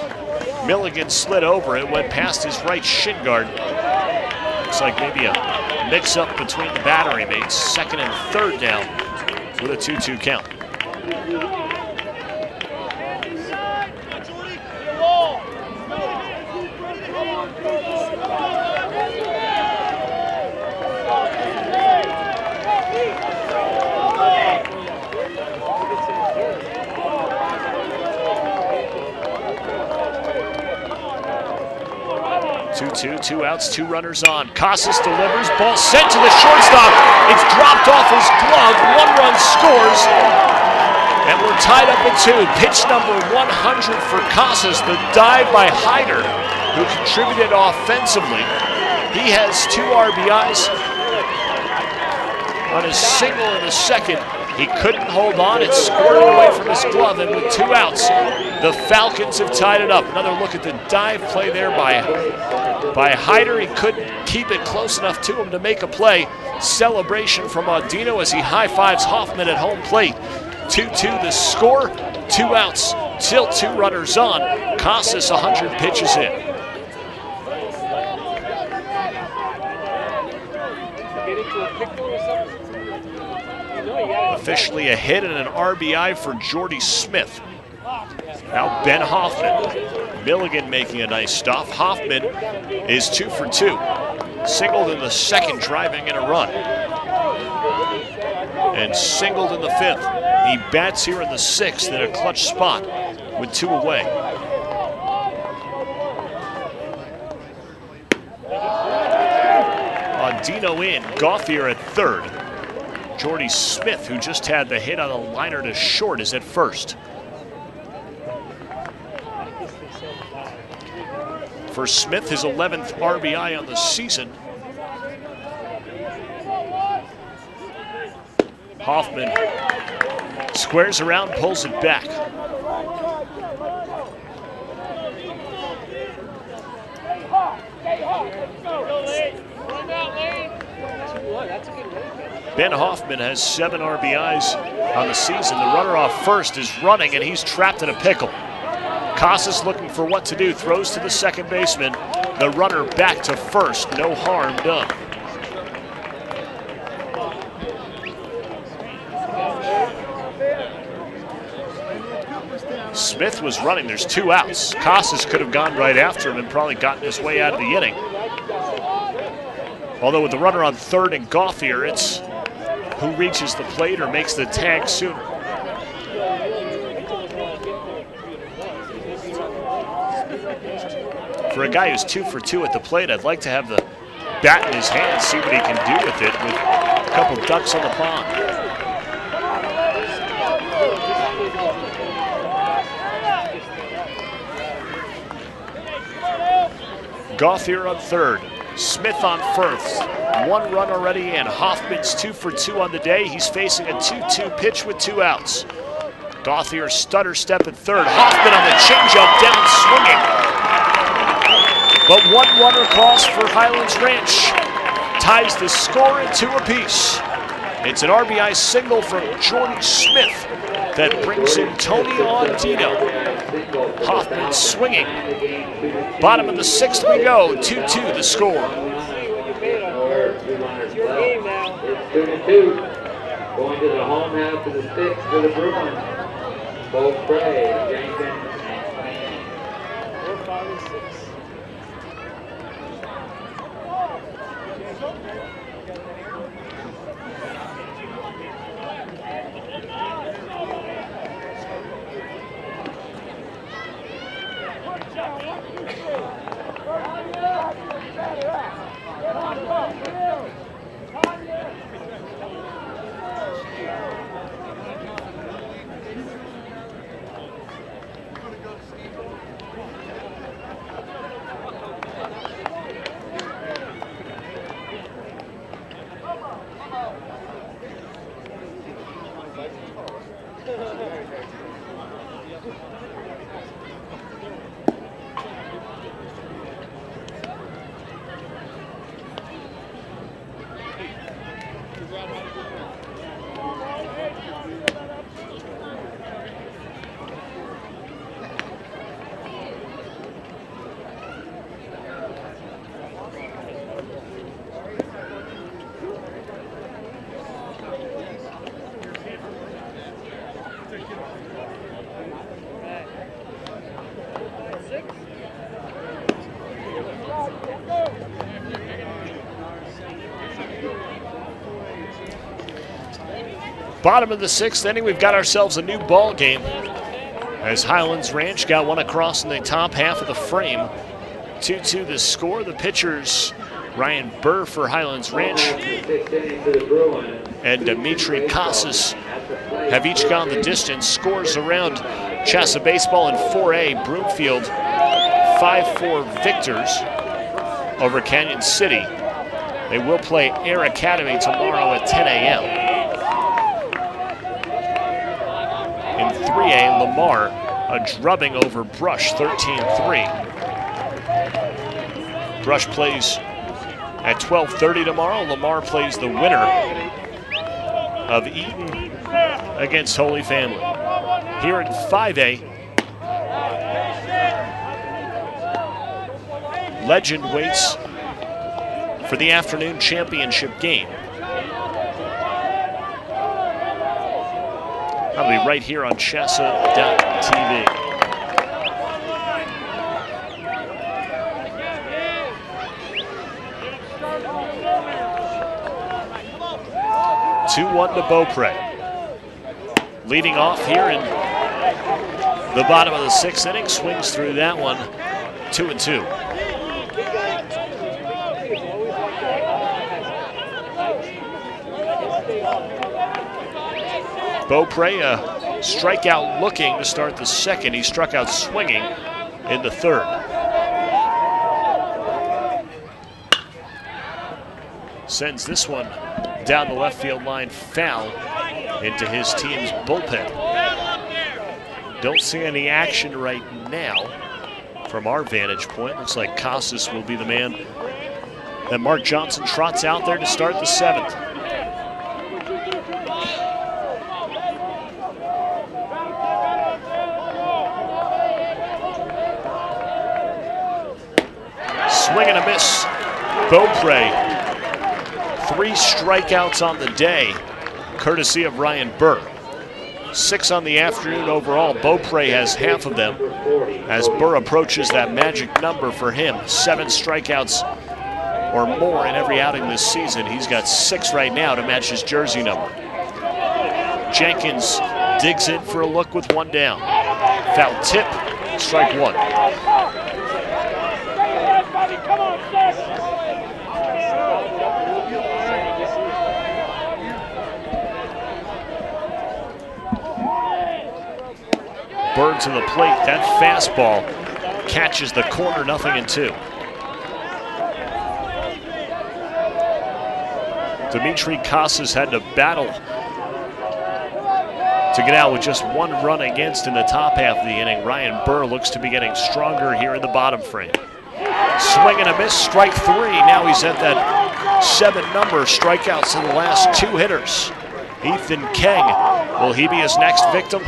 Speaker 2: Milligan slid over it, went past his right shin guard. Looks like maybe a mix-up between the battery mates. 2nd and 3rd down with a 2-2 count. 2-2, 2 outs, 2 runners on. Casas delivers, ball sent to the shortstop. It's dropped off his glove, 1 run scores, and we're tied up at 2. Pitch number 100 for Casas, the dive by Hyder, who contributed offensively. He has 2 RBIs on his single in the 2nd. He couldn't hold on. It squirted away from his glove, and with 2 outs, the Falcons have tied it up. Another look at the dive play there by Hyder. He couldn't keep it close enough to him to make a play. Celebration from Audino as he high-fives Hoffman at home plate. 2-2 the score, 2 outs, still 2 runners on. Casas 100 pitches in. Officially a hit and an RBI for Jordy Smith. Now Ben Hoffman. Milligan making a nice stop. Hoffman is 2 for 2. Singled in the second, driving in a run. And singled in the 5th. He bats here in the 6th in a clutch spot with 2 away. Audino in, Gauthier at 3rd. Jordy Smith, who just had the hit on a liner to short, is at 1st. For Smith, his 11th RBI on the season. Hoffman squares around, pulls it back. Ben Hoffman has 7 RBIs on the season. The runner off first is running, and he's trapped in a pickle. Casas looking for what to do, throws to the second baseman. The runner back to first, no harm done. Smith was running, there's 2 outs. Casas could have gone right after him and probably gotten his way out of the inning. Although with the runner on 3rd and Gauthier, it's who reaches the plate or makes the tag sooner. For a guy who's 2 for 2 at the plate, I'd like to have the bat in his hand, see what he can do with it with a couple ducks on the pond. Gauthier on 3rd. Smith on 1st. 1 run already in. Hoffman's 2 for 2 on the day. He's facing a 2-2 pitch with 2 outs. Gauthier stutter step at 3rd. Hoffman on the changeup, down swinging. But 1 runner cross for Highlands Ranch ties the score at 2 apiece. It's an RBI single from Jordy Smith that brings in Tony Audino. Hoffman swinging. Bottom of the 6th we go, 2-2 the score.
Speaker 1: It's 2-2. Going to the home half of the 6th for the Bruins. Both Bray, Jenkins, and
Speaker 3: 4, 5, and 6.
Speaker 2: Bottom of the 6th inning, we've got ourselves a new ball game as Highlands Ranch got 1 across in the top half of the frame. 2-2 the score. The pitchers, Ryan Burr for Highlands Ranch and Dimitri Casas, have each gone the distance. Scores around CHSAA Baseball in 4A. Broomfield 5-4 victors over Canyon City. They will play Air Academy tomorrow at 10 a.m. In 3A, Lamar a drubbing over Brush, 13-3. Brush plays at 12:30 tomorrow. Lamar plays the winner of Eaton against Holy Family. Here in 5A, Legend waits for the afternoon championship game. I'll be right here on CHSAA.tv. Two-1 to Beaupre. Leading off here in the bottom of the 6th inning, swings through that one, 2-2. Beaupre strikeout looking to start the 2nd. He struck out swinging in the 3rd. Sends this one down the left field line, foul into his team's bullpen. Don't see any action right now from our vantage point. Looks like Casas will be the man that Mark Johnson trots out there to start the 7th. Swing and a miss. Beaupre, 3 strikeouts on the day, courtesy of Ryan Burr. 6 on the afternoon overall. Beaupre has half of them as Burr approaches that magic number for him. 7 strikeouts or more in every outing this season. He's got 6 right now to match his jersey number. Jenkins digs in for a look with 1 down. Foul tip, strike 1. Burr to the plate. That fastball catches the corner, 0-2. Dimitri Casas had to battle to get out with just 1 run against in the top half of the inning. Ryan Burr looks to be getting stronger here in the bottom frame. Swing and a miss, strike 3. Now he's at that 7 number, strikeouts in the last 2 hitters. Ethan Keng, will he be his next victim?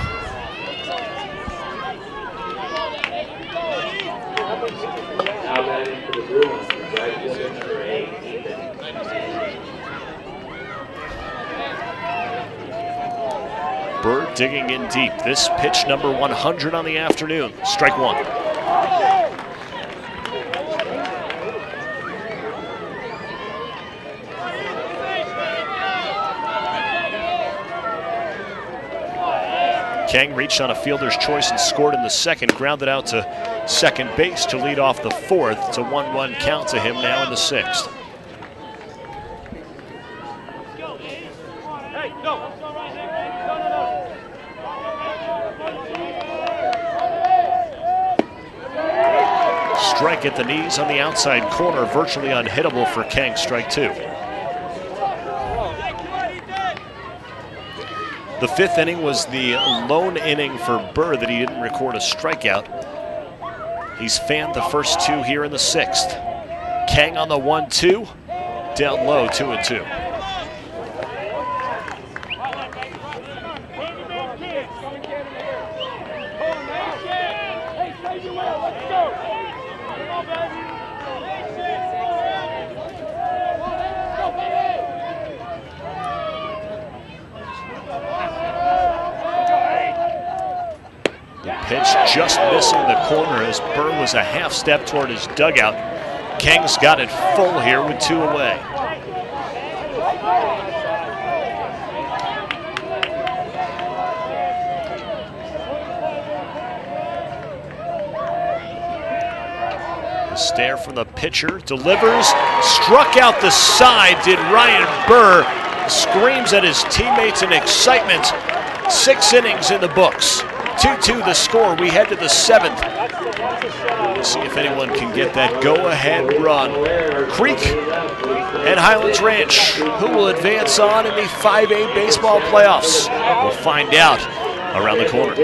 Speaker 2: Burr digging in deep. This pitch number 100 on the afternoon. Strike 1. Kang reached on a fielder's choice and scored in the 2nd. Grounded out to second base to lead off the 4th. It's a 1-1 count to him now in the 6th. Strike at the knees on the outside corner, virtually unhittable for Kang, strike 2. The 5th inning was the lone inning for Burr that he didn't record a strikeout. He's fanned the first 2 here in the 6th. Kang on the 1-2, down low, 2-2. Pitch just missing the corner as Burr was a half step toward his dugout. Kang's got it full here with 2 away. The stare from the pitcher, delivers, struck out the side, did Ryan Burr. Screams at his teammates in excitement. 6 innings in the books. 2-2 the score. We head to the 7th. We'll see if anyone can get that go-ahead run. Creek and Highlands Ranch, who will advance on in the 5A baseball playoffs? We'll find out around the corner.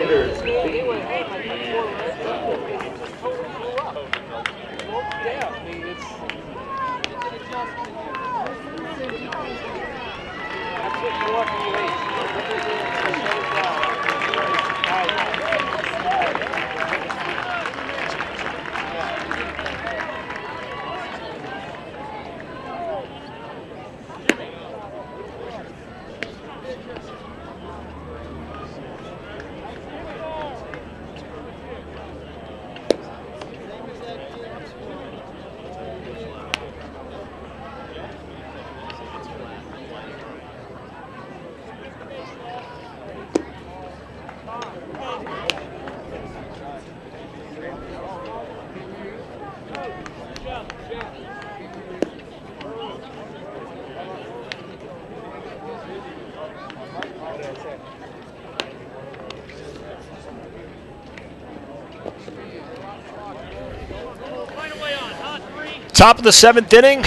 Speaker 2: Top of the 7th inning.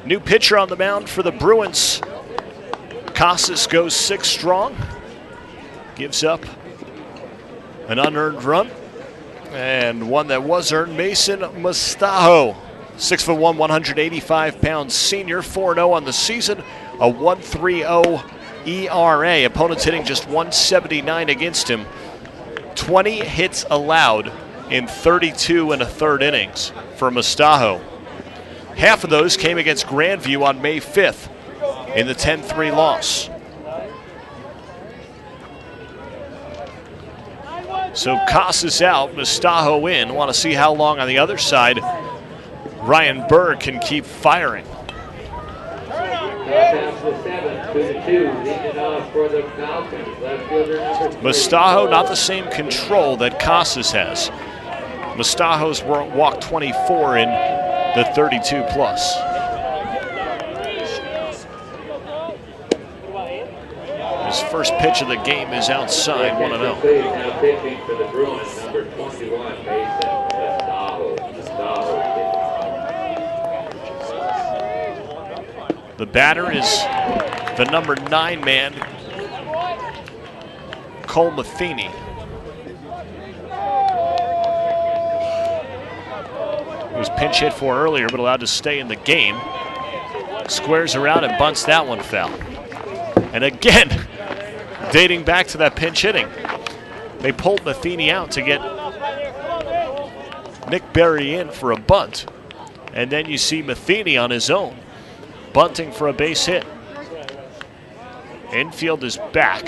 Speaker 2: New pitcher on the mound for the Bruins. Casas goes 6 strong. Gives up an unearned run. And one that was earned, Mason Musto. 6'1", 185-pound senior, 4-0 on the season, a 1.30 ERA. Opponents hitting just 179 against him. 20 hits allowed in 32 1/3 innings for Musto. Half of those came against Grandview on May 5th in the 10-3 loss. So Casas out, Musto in. Want to see how long on the other side Ryan Burr can keep firing. Musto not the same control that Casas has. Musto's walked 24 in the 32 plus. His first pitch of the game is outside, 1-0.
Speaker 1: Now pitching for the Bruins, number 21, Mason Musto.
Speaker 2: The batter is the number 9 man, Cole Matheny. He was pinch hit for earlier, but allowed to stay in the game. Squares around and bunts that one foul. And again, dating back to that pinch hitting, they pulled Matheny out to get Nick Berry in for a bunt. And then you see Matheny on his own, bunting for a base hit. Infield is back.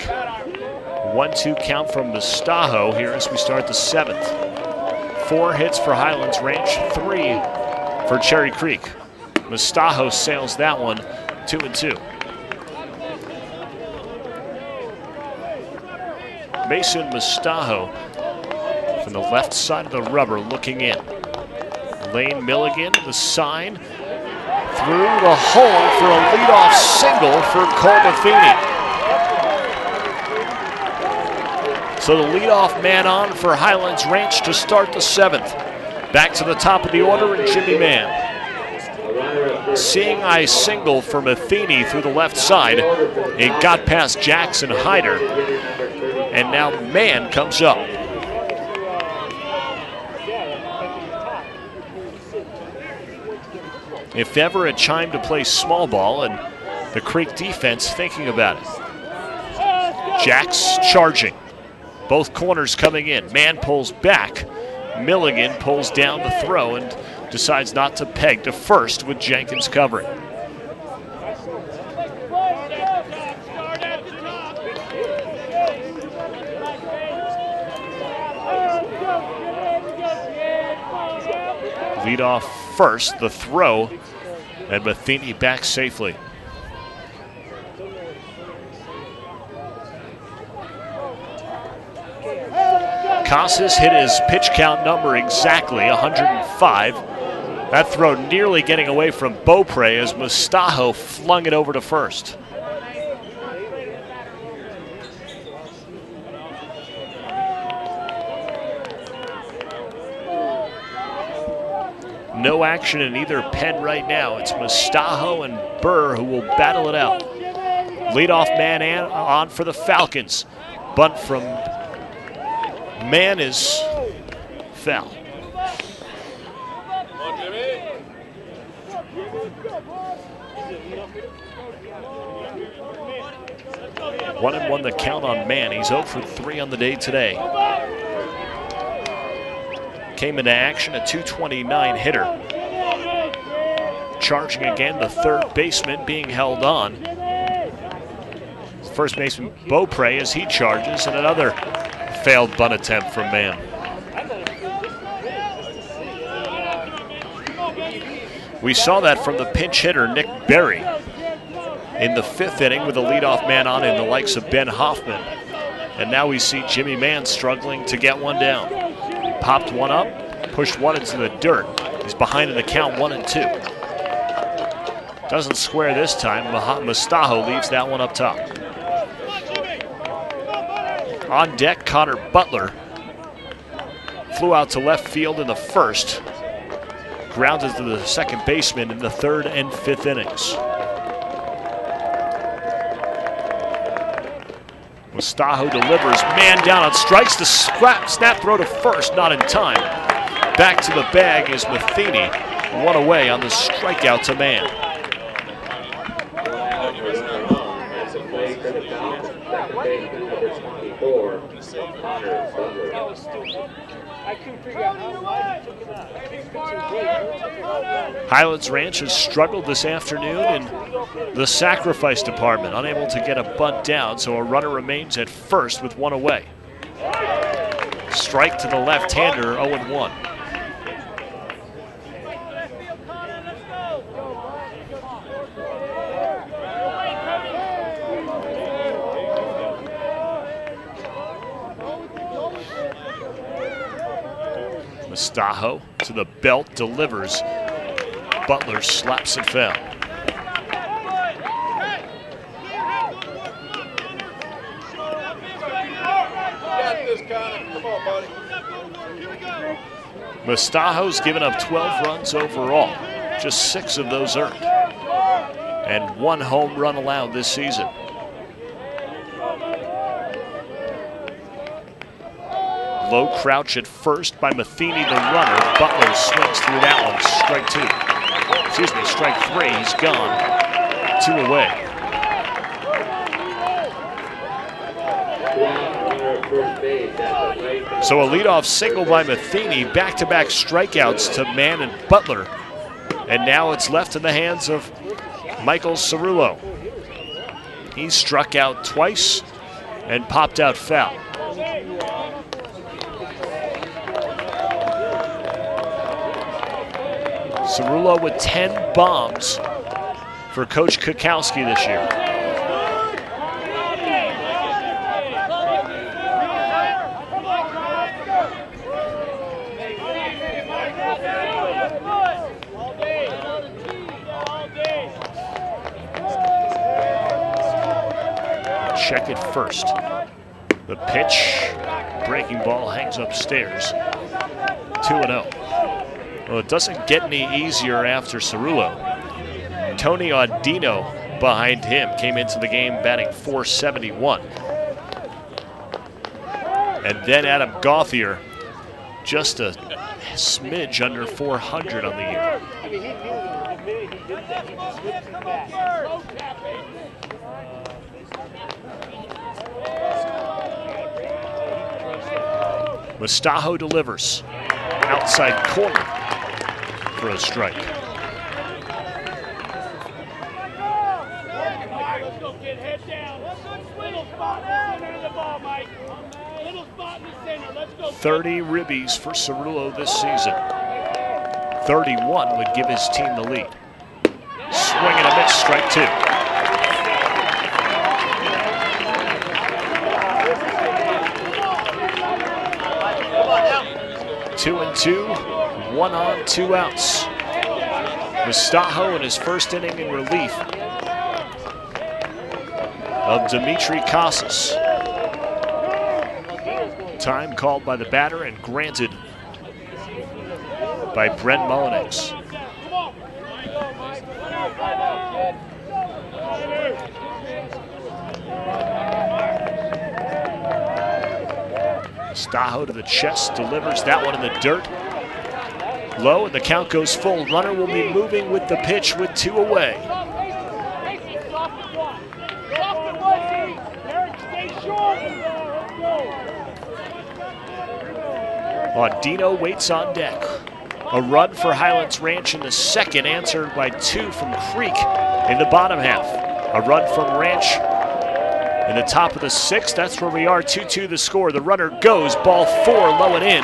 Speaker 2: 1-2 count from Musto here as we start the 7th. 4 hits for Highlands Ranch, 3 for Cherry Creek. Musto sails that one 2-2. Mason Musto from the left side of the rubber looking in. Lane Milligan, the sign, through the hole for a leadoff single for Cole Matheny. So the leadoff man on for Highlands Ranch to start the 7th. Back to the top of the order and Jimmy Mann. Seeing eye single for Matheny through the left side. It got past Jackson Hyder. And now Mann comes up. If ever a time to play small ball, and the Creek defense thinking about it. Jacks charging. Both corners coming in. Mann pulls back. Milligan pulls down the throw and decides not to peg to first with Jenkins covering. Lead off first, the throw, and Matheny back safely. Casas hit his pitch count number exactly, 105. That throw nearly getting away from Beaupre as Musto flung it over to first. No action in either pen right now. It's Musto and Burr who will battle it out. Leadoff man on for the Falcons. bunt from Mann is foul. One and one the count on Mann. He's 0 for 3 on the day today. Came into action, a .229 hitter. Charging again, the third baseman being held on. First baseman Beaupre as he charges, and another failed bunt attempt from Mann. We saw that from the pinch hitter Nick Berry in the 5th inning with a leadoff man on in the likes of Ben Hoffman. And now we see Jimmy Mann struggling to get one down. He popped one up, pushed one into the dirt. He's behind in the count 1-2. Doesn't square this time. Mustajo leaves that one up top. On deck, Connor Butler flew out to left field in the 1st. Grounded to the second baseman in the 3rd and 5th innings. Mustajo delivers, man down on strikes, the snap throw to first, not in time. Back to the bag is Matheny, one away on the strikeout to Mann.
Speaker 1: That's a play for the Falcons. Second baseman number 24, Connor Butler.
Speaker 3: I couldn't figure out why he took it out.
Speaker 2: Highlands Ranch has struggled this afternoon in the sacrifice department, unable to get a bunt down, so a runner remains at first with one away. Strike to the left-hander, 0-1. Mustajo to the belt, delivers. Butler slaps it foul. Mustajo's given up 12 runs overall, just 6 of those earned, and 1 home run allowed this season. Low crouch at first by Matheny, the runner. Butler swings through that one. Strike 2. Excuse me, strike 3. He's gone. 2 away. So a leadoff single by Matheny. Back-to-back strikeouts to Mann and Butler. And now it's left in the hands of Michael Cerullo. He struck out twice and popped out foul. Cerullo with 10 bombs for Coach Kukowski this year. Check it first. The pitch, breaking ball hangs upstairs. 2-0. Well, it doesn't get any easier after Cerullo. Tony Audino behind him came into the game batting .471. And then Adam Gauthier, just a smidge under 400 on the year.
Speaker 3: I mean, he knew that the minute he did that, he just whipped his bat.
Speaker 2: Mustajo delivers. Outside corner for a strike.
Speaker 4: Let's go, kid. Head down. Little spot in the center of the ball, Mike. Little spot in the center. Let's go.
Speaker 2: 30 ribbies for Cerullo this season. 31 would give his team the lead. Swing and a miss, strike 2. Two and 2, 1 on, 2 outs. Mustajo in his first inning in relief of Dimitri Casas. Time called by the batter and granted by Brent Mullinix. Musto to the chest, delivers that one in the dirt. Low, and the count goes full. Runner will be moving with the pitch with 2 away. Audino waits on deck. A run for Highlands Ranch in the second, answered by 2 from Creek in the bottom half. A run from Ranch in the top of the 6th. That's where we are, 2-2 the score. The runner goes, ball 4, low and in.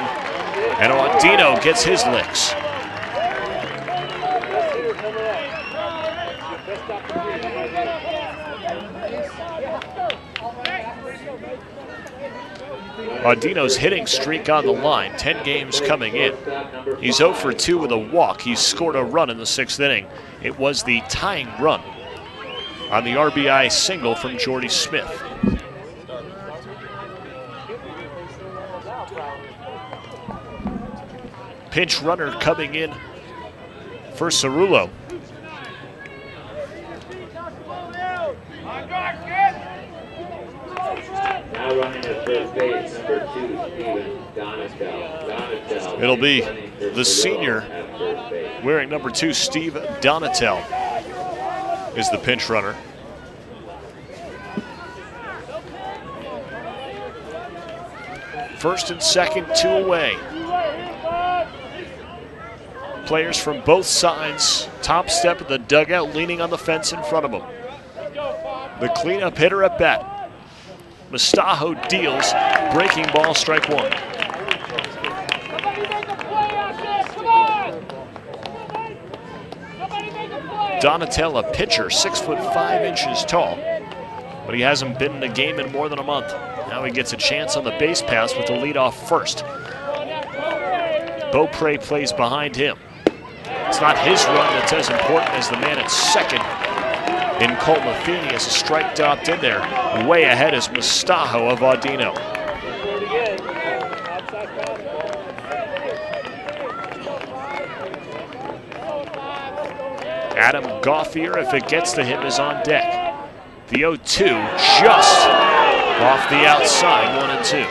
Speaker 2: And Audino gets his licks. Audino's hitting streak on the line, 10 games coming in. He's 0 for 2 with a walk. He scored a run in the 6th inning. It was the tying run on the RBI single from Jordy Smith. Pinch runner coming in for Cerullo.
Speaker 1: Now running at first base, number 2, Steven Donatel.
Speaker 2: It'll be the senior wearing number 2, Steve Donatel, is the pinch runner. First and second, 2 away. Players from both sides, top step of the dugout, leaning on the fence in front of them. The cleanup hitter at bat. Musto deals, breaking ball, strike 1. Donatel, a pitcher, 6'5" tall, but he hasn't been in a game in more than a month. Now he gets a chance on the base pass with the leadoff first. Beaupre plays behind him. It's not his run that's as important as the man at second in Cole Matheny, as a strike dropped in there. Way ahead is Musto of Audino. Adam Goffier, if it gets to him, is on deck. The 0-2 just off the outside, 1-2.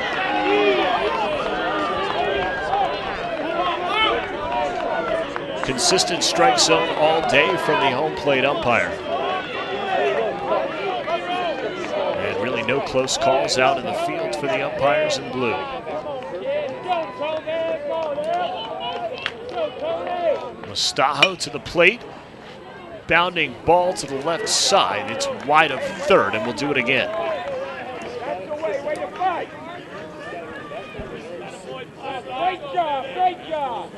Speaker 2: Consistent strike zone all day from the home plate umpire. And really no close calls out in the field for the umpires in blue. Musto to the plate. Bounding ball to the left side. It's wide of third, and we'll do it again.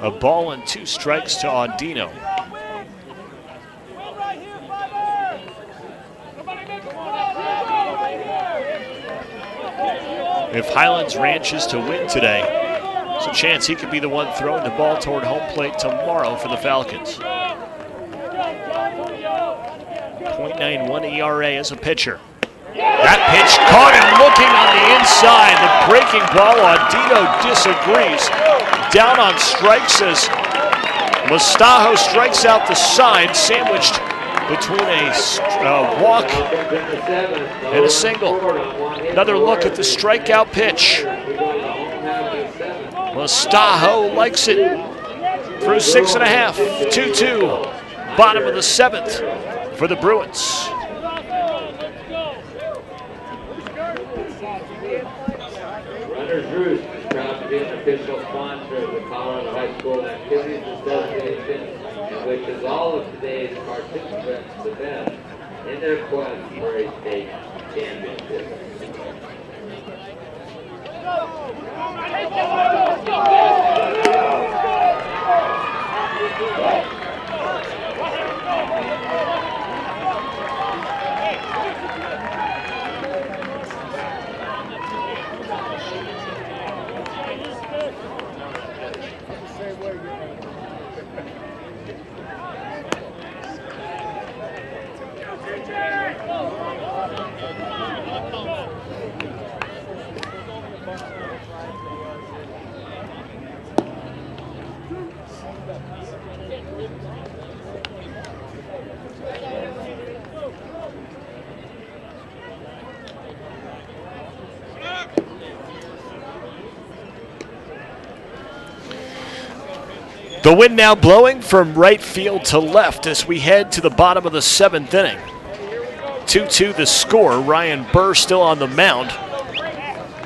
Speaker 2: A ball and 2 strikes to Audino. If Highlands Ranch is to win today, there's a chance he could be the one throwing the ball toward home plate tomorrow for the Falcons. .91 ERA as a pitcher. That pitch caught and looking on the inside. The breaking ball, Audino disagrees. Down on strikes as Musto strikes out the side, sandwiched between a walk and a single. Another look at the strikeout pitch. Musto likes it through 6.5, 2-2. Bottom of the 7th for the Bruins.
Speaker 1: Runners Roost is proud to be an official sponsor of the Colorado High School Activities Association, in which is all of today's participants the best in their quest for a state championship.
Speaker 2: The wind now blowing from right field to left as we head to the bottom of the 7th inning. 2-2 the score. Ryan Burr still on the mound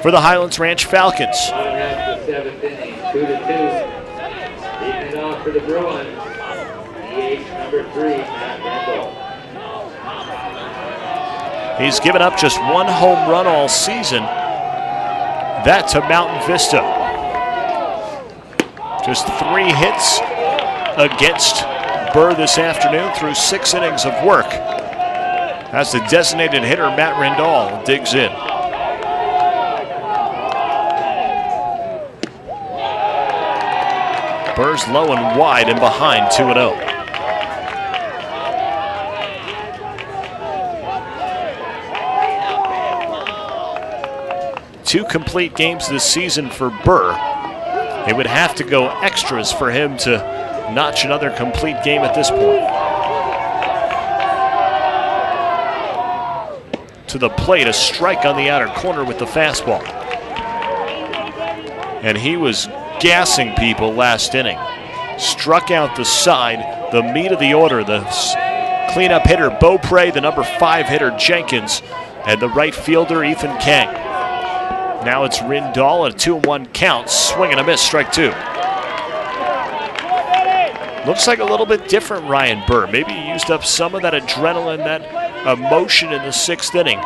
Speaker 2: for the Highlands Ranch Falcons.
Speaker 1: Bottom half of the 7th inning, 2-2. Leading it off for the Bruins. DH number 3, Matt Rendell.
Speaker 2: He's given up just 1 home run all season. That to Mountain Vista. Just 3 hits against Burr this afternoon through 6 innings of work. As the designated hitter, Matt Rendell, digs in. Burr's low and wide and behind 2-0. Two complete games this season for Burr. It would have to go extras for him to notch another complete game at this point. To the plate, a strike on the outer corner with the fastball. And he was gassing people last inning. Struck out the side, the meat of the order, the cleanup hitter Beaupre, the number 5 hitter Jenkins, and the right fielder Ethan Kang. Now it's Rendell, a 2-1 count, swing and a miss, strike 2. Looks like a little bit different Ryan Burr. Maybe he used up some of that adrenaline, that emotion in the 6th inning.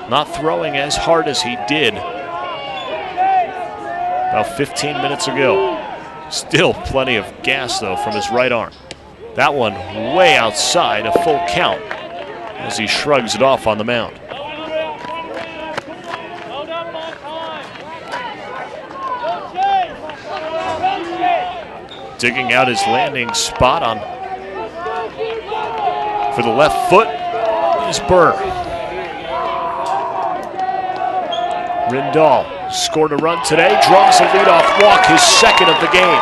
Speaker 2: Not throwing as hard as he did about 15 minutes ago. Still plenty of gas, though, from his right arm. That one way outside, a full count, as he shrugs it off on the mound. Digging out his landing spot on for the left foot is Burr. Rendell scored a run today, draws a leadoff walk, his 2nd of the game.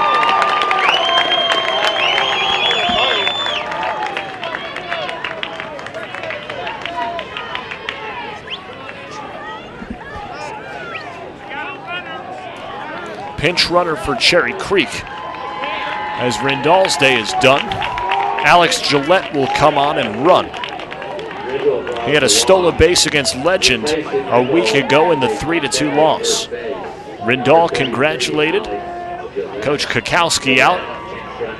Speaker 2: Pinch runner for Cherry Creek. As Rendell's day is done, Alex Gillette will come on and run. He had a stolen base against Legend a week ago in the 3-2 loss. Rendell congratulated Coach Kukowski out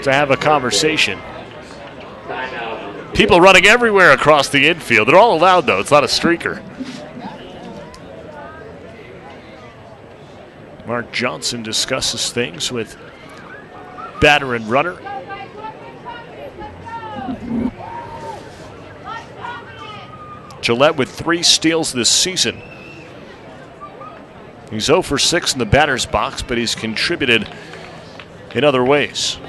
Speaker 2: to have a conversation. People running everywhere across the infield. They're all allowed, though. It's not a streaker. Mark Johnson discusses things with batter and runner. Gillette with 3 steals this season. He's 0 for 6 in the batter's box, but he's contributed in other ways.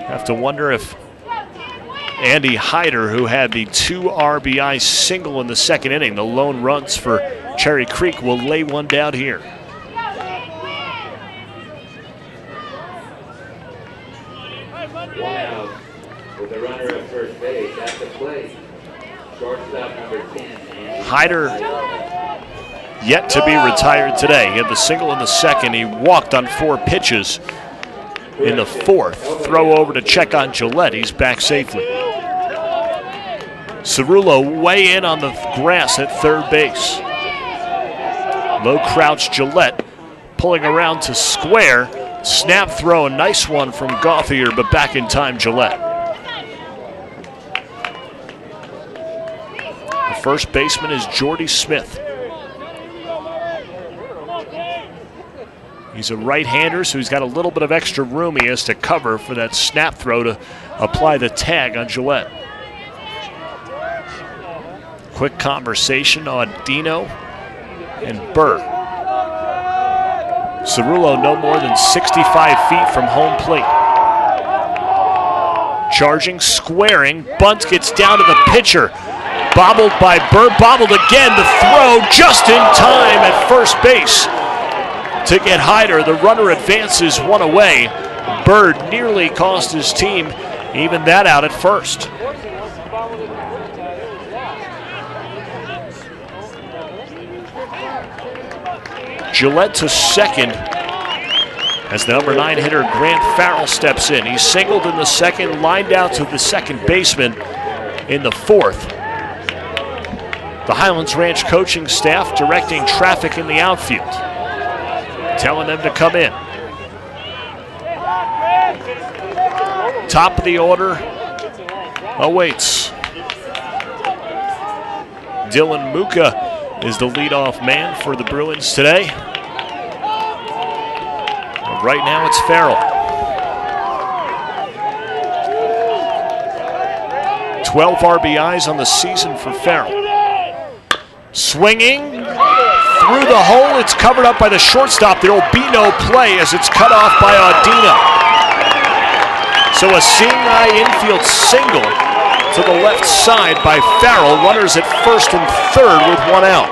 Speaker 2: Have to wonder if Andy Hyder, who had the 2 RBI single in the 2nd inning, the lone runs for Cherry Creek, will lay one down here.
Speaker 1: With the runner at first base at the plate. Shortstop number 10.
Speaker 2: Hyder yet to be retired today. He had the single in the 2nd. He walked on 4 pitches in the 4th. Throw over to check on Gillette. He's back safely. Cerullo way in on the grass at 3rd base. Low crouch Gillette pulling around to square. Snap throw, a nice one from Gauthier, but back in time Gillette. The first baseman is Jordy Smith. He's a right-hander, so he's got a little bit of extra room he has to cover for that snap throw to apply the tag on Gillette. Quick conversation on Dino and Burr. Cerullo no more than 65 feet from home plate. Charging, squaring, bunt gets down to the pitcher. Bobbled by Burr, bobbled again. The throw just in time at first base to get Hyder. The runner advances one away. Burr nearly cost his team even that out at first. Gillette to second as the number 9 hitter Grant Farrell steps in. He's singled in the second, lined out to the second baseman in the fourth. The Highlands Ranch coaching staff directing traffic in the outfield, telling them to come in. Top of the order awaits. Dylan Muka is the leadoff man for the Bruins today. Right now it's Farrell. 12 RBIs on the season for Farrell. Swinging through the hole. It's covered up by the shortstop. There will be no play as it's cut off by Audino. So a seeing eye infield single to the left side by Farrell. Runners at first and third with one out.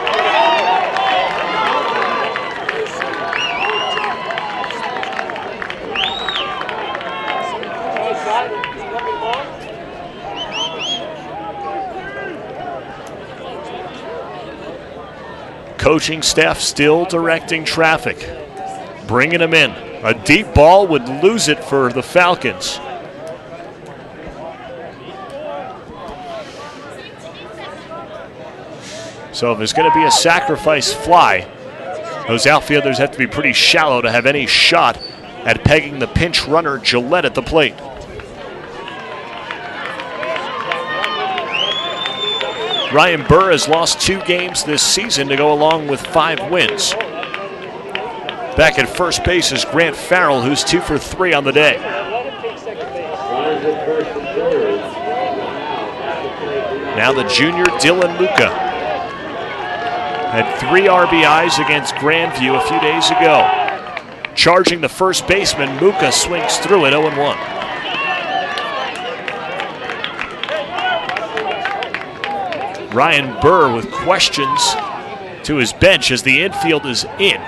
Speaker 2: Coaching staff still directing traffic, bringing him in. A deep ball would lose it for the Falcons. So if there's going to be a sacrifice fly, those outfielders have to be pretty shallow to have any shot at pegging the pinch runner Gillette at the plate. Ryan Burr has lost 2 games this season to go along with 5 wins. Back at first base is Grant Farrell, who's 2 for 3 on the day. Now the junior Dylan Muka had 3 RBIs against Grandview a few days ago. Charging the first baseman, Muka swings through it 0-1. Ryan Burr with questions to his bench as the infield is in.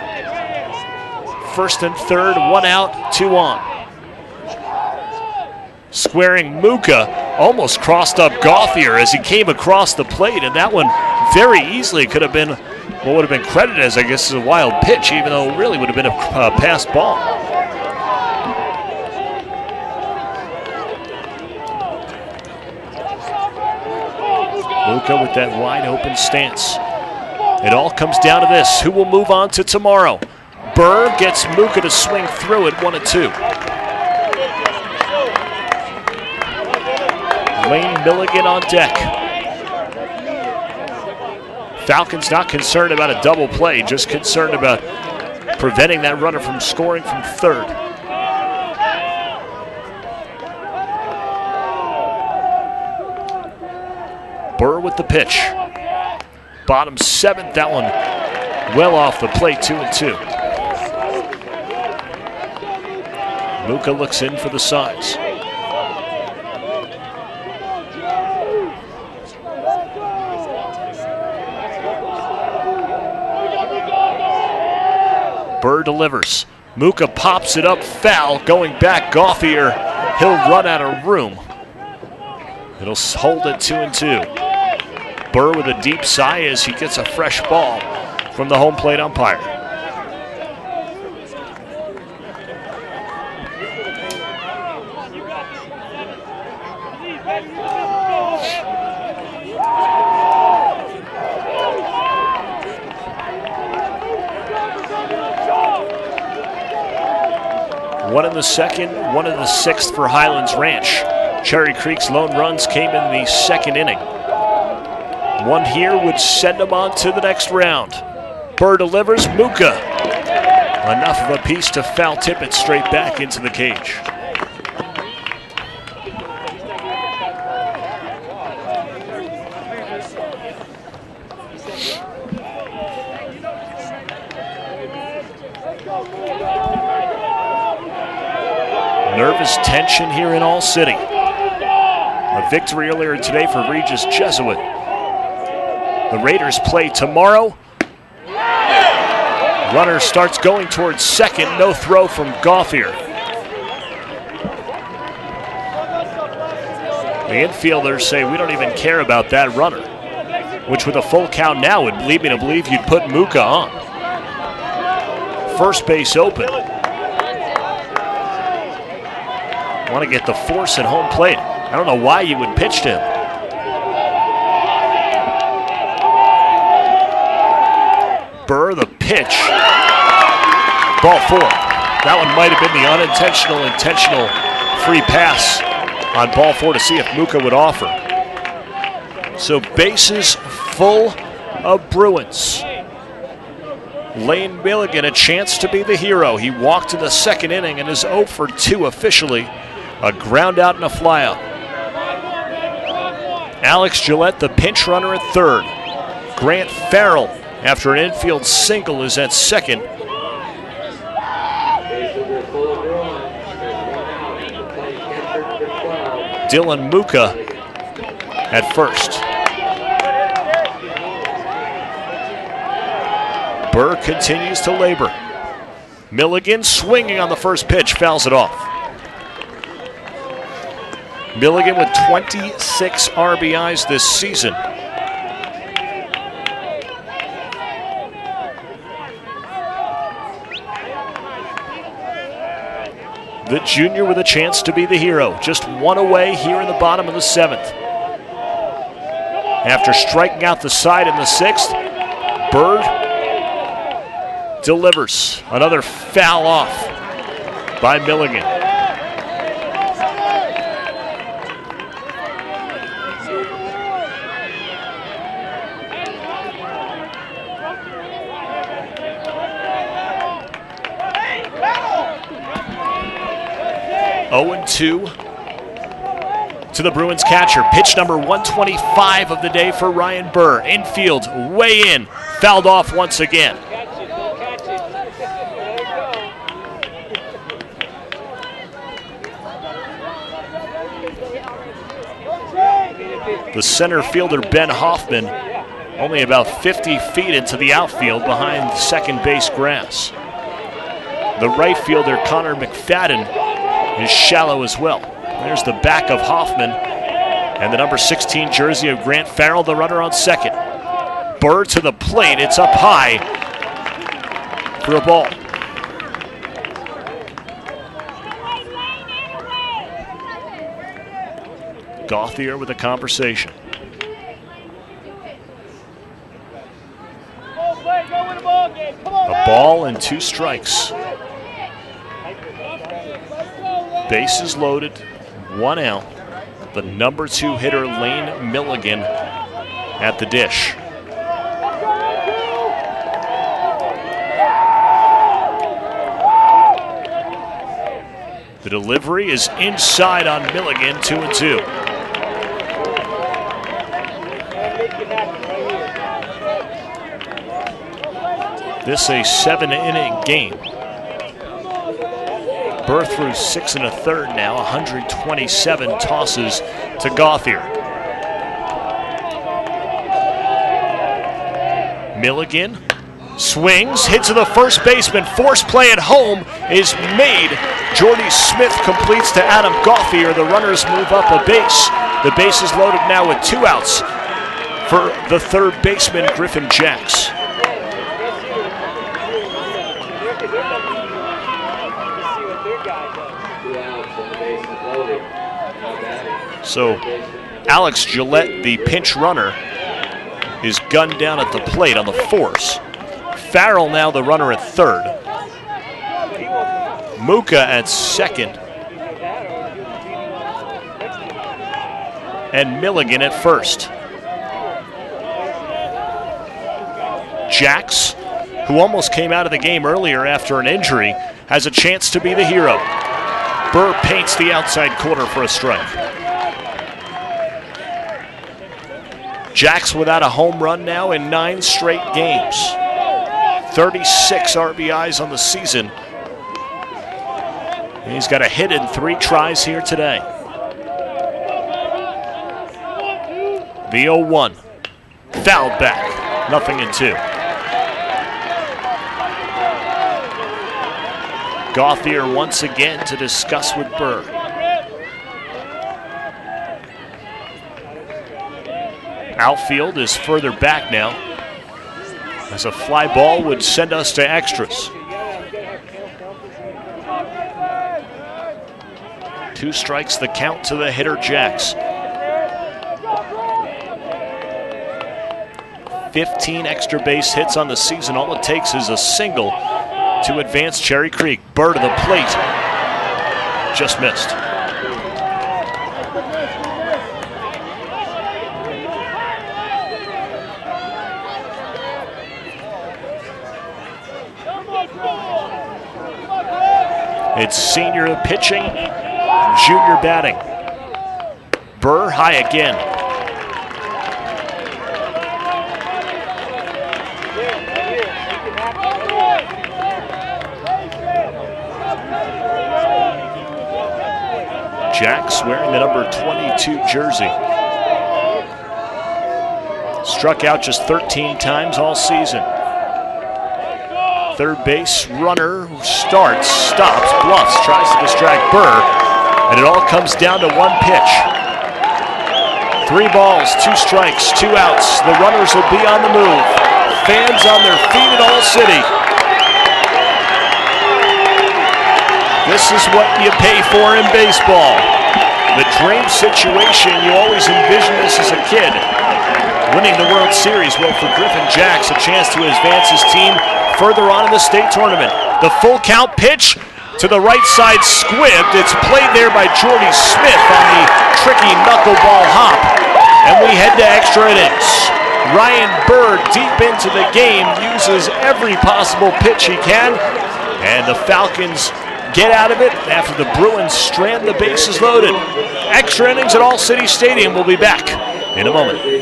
Speaker 2: First and third, 1 out, 2 on. Squaring Muka, almost crossed up Gauthier as he came across the plate, and that one very easily could have been what would have been credited as, I guess, a wild pitch, even though it really would have been a pass ball. Muka with that wide open stance. It all comes down to this. Who will move on to tomorrow? Burr gets Muka to swing through it 1-2. Lane Milligan on deck. Falcons not concerned about a double play, just concerned about preventing that runner from scoring from third. Burr with the pitch. Bottom 7th, that one well off the plate, 2-2. Muka looks in for the sides. Burr delivers. Muka pops it up foul. Going back, Gauthier. He'll run out of room. It'll hold it 2-2. Burr with a deep sigh as he gets a fresh ball from the home plate umpire. One in the second, one in the 6th for Highlands Ranch. Cherry Creek's lone runs came in the 2nd inning. One here would send them on to the next round. Burr delivers, Muka. Enough of a piece to foul tip it straight back into the cage. Nervous tension here in All City. A victory earlier today for Regis Jesuit. The Raiders play tomorrow. Runner starts going towards second. No throw from Gauthier. The infielders say we don't even care about that runner, which with a full count now would lead me to believe you'd put Muka on. First base open. Want to get the force at home plate. I don't know why you would pitch to him. Burr, the pitch. Ball 4. That one might have been the intentional free pass on ball 4 to see if Muka would offer. So bases full of Bruins. Lane Milligan a chance to be the hero. He walked in the second inning and is 0 for 2 officially. A ground out and a flyout. Alex Gillette, the pinch runner at third. Grant Farrell, after an infield single, is at second. Dylan Muka at first. Burr continues to labor. Milligan swinging on the first pitch, fouls it off. Milligan with 26 RBIs this season. The junior with a chance to be the hero. Just one away here in the bottom of the 7th. After striking out the side in the 6th, Burr delivers. Another foul off by Milligan. (0-2) to the Bruins catcher. Pitch number 125 of the day for Ryan Burr. Infield, way in, fouled off once again. The center fielder, Ben Hoffman, only about 50 feet into the outfield behind second base grass. The right fielder, Connor McFadden, is shallow as well. There's the back of Hoffman and the number 16 jersey of Grant Farrell, the runner on second. Burr to the plate. It's up high for a ball. Gauthier with a conversation. A ball and 2 strikes. Bases loaded, 1 out. The number 2 hitter, Lane Milligan, at the dish. The delivery is inside on Milligan, 2-2. This a 7-inning game. Burr threw 6 1/3 now, 127 tosses to Gauthier. Milligan swings, hit to the first baseman, force play at home is made. Jordy Smith completes to Adam Gauthier. The runners move up a base. The base is loaded now with 2 outs for the third baseman, Griffin Jacks. So Alex Gillette, the pinch runner, is gunned down at the plate on the force. Farrell now the runner at third. Muka at second. And Milligan at first. Jacks, who almost came out of the game earlier after an injury, has a chance to be the hero. Burr paints the outside corner for a strike. Jacks without a home run now in 9 straight games. 36 RBIs on the season. And he's got a hit in 3 tries here today. The 0-1. Fouled back. 0-2. Gauthier once again to discuss with Burr. Outfield is further back now, as a fly ball would send us to extras. 2 strikes the count to the hitter, Jacks. 15 extra base hits on the season. All it takes is a single to advance Cherry Creek. Burr to the plate. Just missed. It's senior pitching, junior batting. Burr high again. Jacks wearing the number 22 jersey. Struck out just 13 times all season. Third base runner who starts, stops, bluffs, tries to distract Burr, and it all comes down to 1 pitch. 3 balls, 2 strikes, 2 outs. The runners will be on the move. Fans on their feet in All City. This is what you pay for in baseball. The dream situation, you always envision this as a kid. Winning the World Series, well, for Griffin Jacks, a chance to advance his team further on in the state tournament. The full count pitch to the right side squibbed. It's played there by Jordy Smith on the tricky knuckleball hop. And we head to extra innings. Ryan Burr, deep into the game, uses every possible pitch he can. And the Falcons get out of it after the Bruins strand the bases loaded. Extra innings at All City Stadium. We'll be back in a moment.
Speaker 3: You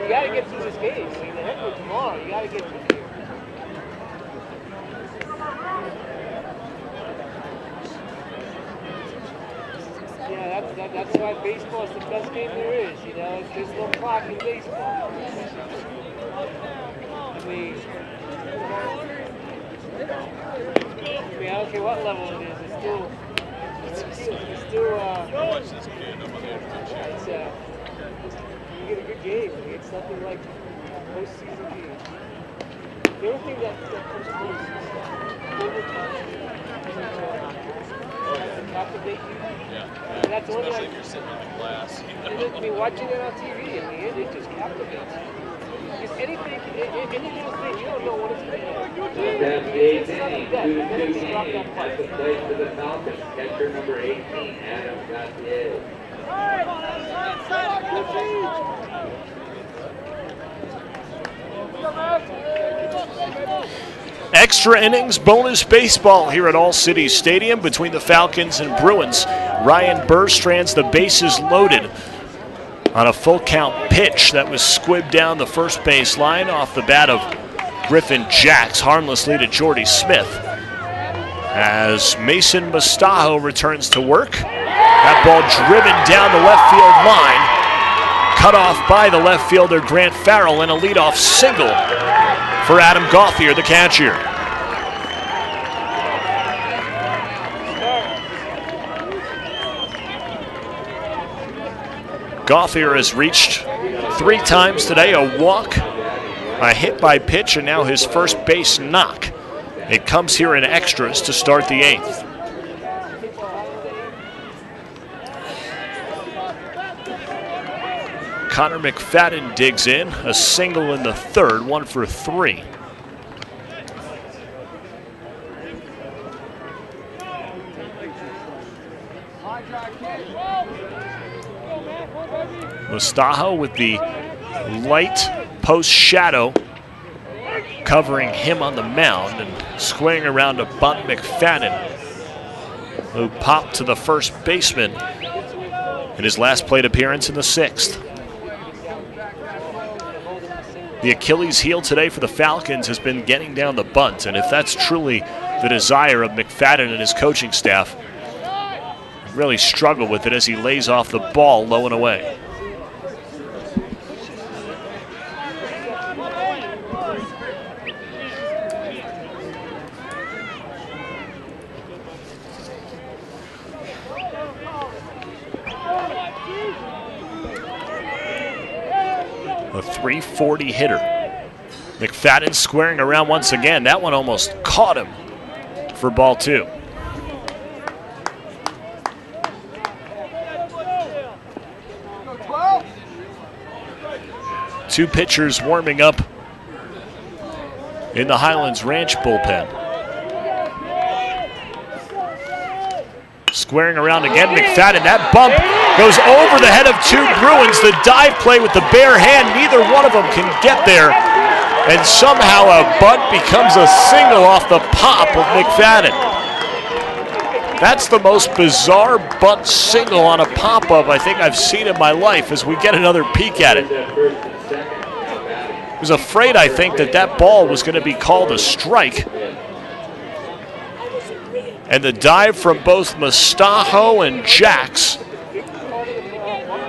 Speaker 3: got to get through this game. I mean, the heck with tomorrow. You got to get through here. Yeah, that's why baseball is the best game there is. You know, there's no clock in baseball. I mean, I don't care what level it is. It's still. You get a good game. I mean, it's nothing like postseason game. The only thing that comes close is overtime. To captivate you.
Speaker 5: Yeah.
Speaker 3: And that's the only
Speaker 5: Especially
Speaker 3: thing.
Speaker 5: if you're sitting in the class.
Speaker 3: I mean, watching it on TV, I mean, it just captivates you. Because any little thing, you don't know what it's going to be.
Speaker 1: That's the 8th inning, 2-2 game. That's the place for the Falcons. Catcher number 18, Adam Gauthier.
Speaker 2: Extra innings, bonus baseball here at All City Stadium between the Falcons and Bruins. Ryan Burr strands the bases loaded on a full count pitch that was squibbed down the first base line off the bat of Griffin Jacks, harmlessly to Jordy Smith. As Mason Musto returns to work, that ball driven down the left field line, cut off by the left fielder Grant Farrell, and a leadoff single for Adam Gauthier, the catcher. Gauthier has reached 3 times today, a walk, a hit by pitch, and now his first base knock. It comes here in extras to start the 8th. Connor McFadden digs in, a single in the 3rd, 1 for 3. Mustajo with the light post shadow covering him on the mound and swinging around to bunt McFadden, who popped to the first baseman in his last plate appearance in the 6th. The Achilles heel today for the Falcons has been getting down the bunt, and if that's truly the desire of McFadden and his coaching staff, really struggle with it as he lays off the ball low and away. A .340 hitter. McFadden squaring around once again. That one almost caught him for ball 2. Two pitchers warming up in the Highlands Ranch bullpen. Squaring around again, McFadden. That bump goes over the head of 2 Bruins. The dive play with the bare hand, neither one of them can get there. And somehow a bunt becomes a single off the pop of McFadden. That's the most bizarre bunt single on a pop-up I think I've seen in my life as we get another peek at it. I was afraid, I think, that ball was going to be called a strike. And the dive from both Musto and Jax.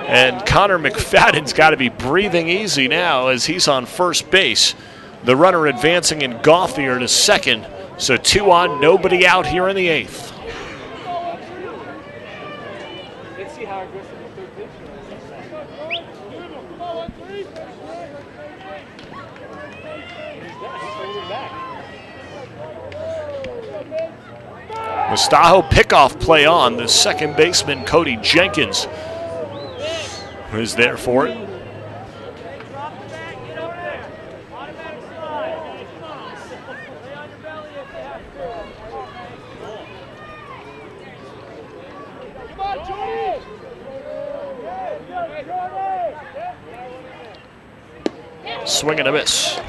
Speaker 2: And Connor McFadden's got to be breathing easy now as he's on first base. The runner advancing in Gauthier to second. So 2 on, nobody out here in the 8th.
Speaker 3: Let's see how aggressive the third pitch
Speaker 2: Musto pickoff play on. The second baseman, Cody Jenkins, is there for it. Swing and a miss.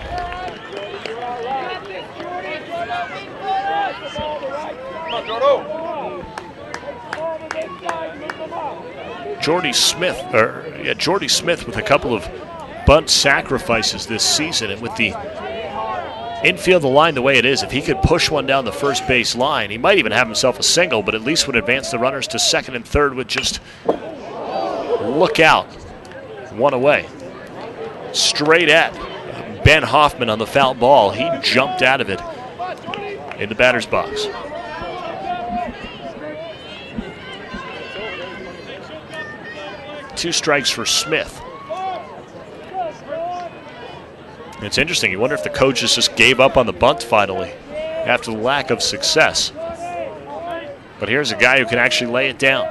Speaker 2: Jordy Smith with a couple of bunt sacrifices this season, and with the infield the line the way it is, if he could push one down the first base line, he might even have himself a single, but at least would advance the runners to second and third with just look out, one away. Straight at Ben Hoffman on the foul ball. He jumped out of it in the batter's box. Two strikes for Smith. It's interesting. You wonder if the coaches just gave up on the bunt finally after the lack of success. But here's a guy who can actually lay it down.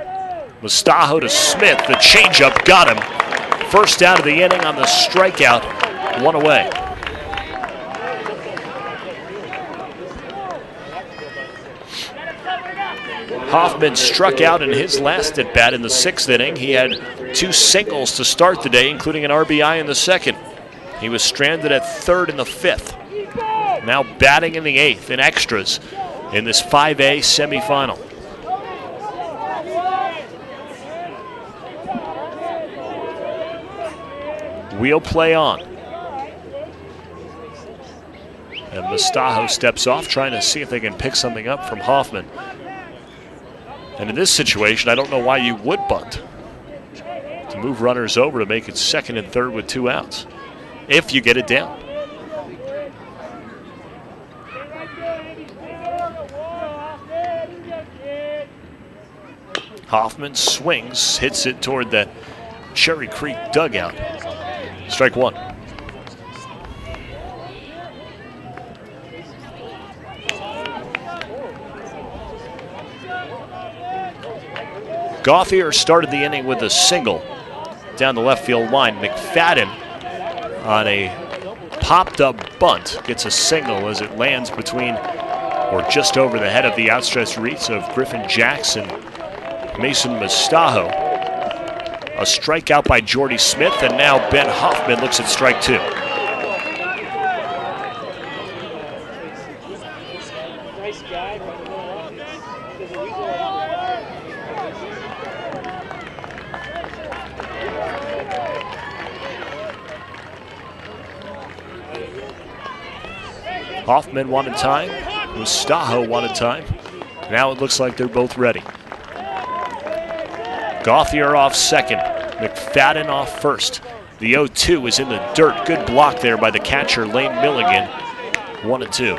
Speaker 2: Musto to Smith. The changeup got him. First out of the inning on the strikeout. One away. Hoffman struck out in his last at bat in the 6th inning. He had 2 singles to start the day, including an RBI in the 2nd. He was stranded at 3rd in the 5th. Now batting in the 8th in extras in this 5A semifinal. Wheel play on. And Musto steps off, trying to see if they can pick something up from Hoffman. And in this situation, I don't know why you would bunt. To move runners over to make it second and third with 2 outs. If you get it down. Hoffman swings, hits it toward the Cherry Creek dugout. Strike 1. Gauthier started the inning with a single down the left field line. McFadden on a popped up bunt gets a single as it lands between or just over the head of the outstretched reach of Griffin Jackson, Mason Musto. A strikeout by Jordy Smith, and now Ben Hoffman looks at strike 2.
Speaker 3: Nice guy, but there's a reason why.
Speaker 2: Hoffman wanted time, Musto wanted time. Now it looks like they're both ready. Gauthier off second, McFadden off first. The 0-2 is in the dirt. Good block there by the catcher, Lane Milligan. 1-2.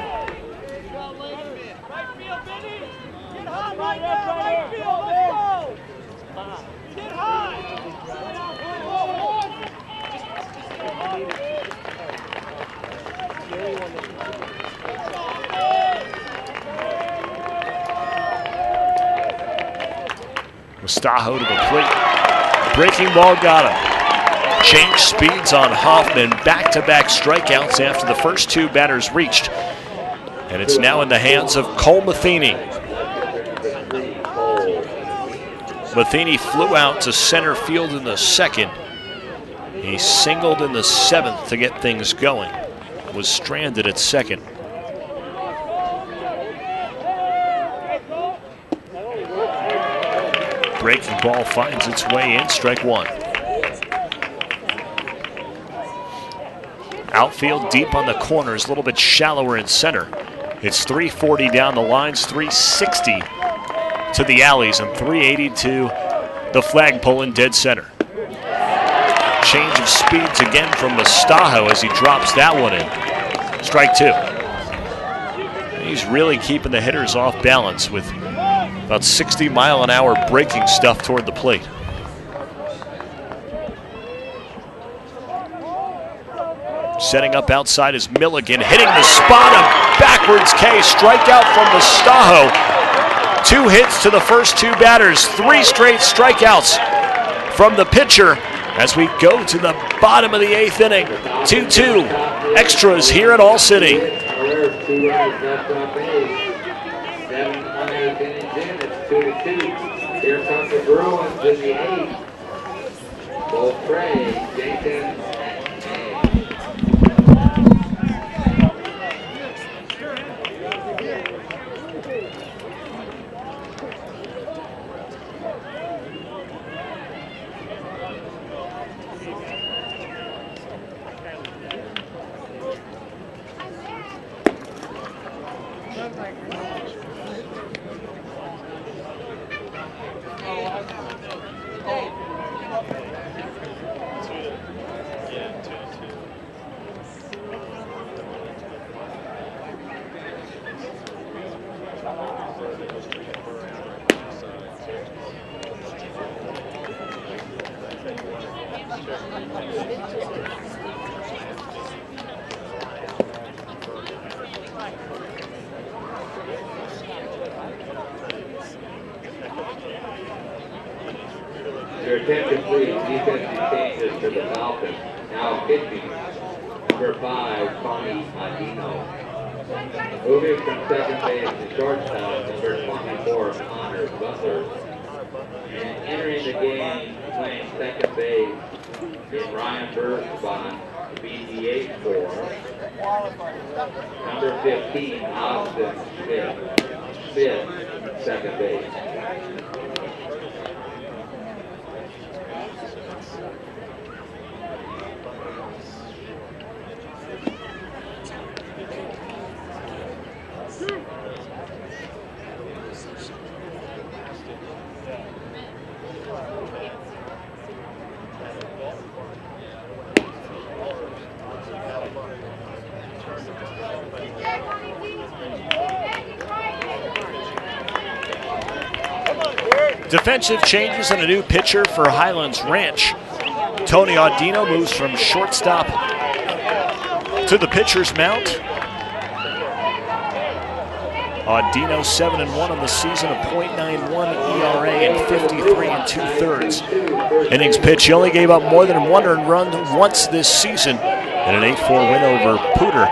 Speaker 2: Musto to the plate. Breaking ball got him. Change speeds on Hoffman. Back-to-back strikeouts after the first two batters reached. And it's now in the hands of Cole Matheny. Matheny flew out to center field in the second. He singled in the seventh to get things going. Was stranded at second. Breaking ball finds its way in, strike one. Outfield deep on the corners, a little bit shallower in center. It's 340 down the lines, 360 to the alleys, and 380 to the flagpole in dead center. Change of speeds again from Musto as he drops that one in. Strike two. He's really keeping the hitters off balance with about 60-mile-an-hour breaking stuff toward the plate. Setting up outside is Milligan, hitting the spot, a backwards K, strikeout from Musto. 2 hits to the first 2 batters, 3 straight strikeouts from the pitcher as we go to the bottom of the 8th inning. 2-2 extras here at All City.
Speaker 1: 2 runs left on base. 7 1/8 innings in, it's 2-2. Here comes the Bruins in the 8th. Both Trey, Jenkins, Your attention please, defensive changes to the Falcons. Now pitching, number 5, Tony Adino. Moving from second base to shortstop, number 24, Connor Butler. And entering the game, playing second base, in Ryan Burr's spot, BDH for number 15, Austin Smith. Smith, second base.
Speaker 2: Defensive changes and a new pitcher for Highlands Ranch. Tony Audino moves from shortstop to the pitcher's mount. Audino 7-1 on the season, a .91 ERA and 53 2/3 innings pitched. He only gave up more than 1 earned run once this season in an 8-4 win over Pooter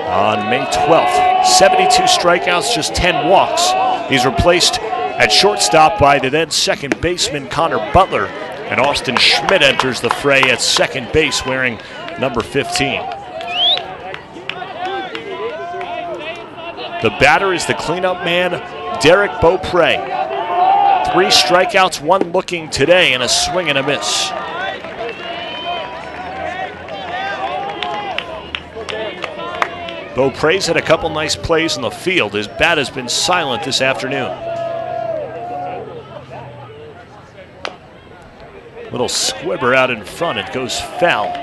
Speaker 2: on May 12th. 72 strikeouts, just 10 walks. He's replaced at shortstop by the then second baseman Connor Butler, and Austin Schmidt enters the fray at second base wearing number 15. The batter is the cleanup man, Derek Beaupre. 3 strikeouts, 1 looking today, and a swing and a miss. Beaupre's had a couple nice plays in the field. His bat has been silent this afternoon. Little squibber out in front. It goes foul.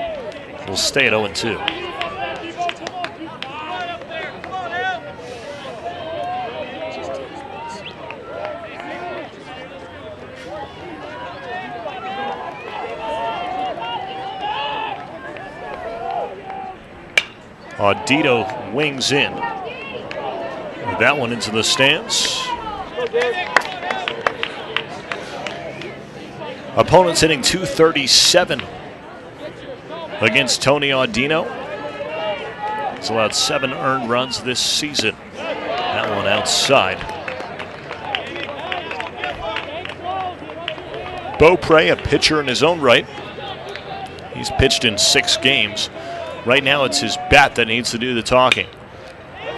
Speaker 2: We'll stay at 0-2. Audito wings in. That one into the stands. Opponents hitting .237 against Tony Audino. He's allowed 7 earned runs this season. That one outside. Beaupre, a pitcher in his own right. He's pitched in 6 games. Right now it's his bat that needs to do the talking.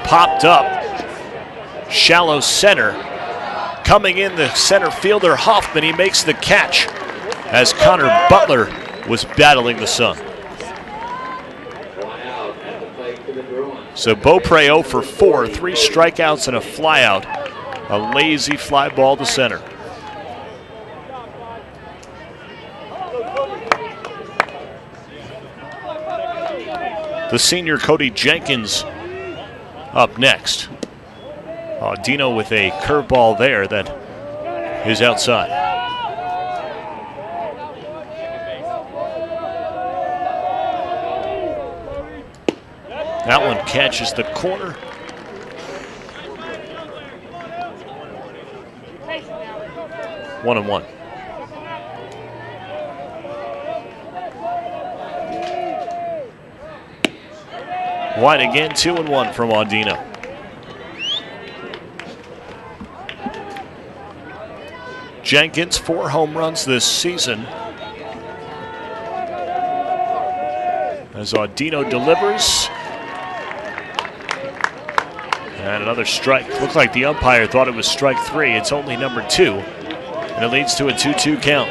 Speaker 2: Popped up, shallow center. Coming in, the center fielder Hoffman, he makes the catch as Connor Butler was battling the sun. So Beaupre 0 for 4, 3 strikeouts and a flyout. A lazy fly ball to center. The senior Cody Jenkins up next. Dino with a curveball there that is outside. That one catches the corner. One and one. Wide again, 2-1 from Audino. Jenkins, 4 home runs this season. As Audino delivers. And another strike. Looked like the umpire thought it was strike 3. It's only number 2. And it leads to a 2-2 count.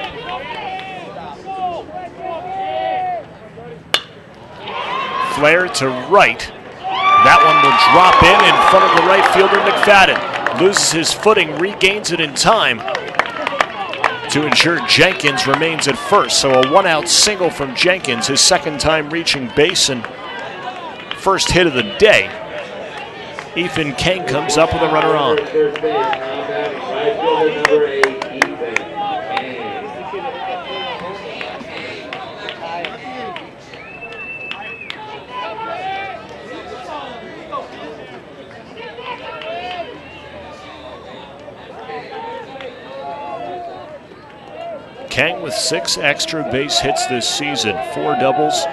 Speaker 2: Flare to right. That one will drop in front of the right fielder, McFadden. Loses his footing, regains it in time to ensure Jenkins remains at first. So a 1-out single from Jenkins, his 2nd time reaching base and first hit of the day. Ethan Kang comes up with a runner on. Kang with 6 extra base hits this season, 4 doubles,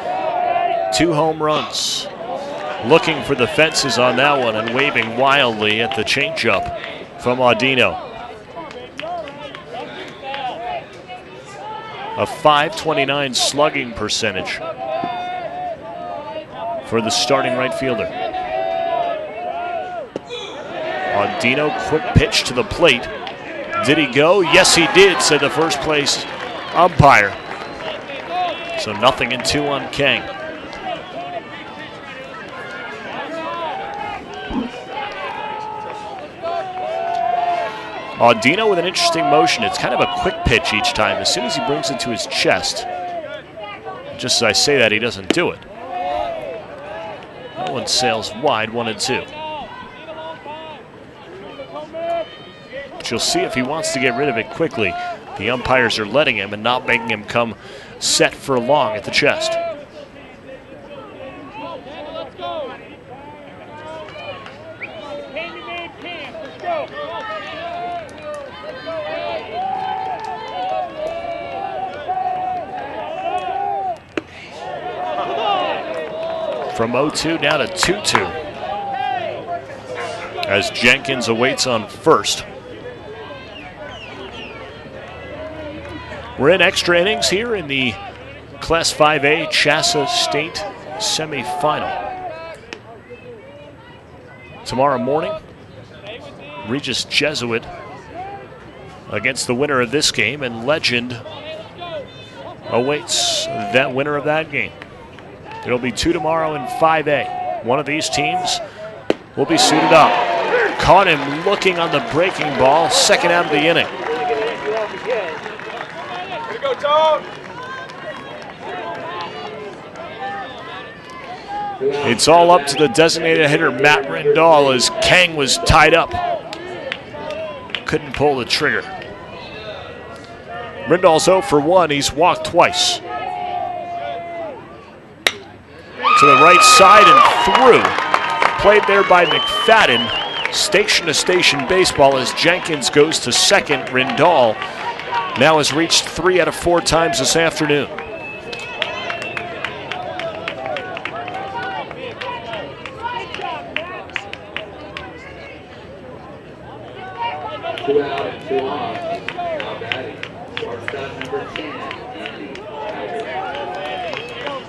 Speaker 2: 2 home runs. Looking for the fences on that one and waving wildly at the changeup from Audino. A .529 slugging percentage for the starting right fielder. Audino, quick pitch to the plate. Did he go? Yes, he did, said the first place umpire. So 0-2 on Kang. Audino with an interesting motion. It's kind of a quick pitch each time. As soon as he brings it to his chest, just as I say that, he doesn't do it. That one sails wide, 1-2. But you'll see if he wants to get rid of it quickly. The umpires are letting him and not making him come set for long at the chest. From 0-2 now to 2-2 as Jenkins awaits on first. We're in extra innings here in the Class 5A CHSAA State Semifinal. Tomorrow morning, Regis Jesuit against the winner of this game, and Legend awaits that winner of that game. It'll be 2 tomorrow in 5A. One of these teams will be suited up. Caught him looking on the breaking ball, 2nd out of the inning. It's all up to the designated hitter, Matt Rendall, as Kang was tied up. Couldn't pull the trigger. Rendall's 0 for 1. He's walked twice. To the right side and through. Played there by McFadden. Station to station baseball as Jenkins goes to second. Rendall now has reached 3 out of 4 times this afternoon.
Speaker 1: Two out and two off. Now batting. Shortstop number 10, Andy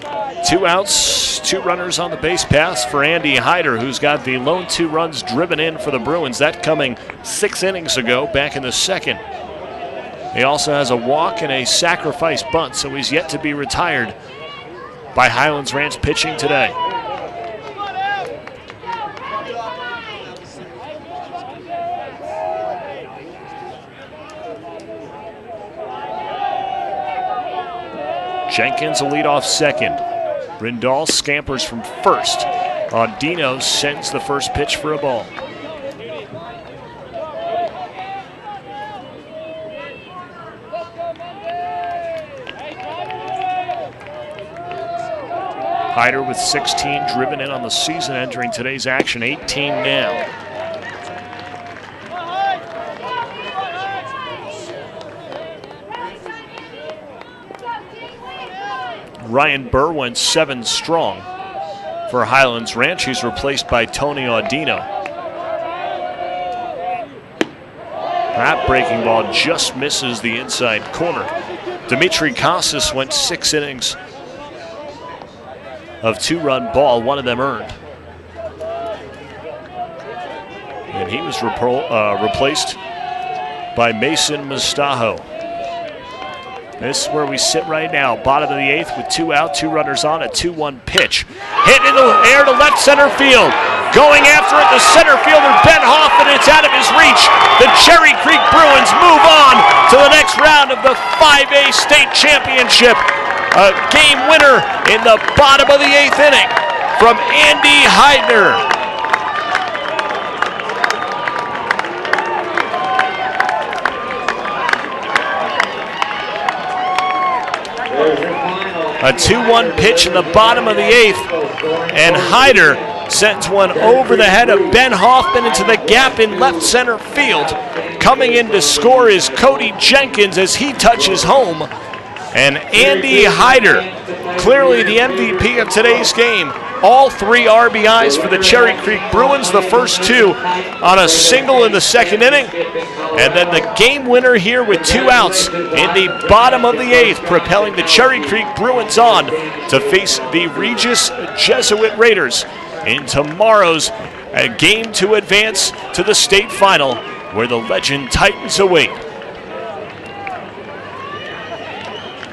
Speaker 1: Hyder.
Speaker 2: 2 outs, 2 runners on the base paths for Andy Hyder, who's got the lone 2 runs driven in for the Bruins. That coming 6 innings ago, back in the second. He also has a walk and a sacrifice bunt, so he's yet to be retired by Highlands Ranch pitching today. Jenkins will lead off second. Rindal scampers from first. Audino sends the first pitch for a ball. Hyder with 16 driven in on the season entering today's action, 18 now. Ryan Burr went 7 strong for Highlands Ranch. He's replaced by Tony Audino. That breaking ball just misses the inside corner. Dimitri Casas went 6 innings of 2-run ball, 1 of them earned. And he was replaced by Mason Musto. This is where we sit right now, bottom of the 8th with 2 out, 2 runners on, a 2-1 pitch. Hit in the air to left center field. Going after it, the center fielder, Ben Hoffman, it's out of his reach. The Cherry Creek Bruins move on to the next round of the 5A state championship. A game winner in the bottom of the 8th inning from Andy Hyder. A 2-1 pitch in the bottom of the 8th, and Hyder sends one over the head of Ben Hoffman into the gap in left center field. Coming in to score is Cody Jenkins as he touches home. And Andy Hyder, clearly the MVP of today's game. All 3 RBIs for the Cherry Creek Bruins, the first 2 on a single in the second inning. And then the game winner here with 2 outs in the bottom of the 8th, propelling the Cherry Creek Bruins on to face the Regis Jesuit Raiders in tomorrow's game to advance to the state final, where the Legend Titans await.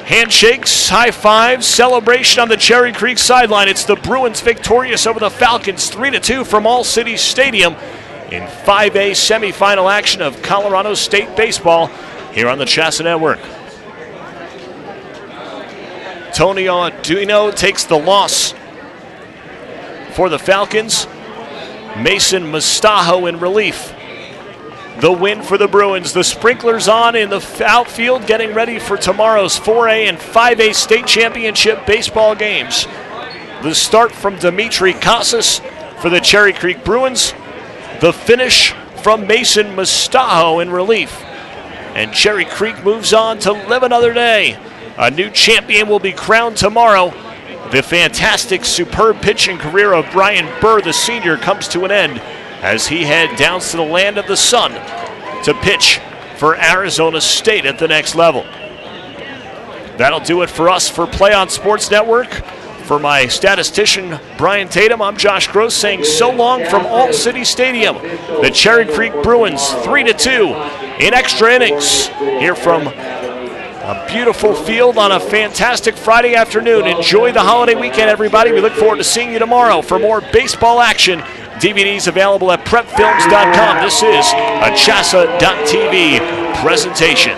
Speaker 2: Handshakes, high fives, celebration on the Cherry Creek sideline. It's the Bruins victorious over the Falcons 3-2 from All City Stadium in 5A semifinal action of Colorado State baseball here on the CHSAA Network. Tony Audino takes the loss for the Falcons. Mason Musto in relief. The win for the Bruins. The sprinklers on in the outfield, getting ready for tomorrow's 4A and 5A state championship baseball games. The start from Dimitri Casas for the Cherry Creek Bruins. The finish from Mason Musto in relief. And Cherry Creek moves on to live another day. A new champion will be crowned tomorrow. The fantastic, superb pitching career of Brian Burr, the senior, comes to an end as he heads down to the land of the sun to pitch for Arizona State at the next level. That'll do it for us for Play On Sports Network. For my statistician, Brian Tatum, I'm Josh Gross saying so long from All City Stadium. The Cherry Creek Bruins 3-2 in extra innings here from a beautiful field on a fantastic Friday afternoon. Enjoy the holiday weekend, everybody. We look forward to seeing you tomorrow for more baseball action. DVDs available at prepfilms.com. This is a CHSAA.TV presentation.